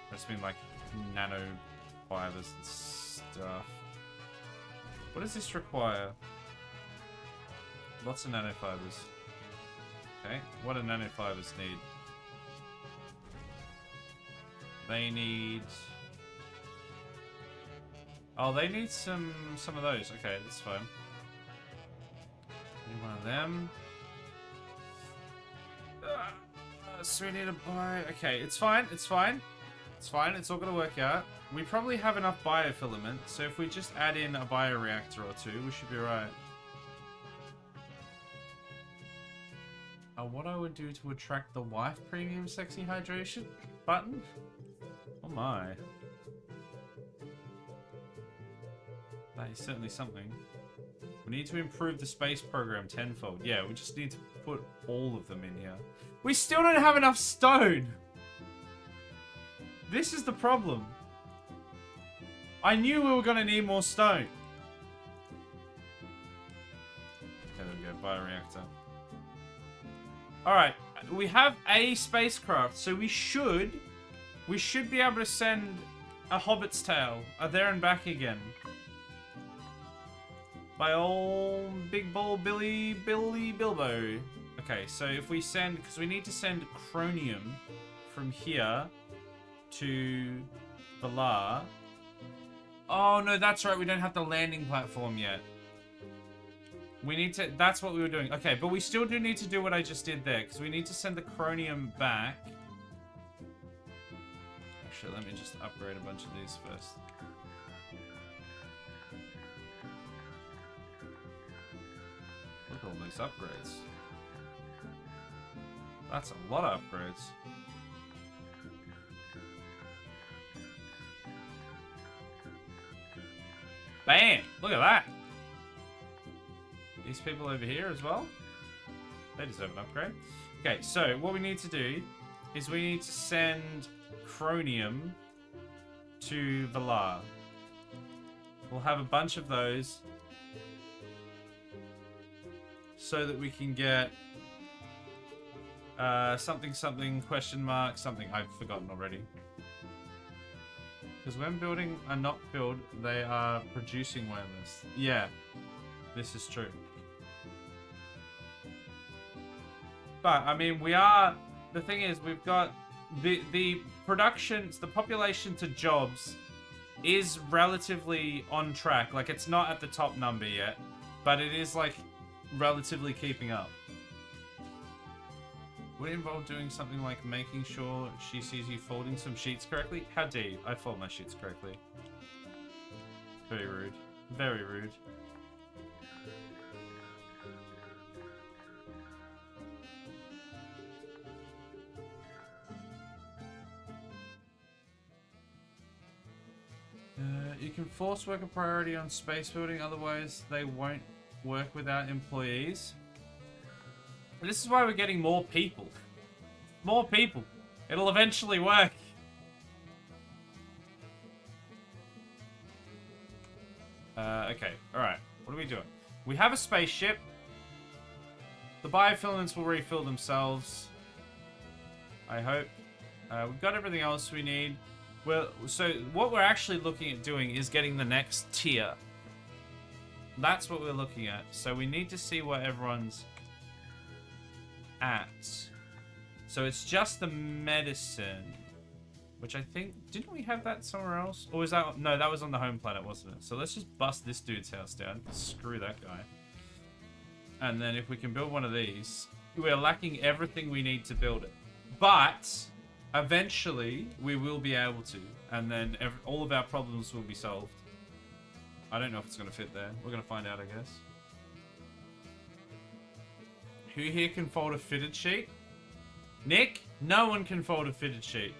I just mean like nano fibers and stuff. What does this require? Lots of nanofibers. Okay, what do nanofibers need? They need... Oh, they need some of those. Okay, that's fine. Need one of them. So we need to buy... Okay, it's fine, it's fine. It's fine, it's all gonna work out. We probably have enough biofilament, so if we just add in a bioreactor or two, we should be right. What I would do to attract the wife premium sexy hydration button? Oh my. That is certainly something. We need to improve the space program tenfold. Yeah, we just need to put all of them in here. We still don't have enough stone! This is the problem. I knew we were gonna need more stone. Okay, there we go, bioreactor. Alright, we have a spacecraft, so we should be able to send a Hobbit's Tale, there and back again. By old Big Ball Billy Bilbo. Okay, so if we send, because we need to send chromium from here to Valar. Oh no, that's right, we don't have the landing platform yet. We need to, that's what we were doing. Okay, but we still do need to do what I just did there, because we need to send the chromium back. Actually, let me just upgrade a bunch of these first. Look at all these upgrades. That's a lot of upgrades. Bam! Look at that! These people over here as well? They deserve an upgrade. Okay, so what we need to do is we need to send chromium to Valar. We'll have a bunch of those so that we can get something question mark something. I've forgotten already. Because when building a not build, they are producing wireless. Yeah, this is true. But I mean, we are. The thing is, we've got the productions, the population to jobs is relatively on track. Like, it's not at the top number yet, but it is like relatively keeping up. Would it involve doing something like making sure she sees you folding some sheets correctly? How dare you? I fold my sheets correctly. Very rude. Very rude. You can force worker priority on space building, otherwise they won't work without employees. And this is why we're getting more people. More people. It'll eventually work. Okay, alright. What are we doing? We have a spaceship. The biofilaments will refill themselves. I hope. We've got everything else we need. Well, so what we're actually looking at doing is getting the next tier. That's what we're looking at. So we need to see where everyone's at. So it's just the medicine, which I think, didn't we have that somewhere else? Or was that, no, that was on the home planet, wasn't it? So let's just bust this dude's house down. Screw that guy. And then if we can build one of these, we're lacking everything we need to build it. But eventually we will be able to, and then all of our problems will be solved. I don't know if it's going to fit there. We're going to find out, I guess. Who here can fold a fitted sheet? Nick? No one can fold a fitted sheet.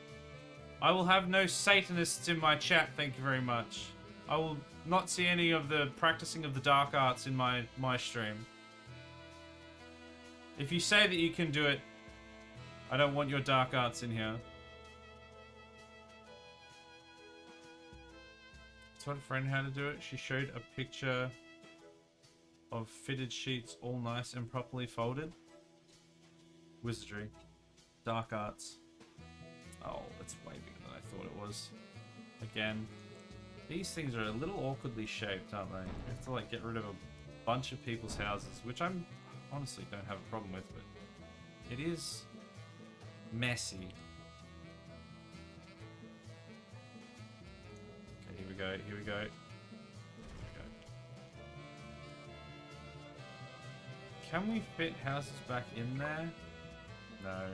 I will have no Satanists in my chat, thank you very much. I will not see any of the practicing of the dark arts in my stream. If you say that you can do it, I don't want your dark arts in here. I taught a friend how to do it. She showed a picture of fitted sheets all nice and properly folded. Wizardry. Dark arts. Oh, it's way bigger than I thought it was. Again, these things are a little awkwardly shaped, aren't they? You have to like get rid of a bunch of people's houses, which I'm honestly don't have a problem with, but it is messy. Okay, here we go, here we go. Can we fit houses back in there? No.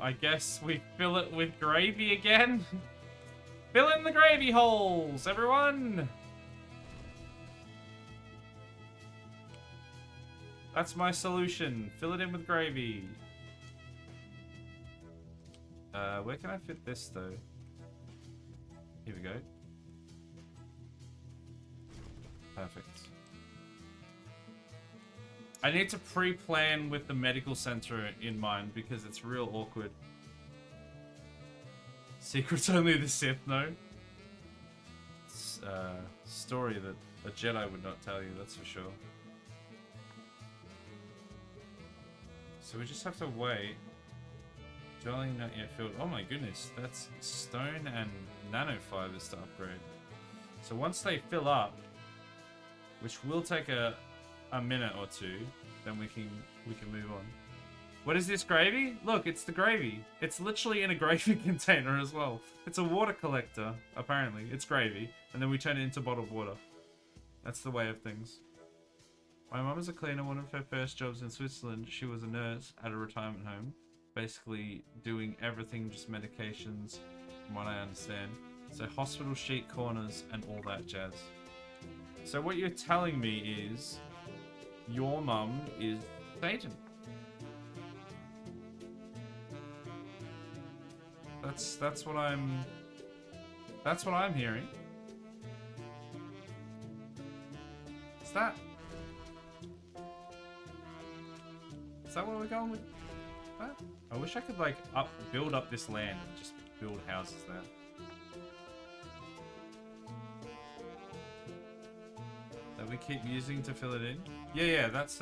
I guess we fill it with gravy again? Fill in the gravy holes, everyone! That's my solution. Fill it in with gravy. Where can I fit this, though? Here we go. Perfect. I need to pre-plan with the medical center in mind because it's real awkward. Secrets only the Sith know. It's a story that a Jedi would not tell you, that's for sure. So we just have to wait. Dwelling not yet filled. Oh my goodness, that's stone and nanofibers to upgrade. So once they fill up, which will take a minute or two, then we can move on. What is this gravy? Look, it's the gravy. It's literally in a gravy container as well. It's a water collector, apparently. It's gravy, and then we turn it into bottled water. That's the way of things. My mum is a cleaner. One of her first jobs in Switzerland, she was a nurse at a retirement home, basically doing everything, just medications, from what I understand. So hospital sheet corners and all that jazz. So what you're telling me is your mum is Satan. That's what I'm hearing. Is that where we're going with that? I wish I could like build up this land and just build houses there. That we keep using to fill it in. Yeah, that's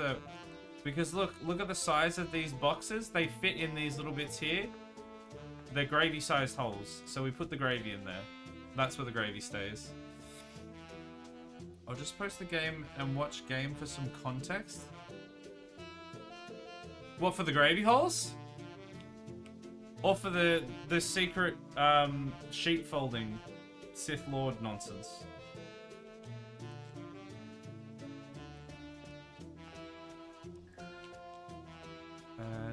because look at the size of these boxes. They fit in these little bits here. They're gravy-sized holes, so we put the gravy in there. That's where the gravy stays. I'll just post the game and watch game for some context. What, for the gravy holes? Or for the secret sheet folding Sith Lord nonsense?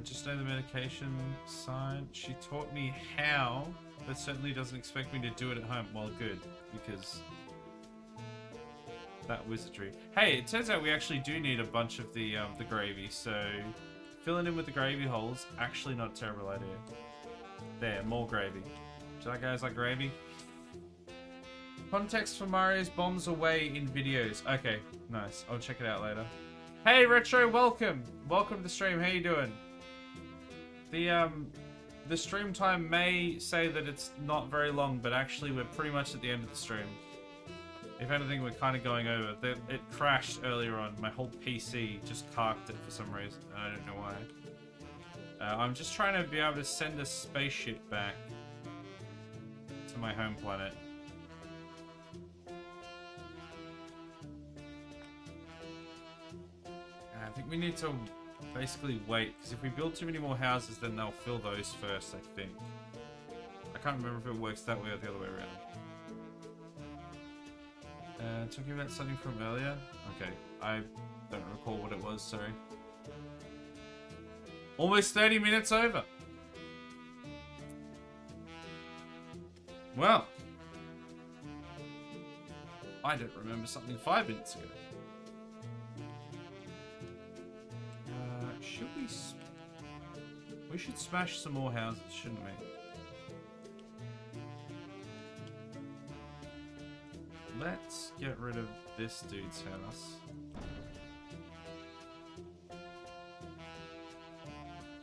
Just know the medication sign. She taught me how, but certainly doesn't expect me to do it at home. Well, good, because that wizardry. Hey, it turns out we actually do need a bunch of the gravy, so filling in with the gravy holes, actually not a terrible idea. There, more gravy. Do you guys like gravy? Context for Mario's bombs away in videos. Okay, nice. I'll check it out later. Hey, Retro, welcome. Welcome to the stream. How you doing? The stream time may say that it's not very long, but actually we're pretty much at the end of the stream. If anything, we're kind of going over. It crashed earlier on. My whole PC just carked it for some reason. I don't know why. I'm just trying to be able to send a spaceship back to my home planet. And I think we need to basically wait, because if we build too many more houses, then they'll fill those first, I think. I can't remember if it works that way or the other way around. Talking about something from earlier? Okay, I don't recall what it was, sorry. Almost 30 minutes over. Well, I don't remember something 5 minutes ago. Should we... We should smash some more houses, shouldn't we? Let's get rid of this dude's house.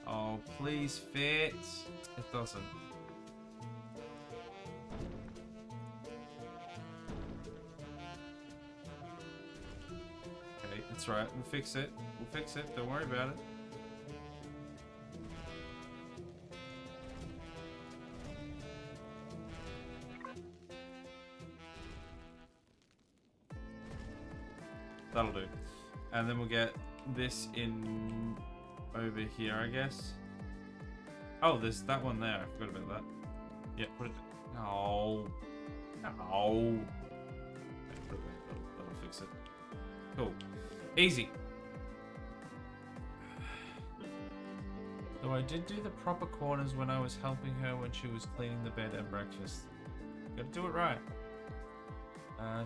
Oh, please fit. It doesn't. Okay, it's right. We'll fix it. We'll fix it. Don't worry about it. That'll do. And then we'll get this in over here, I guess. Oh, there's that one there. I forgot about that. Yeah, put it... No. No. Okay, put it there. That'll fix it. Cool. Easy. Though I did do the proper corners when I was helping her when she was cleaning the bed and breakfast. Gotta do it right.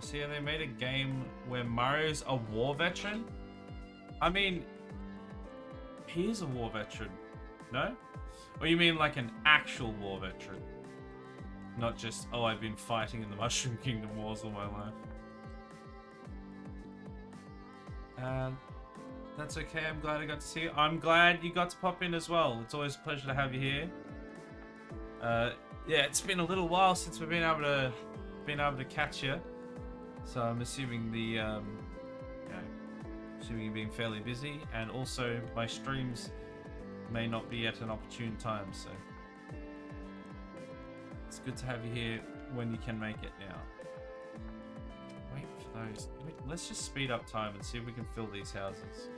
See how they made a game where Mario's a war veteran? I mean, he is a war veteran, no? Or you mean like an actual war veteran? Not just, oh, I've been fighting in the Mushroom Kingdom wars all my life. That's okay, I'm glad I got to see you. I'm glad you got to pop in as well. It's always a pleasure to have you here. Yeah, it's been a little while since we've been able to catch you. So I'm assuming assuming you're being fairly busy, and also my streams may not be at an opportune time, so it's good to have you here when you can make it now. Wait for those. Let's just speed up time and see if we can fill these houses.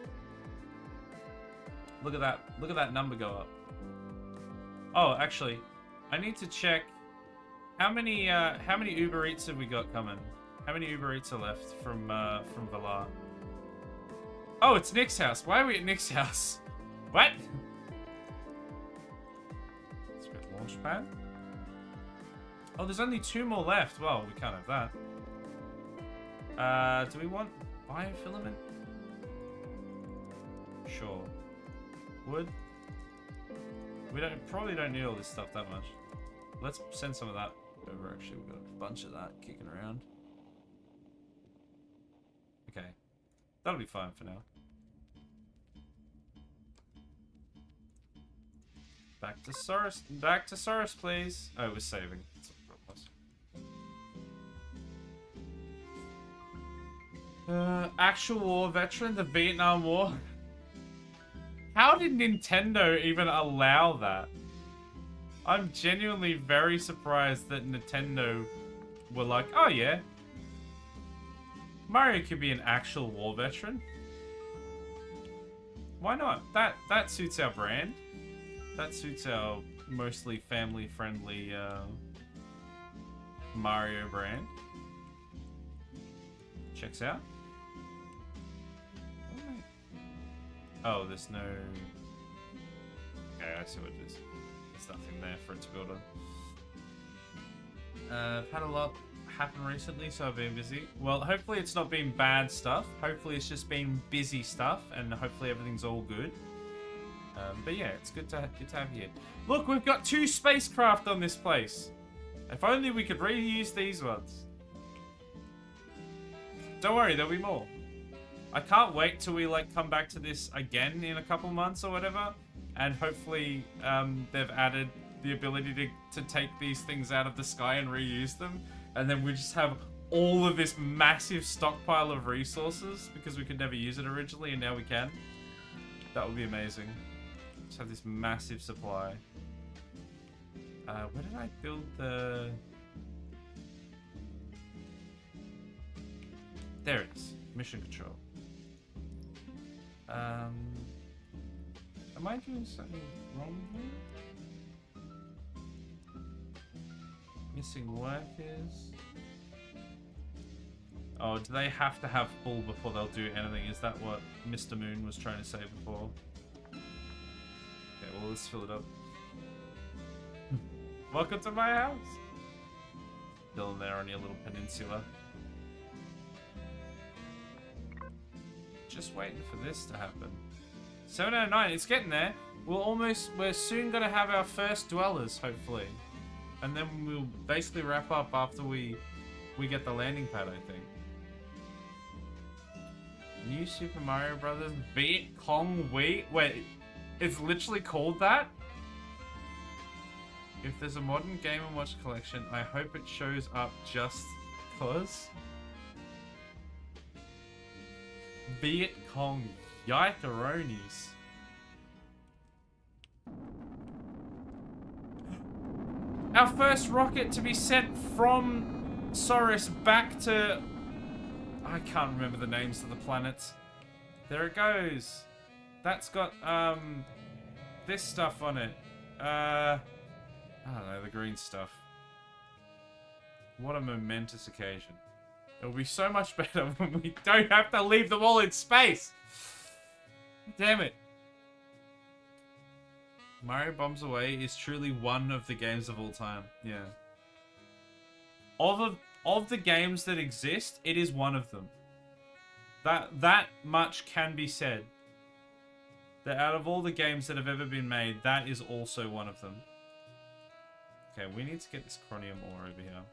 Look at that! Look at that number go up. Oh, actually, I need to check how many Uber Eats have we got coming. How many Uber Eats are left from Valar? Oh, it's Nick's house. Why are we at Nick's house? What? Let's go launch pad. Oh, there's only 2 more left. Well, we can't have that. Do we want biofilament? Sure. Wood? We probably don't need all this stuff that much. Let's send some of that over, actually. We've got a bunch of that kicking around. Okay. That'll be fine for now. Back to Source, please. Oh, it was saving. That's what it was. Actual war veteran, the Vietnam War. How did Nintendo even allow that? I'm genuinely very surprised that Nintendo were like, oh yeah, Mario could be an actual war veteran. Why not? That suits our brand. That suits our mostly family-friendly Mario brand. Checks out. Oh, there's no... Okay, I see what it is. There's nothing there for it to build on. I've had a lot happen recently, so I've been busy. Well, hopefully it's not been bad stuff. Hopefully it's just been busy stuff, and hopefully everything's all good. But yeah, it's good to have you here. Look, we've got 2 spacecraft on this place. If only we could reuse these ones. Don't worry, there'll be more. I can't wait till we like come back to this again in a couple months or whatever, and hopefully they've added the ability to take these things out of the sky and reuse them, and then we just have all of this massive stockpile of resources because we could never use it originally and now we can. That would be amazing. Just have this massive supply. Where did I build the... There it is. Mission control. Am I doing something wrong here? Missing workers. Oh, do they have to have full before they'll do anything? Is that what Mr. Moon was trying to say before? Okay, well, let's fill it up. Welcome to my house. Still there on your little peninsula. Just waiting for this to happen. 7 out of 9, it's getting there. We're soon gonna have our first dwellers, hopefully. And then we'll basically wrap up after we get the landing pad, I think. New Super Mario Brothers Viet Cong Wii? Wait, it's literally called that? If there's a modern Game & Watch collection, I hope it shows up just cause. Viet Cong Yikeronis. Our first rocket to be sent from Soros back to... I can't remember the names of the planets. There it goes. That's got, this stuff on it. I don't know, the green stuff. What a momentous occasion. It'll be so much better when we don't have to leave them all in space. Damn it. Mario Bombs Away is truly one of the games of all time. Yeah. Of the games that exist, it is one of them. That much can be said. That out of all the games that have ever been made, that is also one of them. Okay, we need to get this chromium ore over here.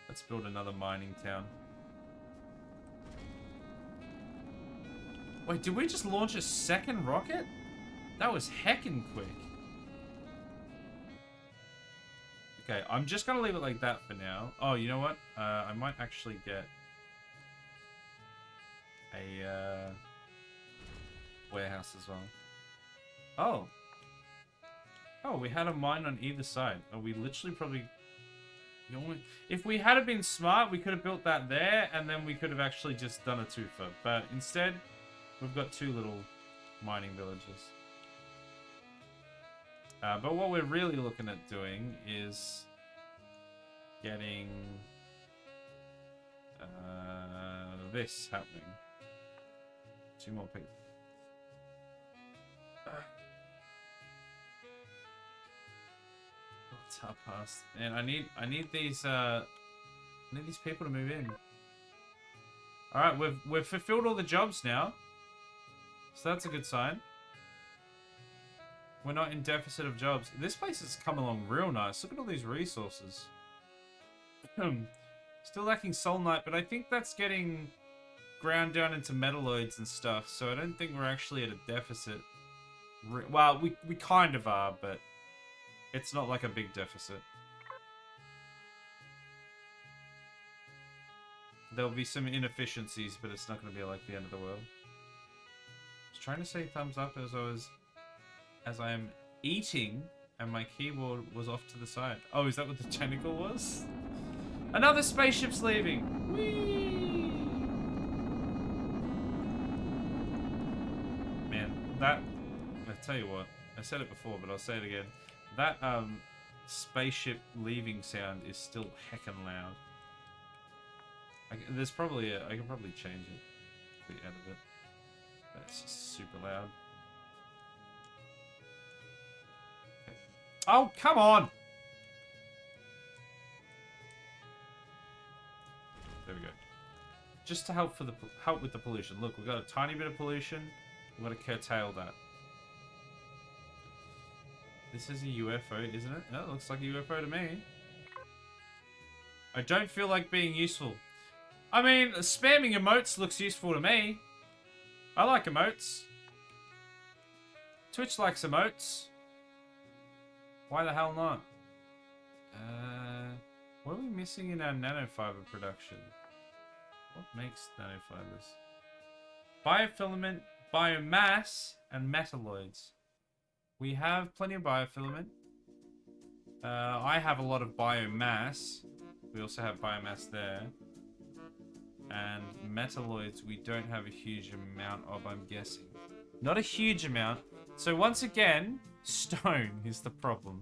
Let's build another mining town. Wait, did we just launch a second rocket? That was heckin' quick. Okay, I'm just gonna leave it like that for now. Oh, you know what? I might actually get a warehouse as well. Oh. Oh, we had a mine on either side. Oh, we literally probably... If we had been smart, we could have built that there, and then we could have actually just done a twofer. But instead, we've got two little mining villages. But what we're really looking at doing is getting this happening. 2 more people. What's up, past? And I need these people to move in. All right, we've fulfilled all the jobs now, so that's a good sign. We're not in deficit of jobs. This place has come along real nice. Look at all these resources. Still lacking Solnite, but I think that's getting ground down into metalloids and stuff, so I don't think we're actually at a deficit. Well, we kind of are, but it's not like a big deficit. There'll be some inefficiencies, but it's not going to be like the end of the world. I was trying to say thumbs up as I am eating, and my keyboard was off to the side. Oh, is that what the tentacle was? Another spaceship's leaving! Whee! Man, that... I tell you what, I said it before, but I'll say it again. That, spaceship leaving sound is still heckin' loud. There's probably I can probably change it if we edit it. That's just super loud. Okay. Oh, come on! There we go. Just to help with the pollution. Look, we've got a tiny bit of pollution. We've got to curtail that. This is a UFO, isn't it? Oh, it looks like a UFO to me. I don't feel like being useful. I mean, spamming emotes looks useful to me. I like emotes. Twitch likes emotes. Why the hell not? What are we missing in our nanofiber production? What makes nanofibers? Biofilament, biomass, and metalloids. We have plenty of biofilament. I have a lot of biomass. We also have biomass there. And metalloids we don't have a huge amount of, I'm guessing. Not a huge amount. So once again, stone is the problem.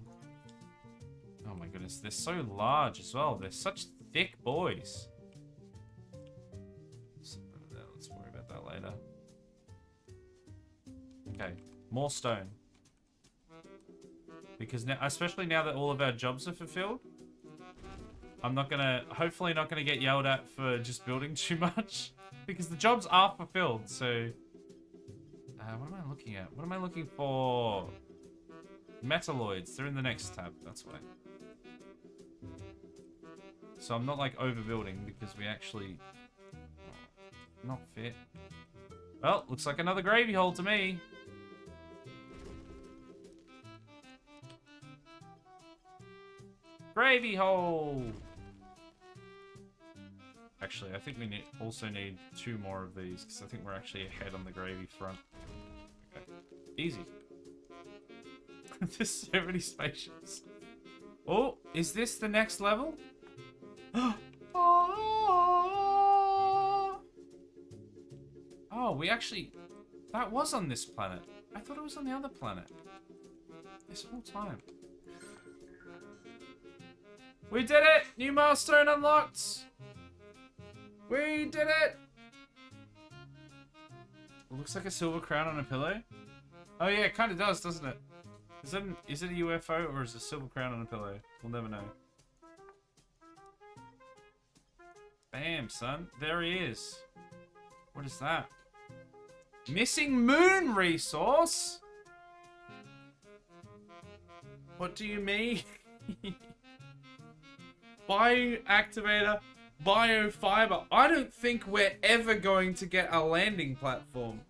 Oh my goodness, they're so large as well. They're such thick boys. Let's worry about that later. Okay, more stone. Because now, especially now that all of our jobs are fulfilled, I'm not gonna, hopefully not gonna get yelled at for just building too much. Because the jobs are fulfilled, so... what am I looking at? What am I looking for? Metalloids, they're in the next tab, that's why. So I'm not like overbuilding because we actually... not fit. Well, looks like another gravy hole to me. Gravy hole! Actually, I think we also need 2 more of these, because I think we're actually ahead on the gravy front. Okay. Easy. There's so many spaceships. Oh, is this the next level? Oh, we actually... That was on this planet. I thought it was on the other planet. This whole time. We did it! New milestone unlocked! We did it! It looks like a silver crown on a pillow. Oh yeah, it kind of does, doesn't it? Is it a UFO or is it a silver crown on a pillow? We'll never know. Bam, son. There he is. What is that? Missing moon resource? What do you mean? Bioactivator, biofiber. I don't think we're ever going to get a landing platform.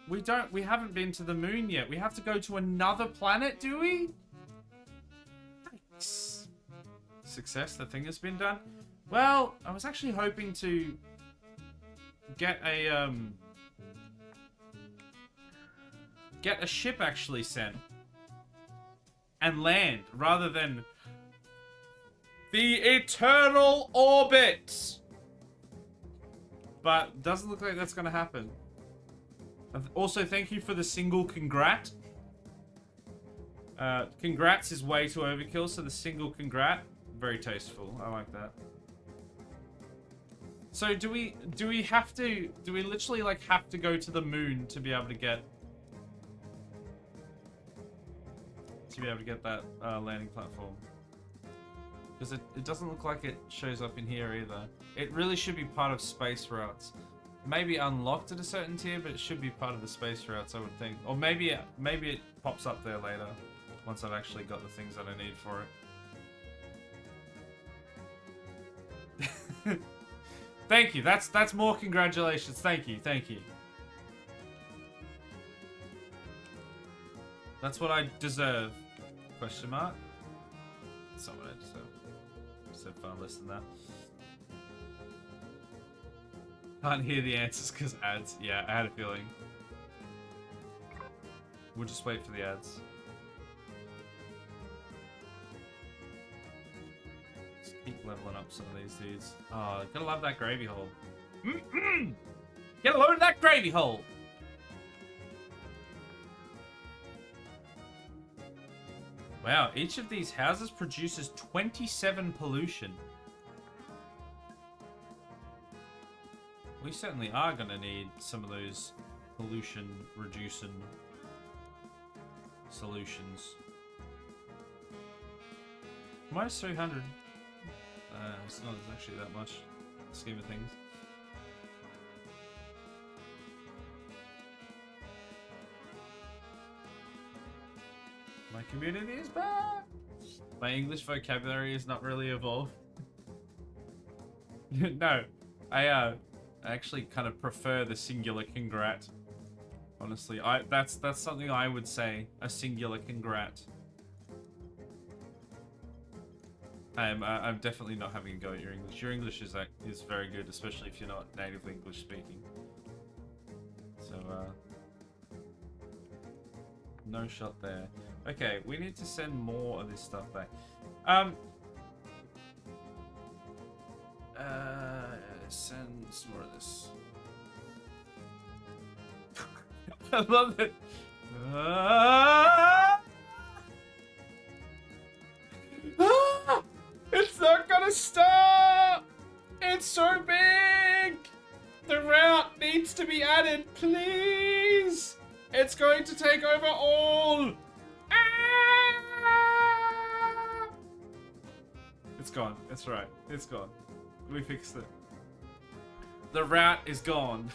We haven't been to the moon yet. We have to go to another planet, do we? Nice. Success, the thing has been done. Well, I was actually hoping to get a ship actually sent and land rather than the eternal orbit. But doesn't look like that's gonna happen. Also, thank you for the single congrat. Congrats is way too overkill, so the single congrat, very tasteful. I like that. So do we literally like have to go to the moon to be able to get that landing platform? Because it doesn't look like it shows up in here either. It really should be part of space routes. Maybe unlocked at a certain tier, but it should be part of the space routes, I would think. Or maybe it pops up there later once I've actually got the things that I need for it. Thank you. That's more congratulations. Thank you. Thank you. That's what I deserve. Question mark? That's not what I deserve. I deserve far less than that. Can't hear the answers because ads. Yeah, I had a feeling. We'll just wait for the ads. Just keep leveling up some of these dudes. Oh, gotta love that gravy hole. Get a load of that gravy hole! Wow, each of these houses produces 27 pollution. We certainly are going to need some of those pollution reducing solutions. Minus 300. It's not actually that much in the scheme of things. My community is back! My English vocabulary is not really evolved. No, I actually kind of prefer the singular congrat. Honestly, that's something I would say, a singular congrat. I'm definitely not having a go at your English. Your English is very good, especially if you're not natively English speaking. So no shot there. Okay, we need to send more of this stuff back. Send some more of this. I love it. It's not gonna stop! It's so big! The route needs to be added, please! It's going to take over all! Ah! It's gone. It's right. It's gone. We fixed it. The route is gone.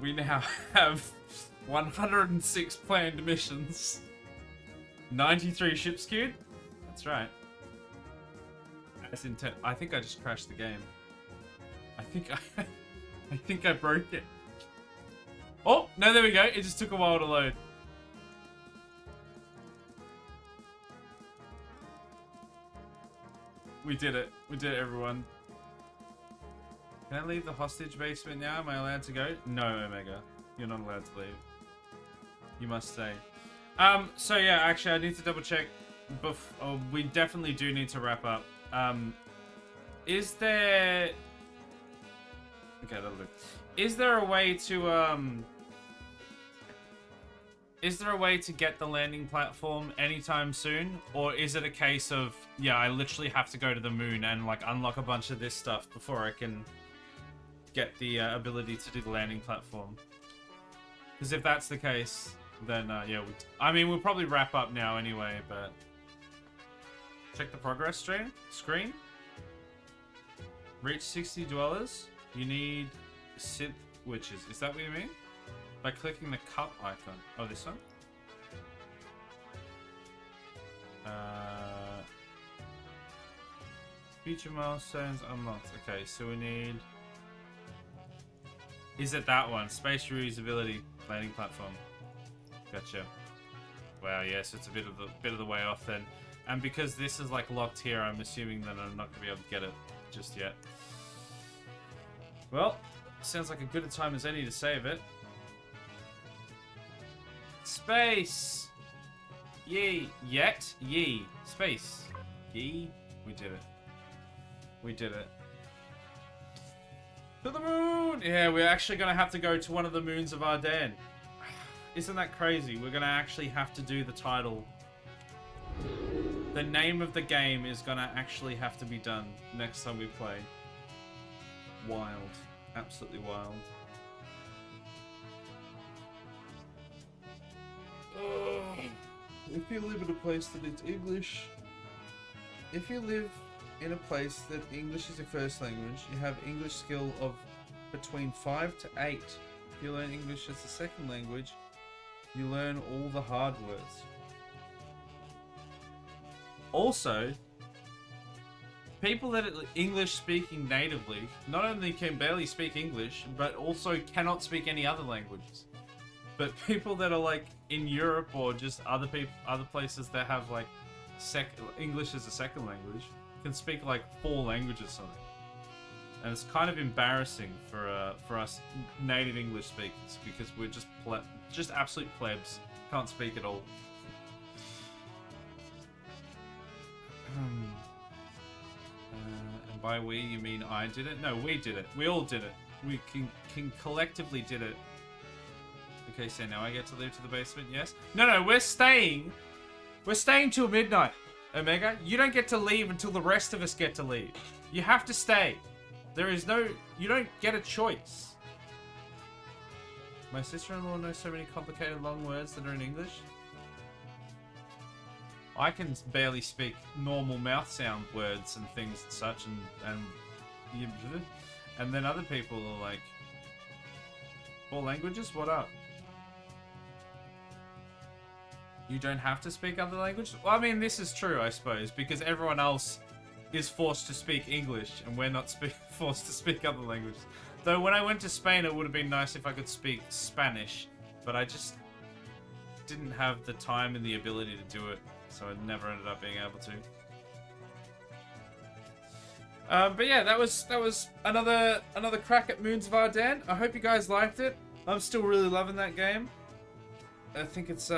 We now have 106 planned missions. 93 ships queued? That's right. That's intent. I think I just crashed the game. I think I broke it. Oh, no, there we go. It just took a while to load. We did it. We did it, everyone. Can I leave the hostage basement now? Am I allowed to go? No, Omega. You're not allowed to leave. You must stay. So yeah, actually, I need to double check. We definitely do need to wrap up. Is there... Okay, that'll do. Is there a way to, Is there a way to get the landing platform anytime soon? Or is it a case of, yeah, I literally have to go to the moon and, like, unlock a bunch of this stuff before I can get the ability to do the landing platform? Because if that's the case, then, yeah, I mean, we'll probably wrap up now anyway, but... Check the progress screen. Reach 60 dwellers. You need synth witches. Is that what you mean? By clicking the cup icon. Oh, this one? Future milestones unlocked. Okay, so we need... Is it that one? Space reusability landing platform. Gotcha. Wow, yes, it's a bit of the way off then. And because this is like locked here, I'm assuming that I'm not gonna be able to get it just yet. Well, sounds like a good a time as any to save it. Space! Yee. Yet? Yee. Space. Yee. We did it. We did it. To the moon! Yeah, we're actually gonna have to go to one of the moons of Ardan. Isn't that crazy? We're gonna actually have to do the title. The name of the game is gonna actually have to be done next time we play. Wild. Absolutely wild. If you live in a place that is English... If you live in a place that English is your first language, you have English skill of between 5 to 8. If you learn English as a second language, you learn all the hard words. Also, people that are English speaking natively not only can barely speak English, but also cannot speak any other languages. But people that are like in Europe or just other places that have like English as a second language can speak like 4 languages something. And it's kind of embarrassing for us native English speakers because we're just absolute plebs, can't speak at all. And by we, you mean I did it? No, we did it. We all did it. We can collectively did it. Okay, so now I get to leave to the basement, yes? No, we're staying. We're staying till midnight, Omega. You don't get to leave until the rest of us get to leave. You have to stay. There is no... You don't get a choice. My sister-in-law knows so many complicated long words that are in English. I can barely speak normal mouth sound words and things and such, and then other people are like, 4 languages? What up? You don't have to speak other languages? Well, I mean, this is true, I suppose, because everyone else is forced to speak English, and we're not forced to speak other languages. Though when I went to Spain, it would have been nice if I could speak Spanish, but I just didn't have the time and the ability to do it, so I never ended up being able to. But yeah, that was another crack at Moons of Ardan. I hope you guys liked it. I'm still really loving that game. I think it's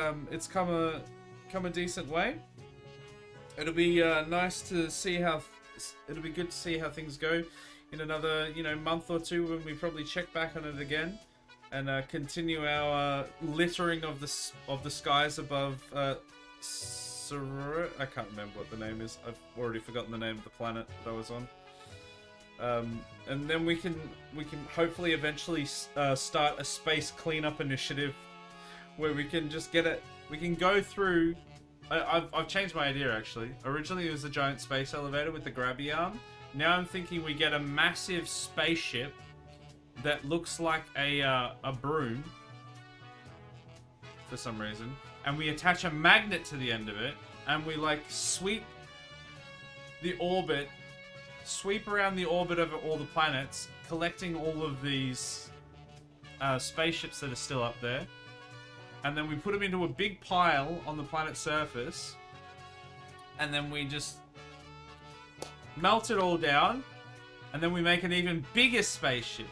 come a decent way. It'll be nice to see how. It'll be good to see how things go in another month or two when we probably check back on it again and continue our littering of the skies above. I can't remember what the name is. I've already forgotten the name of the planet that I was on. And then we can hopefully eventually start a space cleanup initiative where we can just get it. We can go through. I've changed my idea actually. Originally it was a giant space elevator with the grabby arm. Now I'm thinking we get a massive spaceship that looks like a broom for some reason, and we attach a magnet to the end of it, and we like sweep around the orbit of all the planets, collecting all of these spaceships that are still up there, and then we put them into a big pile on the planet's surface, and then we just melt it all down, and then we make an even bigger spaceship.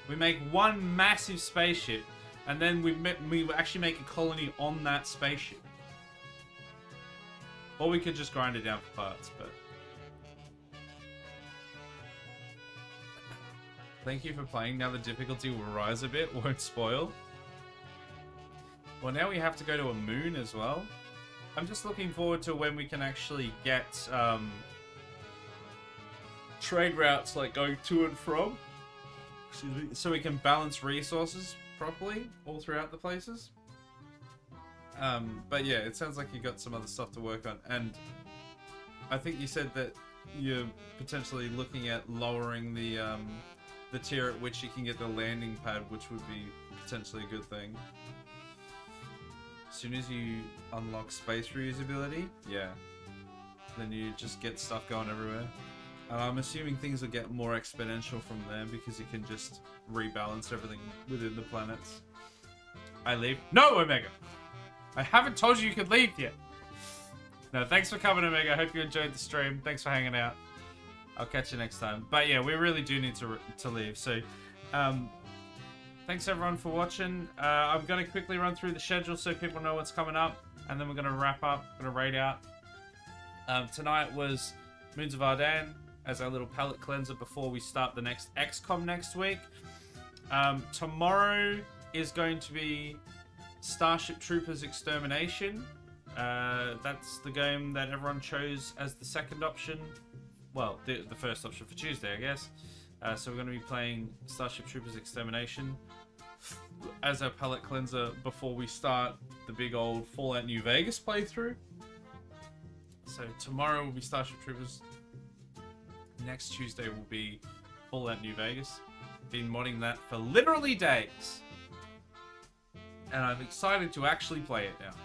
We make one massive spaceship, and then we actually make a colony on that spaceship. Or we could just grind it down for parts, but... Thank you for playing. Now the difficulty will rise a bit, won't spoil. Well, now we have to go to a moon as well. I'm just looking forward to when we can actually get trade routes like going to and from. Excuse me. So we can balance resources properly all throughout the places. But yeah, it sounds like you got some other stuff to work on, and I think you said that you're potentially looking at lowering the tier at which you can get the landing pad, which would be potentially a good thing. As soon as you unlock space reusability, yeah, then you just get stuff going everywhere. And I'm assuming things will get more exponential from there because you can just rebalance everything within the planets. I leave? No, Omega! I haven't told you could leave yet. No, thanks for coming, Omega. I hope you enjoyed the stream. Thanks for hanging out. I'll catch you next time. But yeah, we really do need to leave. So, thanks everyone for watching. I'm going to quickly run through the schedule so people know what's coming up. And then we're going to wrap up. Going to raid out. Tonight was Moons of Ardan as our little palette cleanser before we start the next XCOM next week. Tomorrow is going to be Starship Troopers Extermination. That's the game that everyone chose as the second option. Well, the first option for Tuesday, I guess. So we're going to be playing Starship Troopers Extermination as our palette cleanser before we start the big old Fallout New Vegas playthrough. So tomorrow will be Starship Troopers. Next Tuesday will be Fallout New Vegas. Been modding that for literally days. And I'm excited to actually play it now.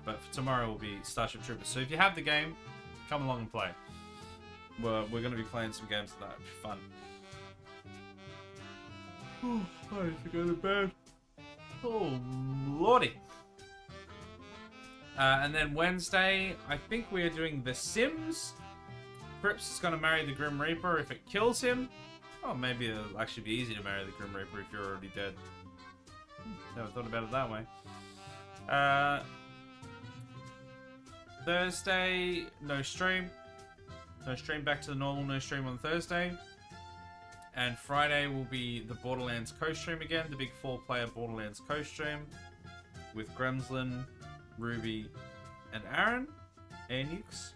But for tomorrow will be Starship Troopers. So if you have the game, come along and play. We're going to be playing some games tonight. It'll be fun. Oh, I need to go to bed. Oh, lordy. And then Wednesday, I think we are doing The Sims. Crips is going to marry the Grim Reaper if it kills him. Oh, maybe it'll actually be easy to marry the Grim Reaper if you're already dead. Never thought about it that way. Thursday, no stream. No stream, back to the normal, no stream on Thursday. And Friday will be the Borderlands co-stream again, the big 4-player Borderlands co-stream with Gremslin, Ruby, and Aaron, Anux.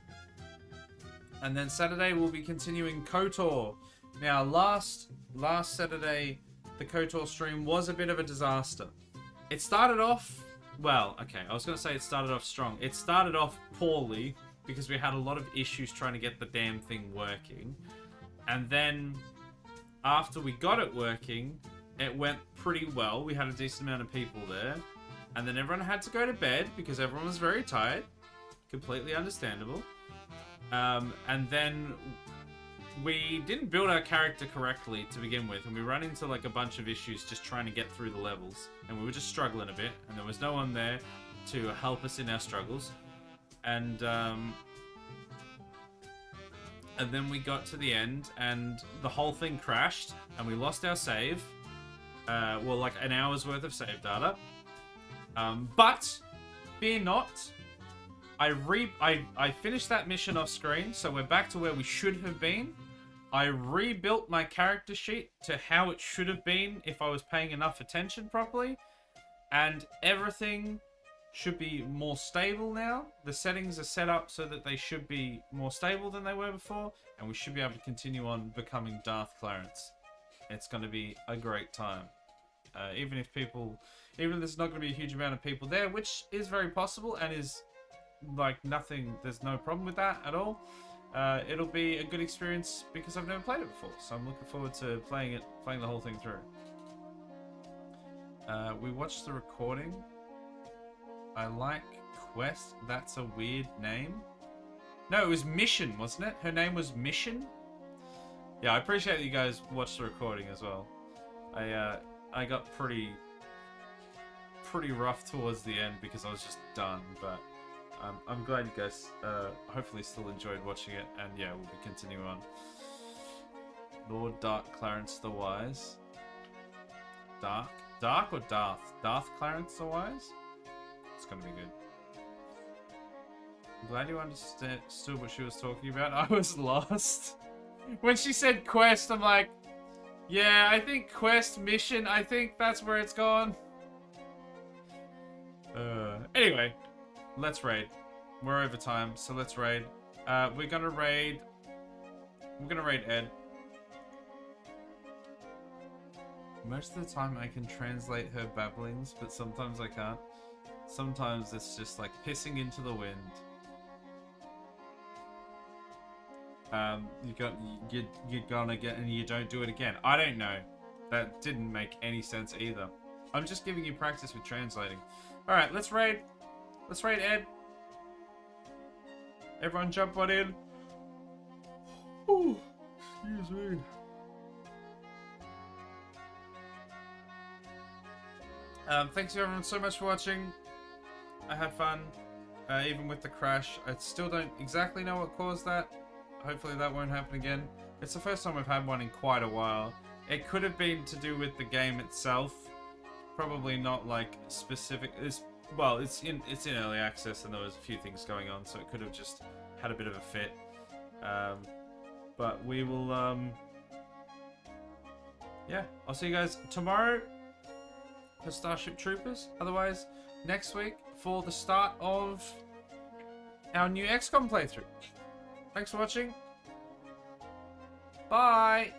And then Saturday we'll be continuing KOTOR. Now, last Saturday, the KOTOR stream was a bit of a disaster. It started off, well, okay, I was going to say it started off strong. It started off poorly because we had a lot of issues trying to get the damn thing working. And then after we got it working, it went pretty well. We had a decent amount of people there. And then everyone had to go to bed because everyone was very tired. Completely understandable. And then we didn't build our character correctly to begin with, and we ran into like a bunch of issues just trying to get through the levels, and we were just struggling a bit, and there was no one there to help us in our struggles. And then we got to the end, and the whole thing crashed, and we lost our save. Well, like an hour's worth of save data. But fear not. I finished that mission off screen, so we're back to where we should have been. I rebuilt my character sheet to how it should have been if I was paying enough attention properly, and everything should be more stable now. The settings are set up so that they should be more stable than they were before, and we should be able to continue on becoming Darth Clarence. It's going to be a great time. Even if there's not going to be a huge amount of people there, which is very possible and is like nothing, there's no problem with that at all. It'll be a good experience because I've never played it before, so I'm looking forward to playing the whole thing through. We watched the recording. I like Quest. That's a weird name. No, it was Mission, wasn't it? Her name was Mission. Yeah, I appreciate that you guys watched the recording as well. I got pretty rough towards the end because I was just done, but I'm glad you guys hopefully still enjoyed watching it, and yeah, we'll be continuing on. Lord Dark Clarence the Wise. Dark or Darth? Darth Clarence the Wise? It's gonna be good. I'm glad you understood what she was talking about. I was lost. When she said quest, I'm like, yeah, I think quest, mission, I think that's where it's gone. Anyway, let's raid. We're over time, so let's raid. We're gonna raid Ed. Most of the time I can translate her babblings, but sometimes I can't. Sometimes it's just like pissing into the wind. You're gonna get, and you don't do it again. I don't know. That didn't make any sense either. I'm just giving you practice with translating. Alright, let's raid. Let's raid Ed. Everyone jump on in. Ooh, excuse me. Thanks everyone so much for watching. I had fun, even with the crash. I still don't exactly know what caused that. Hopefully that won't happen again. It's the first time we've had one in quite a while. It could have been to do with the game itself. Probably not like specific. It's in early access and there was a few things going on, so it could have just had a bit of a fit. But we will. Yeah, I'll see you guys tomorrow for Starship Troopers. Otherwise, next week for the start of our new XCOM playthrough. Thanks for watching. Bye.